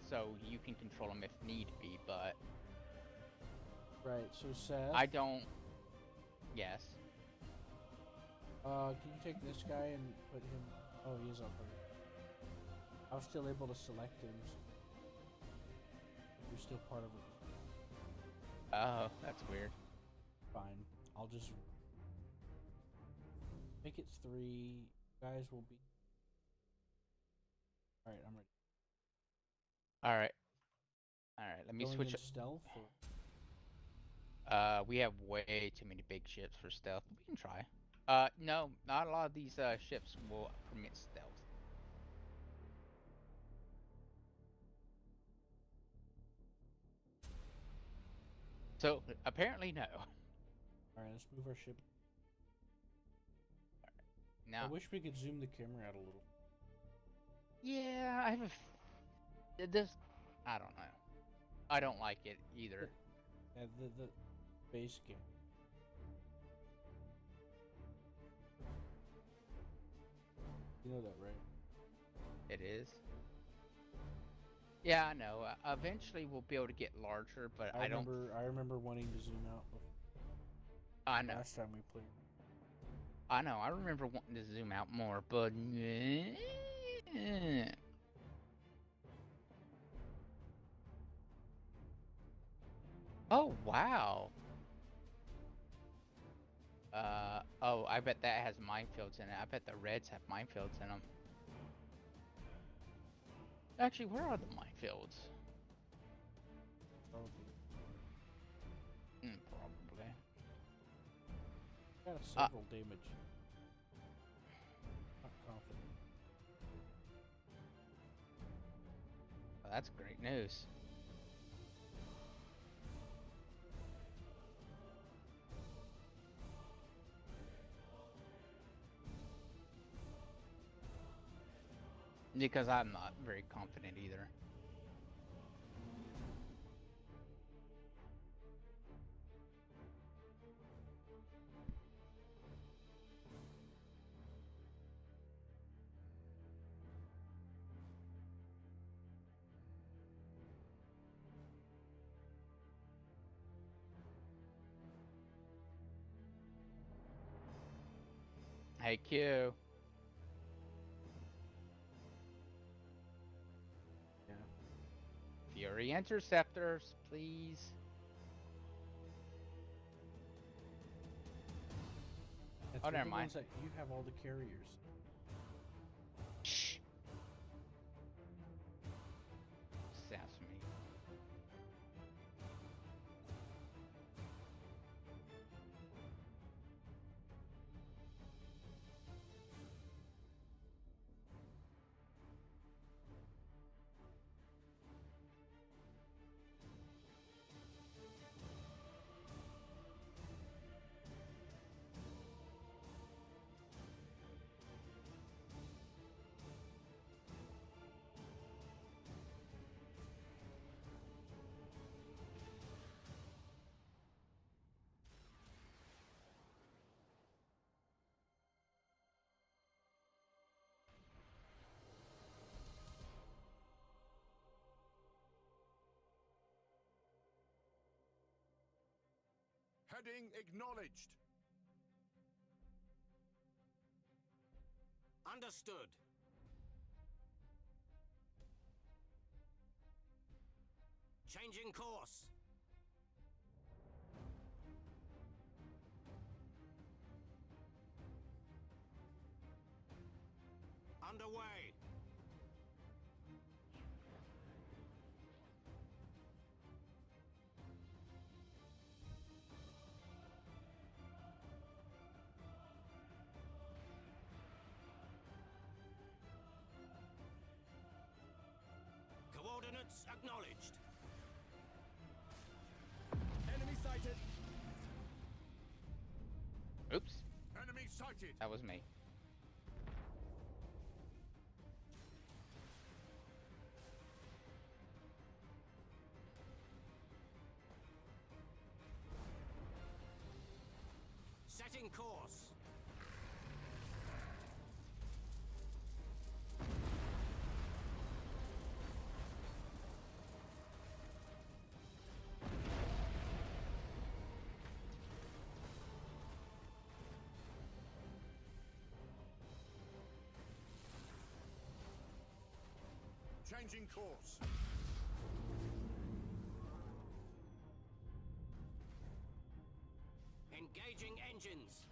so you can control him if need be. But Right. So Seth. I don't. Yes. Can you take this guy and put him? Oh, he is up there. I was still able to select him. So you're still part of it. Oh, that's weird. Fine. I'll just make it 3. You guys will be. All right, I'm ready. All right. All right. Let me Going switch. in stealth. Or... We have way too many big ships for stealth. We can try. No, not a lot of these ships will permit stealth. So apparently no. All right, let's move our ship. Now, I wish we could zoom the camera out a little. yeah, I have this. I don't know. I don't like it either. Yeah, the base game. You know that, right? It is. Yeah, I know. Eventually, we'll be able to get larger, but I don't. I remember wanting to zoom out before. I know. Last time we played. I know. I remember wanting to zoom out more, but. Oh wow. Oh, I bet that has minefields in it. I bet the reds have minefields in them. Actually, where are the minefields? Probably. Probably. Got several damage. Not confident. Well, that's great news. Because I'm not very confident either. Hey Q. Yeah. Fury interceptors, please. That's Oh, never the mind. ones that you have all the carriers. Shh. Sounds for me. Heading acknowledged. Understood. Changing course. Underway. Coordinates acknowledged. Enemy sighted. Oops, Enemy sighted. that was me. Setting course. Changing course. Engaging engines.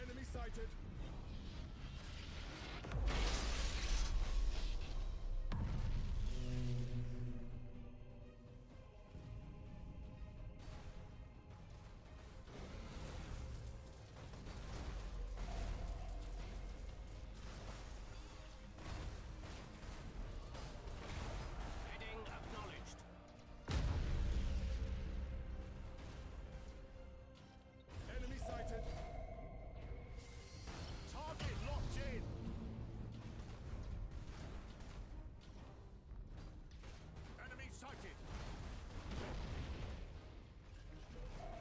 Enemy sighted. Heading acknowledged. Enemy sighted. Target locked in. Enemy sighted.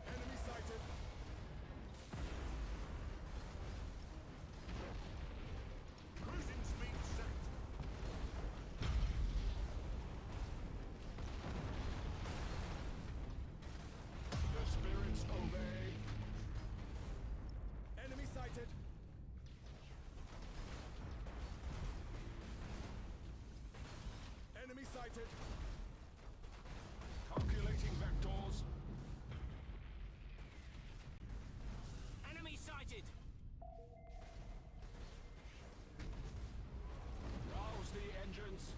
Enemy sighted. Cruising speed set. The spirits obey. Enemy sighted. Enemy sighted. Calculating vectors. Enemy sighted. Rouse the engines.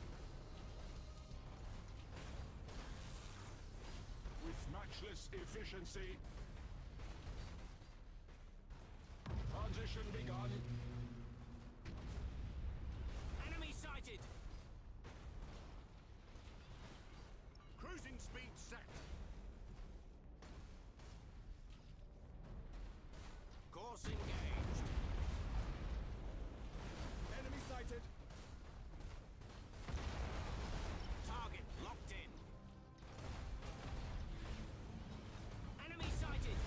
With matchless efficiency. Transition begun. Enemy sighted. Cruising speed set. Course engaged. Enemy sighted. Target locked in. Enemy sighted.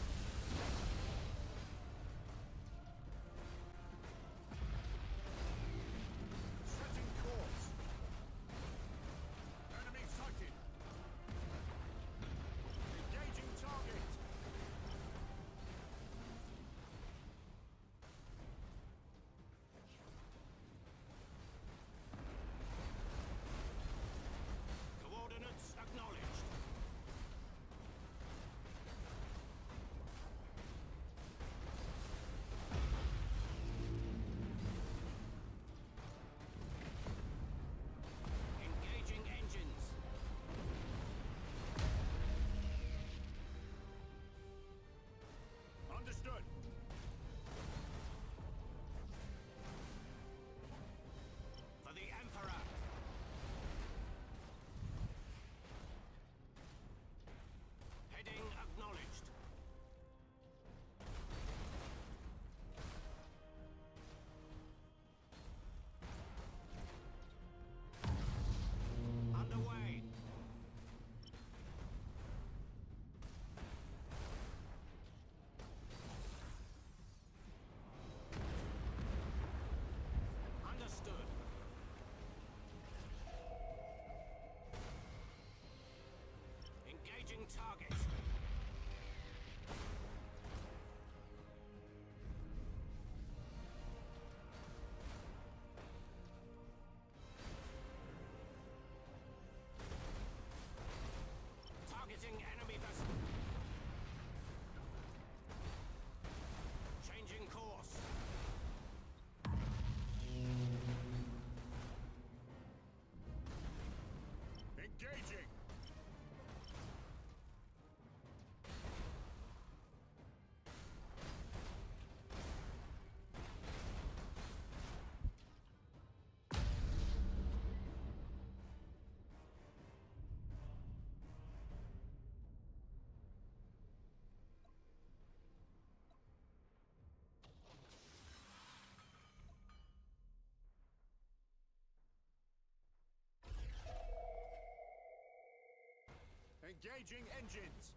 Engaging engines.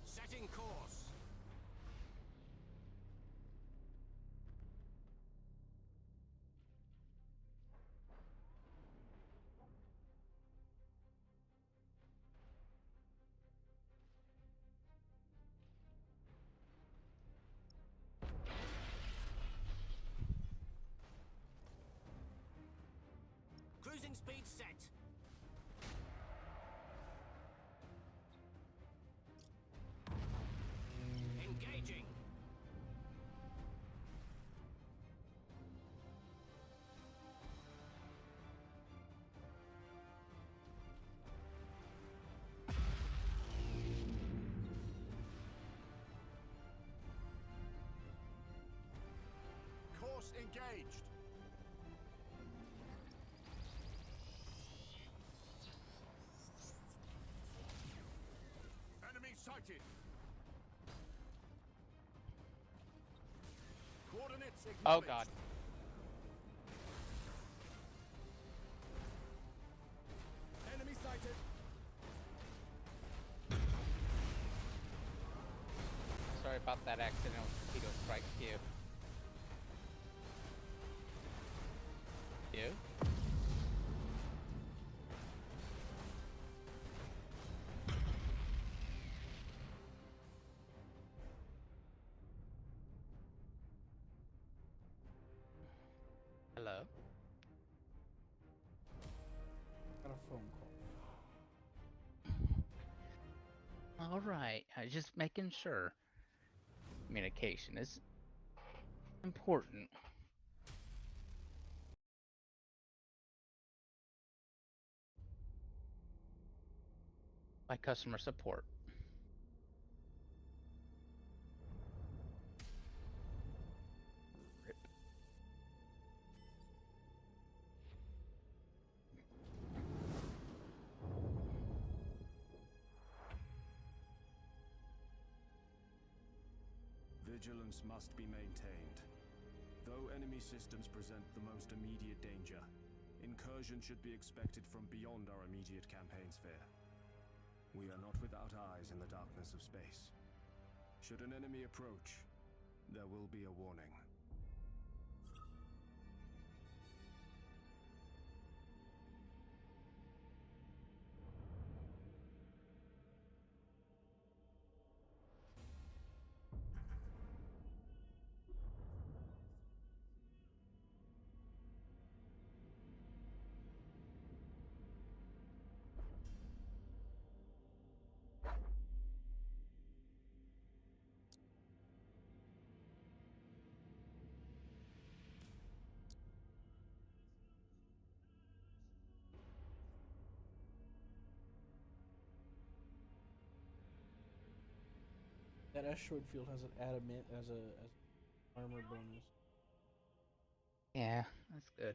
Setting course. Cruising speed set. Engaging. Course engaged. Enemy sighted. Coordinates Oh acknowledged. god. Enemy sighted. Sorry about that accidental torpedo strike too. You? Hello? Got a phone call. Alright, I was just making sure. Communication is important. By customer support. Rip. Vigilance must be maintained. Though enemy systems present the most immediate danger, incursion should be expected from beyond our immediate campaign sphere. We are not without eyes in the darkness of space. Should an enemy approach, there will be a warning. That asteroid field has an adamant as a armor bonus. Yeah, that's good.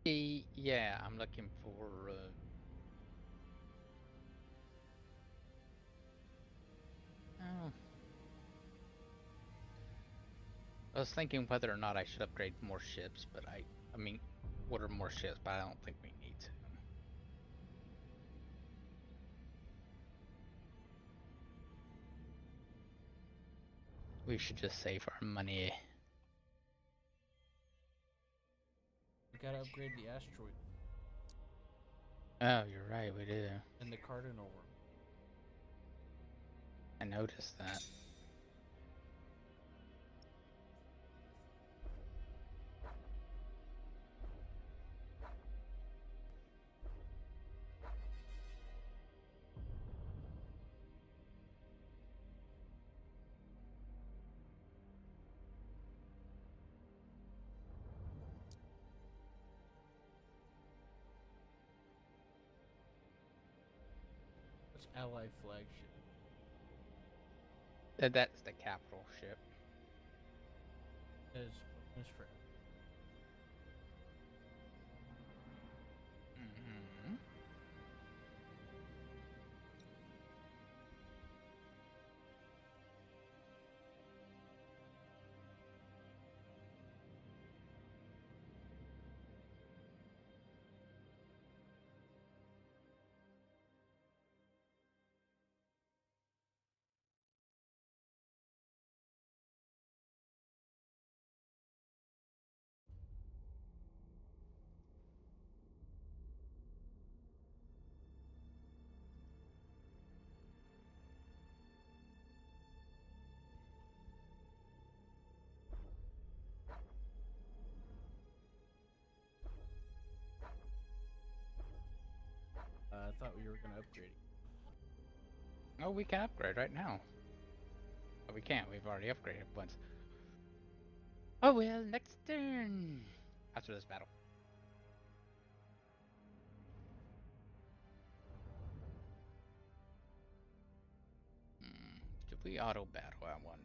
Yeah, I'm looking for. Oh, I was thinking whether or not I should upgrade more ships, but I mean, order more ships, but I don't think we need to. We should just save our money. We gotta upgrade the asteroid Oh, you're right, we do. and the cardinal worm. I noticed that. That's Allied flagship. That's the capital ship. As bonus for Mm-hmm. I thought we were gonna upgrade it. Oh, we can upgrade right now. But we can't. We've already upgraded once. Oh well, next turn. After this battle. Should we auto battle? I wonder.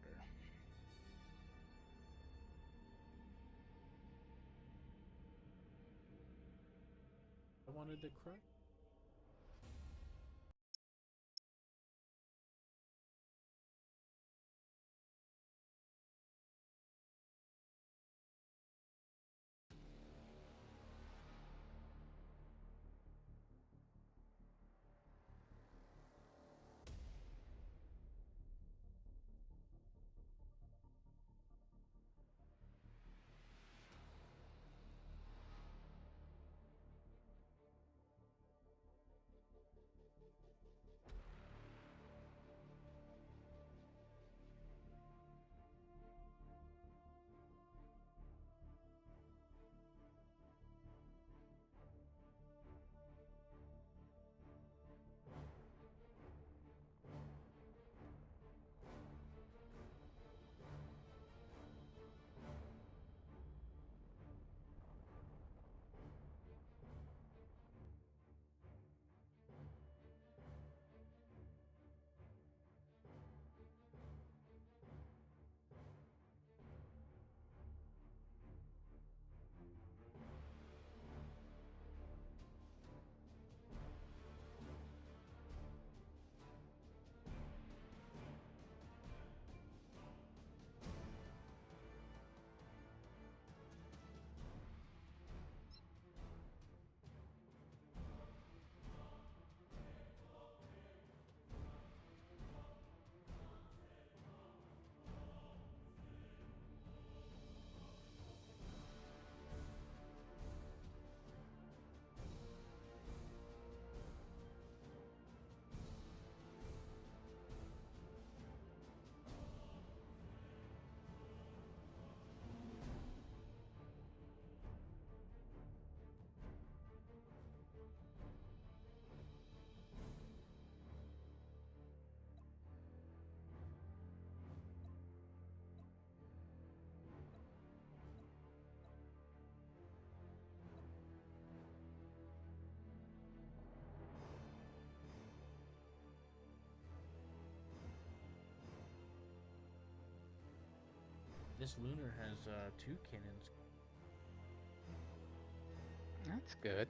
I wanted to cry. This lunar has 2 cannons. That's good.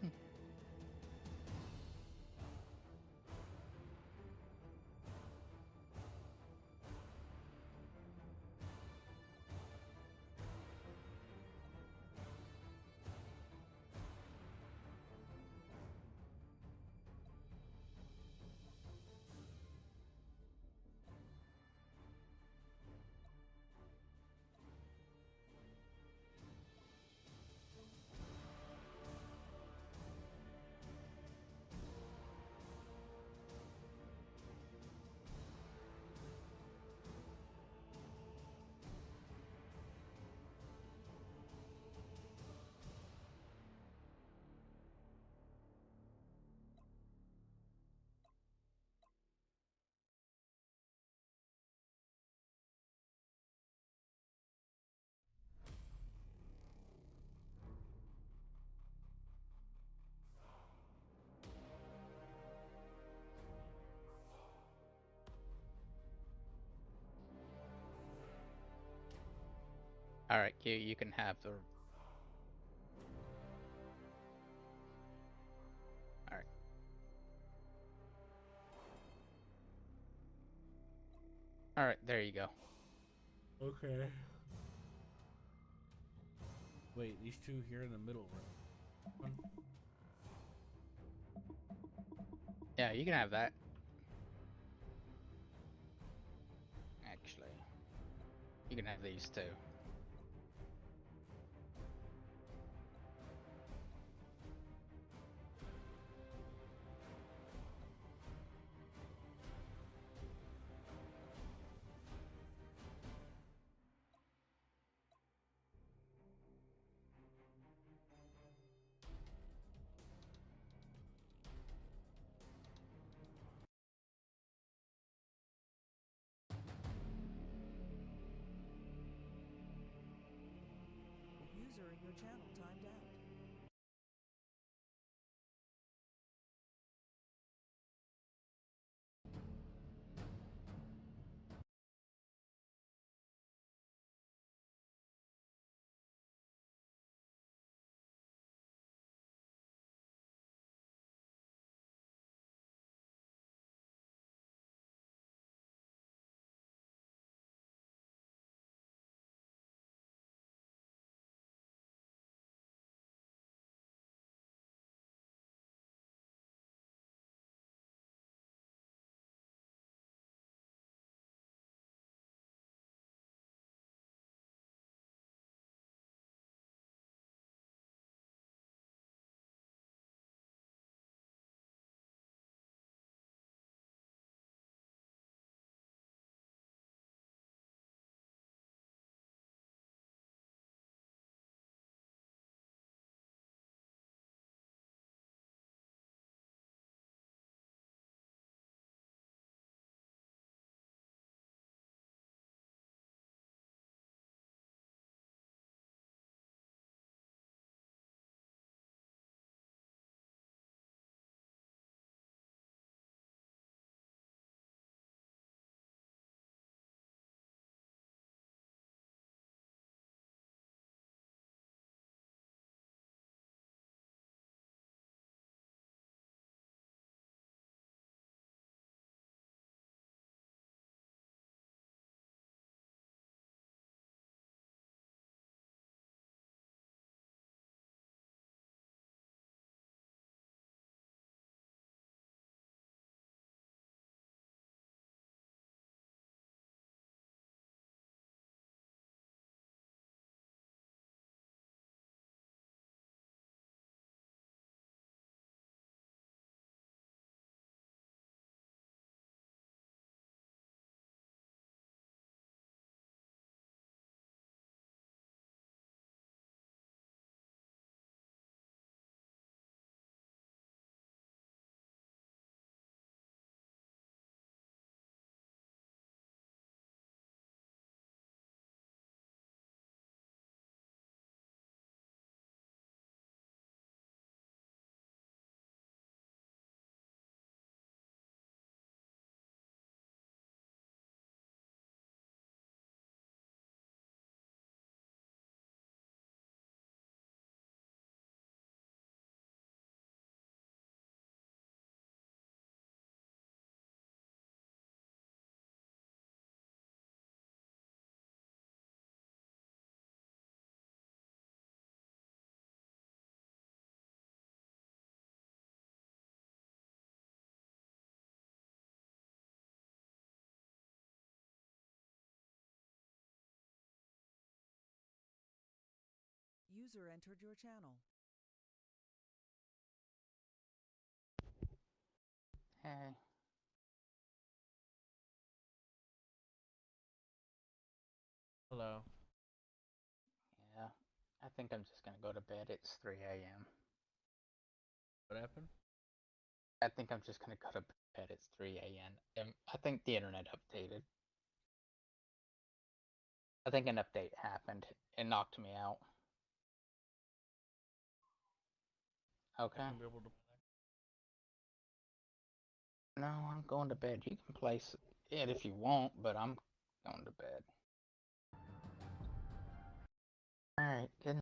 All right, Q, you can have the. All right. All right, there you go. Okay. Wait, these two here in the middle room. Yeah, you can have that. Actually, you can have these too. User in your channel timed out. User entered your channel. Hey. Hello. Yeah. I think I'm just gonna go to bed. It's 3 a.m. What happened? I think I'm just gonna go to bed. It's 3 a.m. I think the internet updated. I think an update happened. It knocked me out. Okay. Not gonna be able to. No, I'm going to bed. You can place it if you want, but I'm going to bed. Alright, good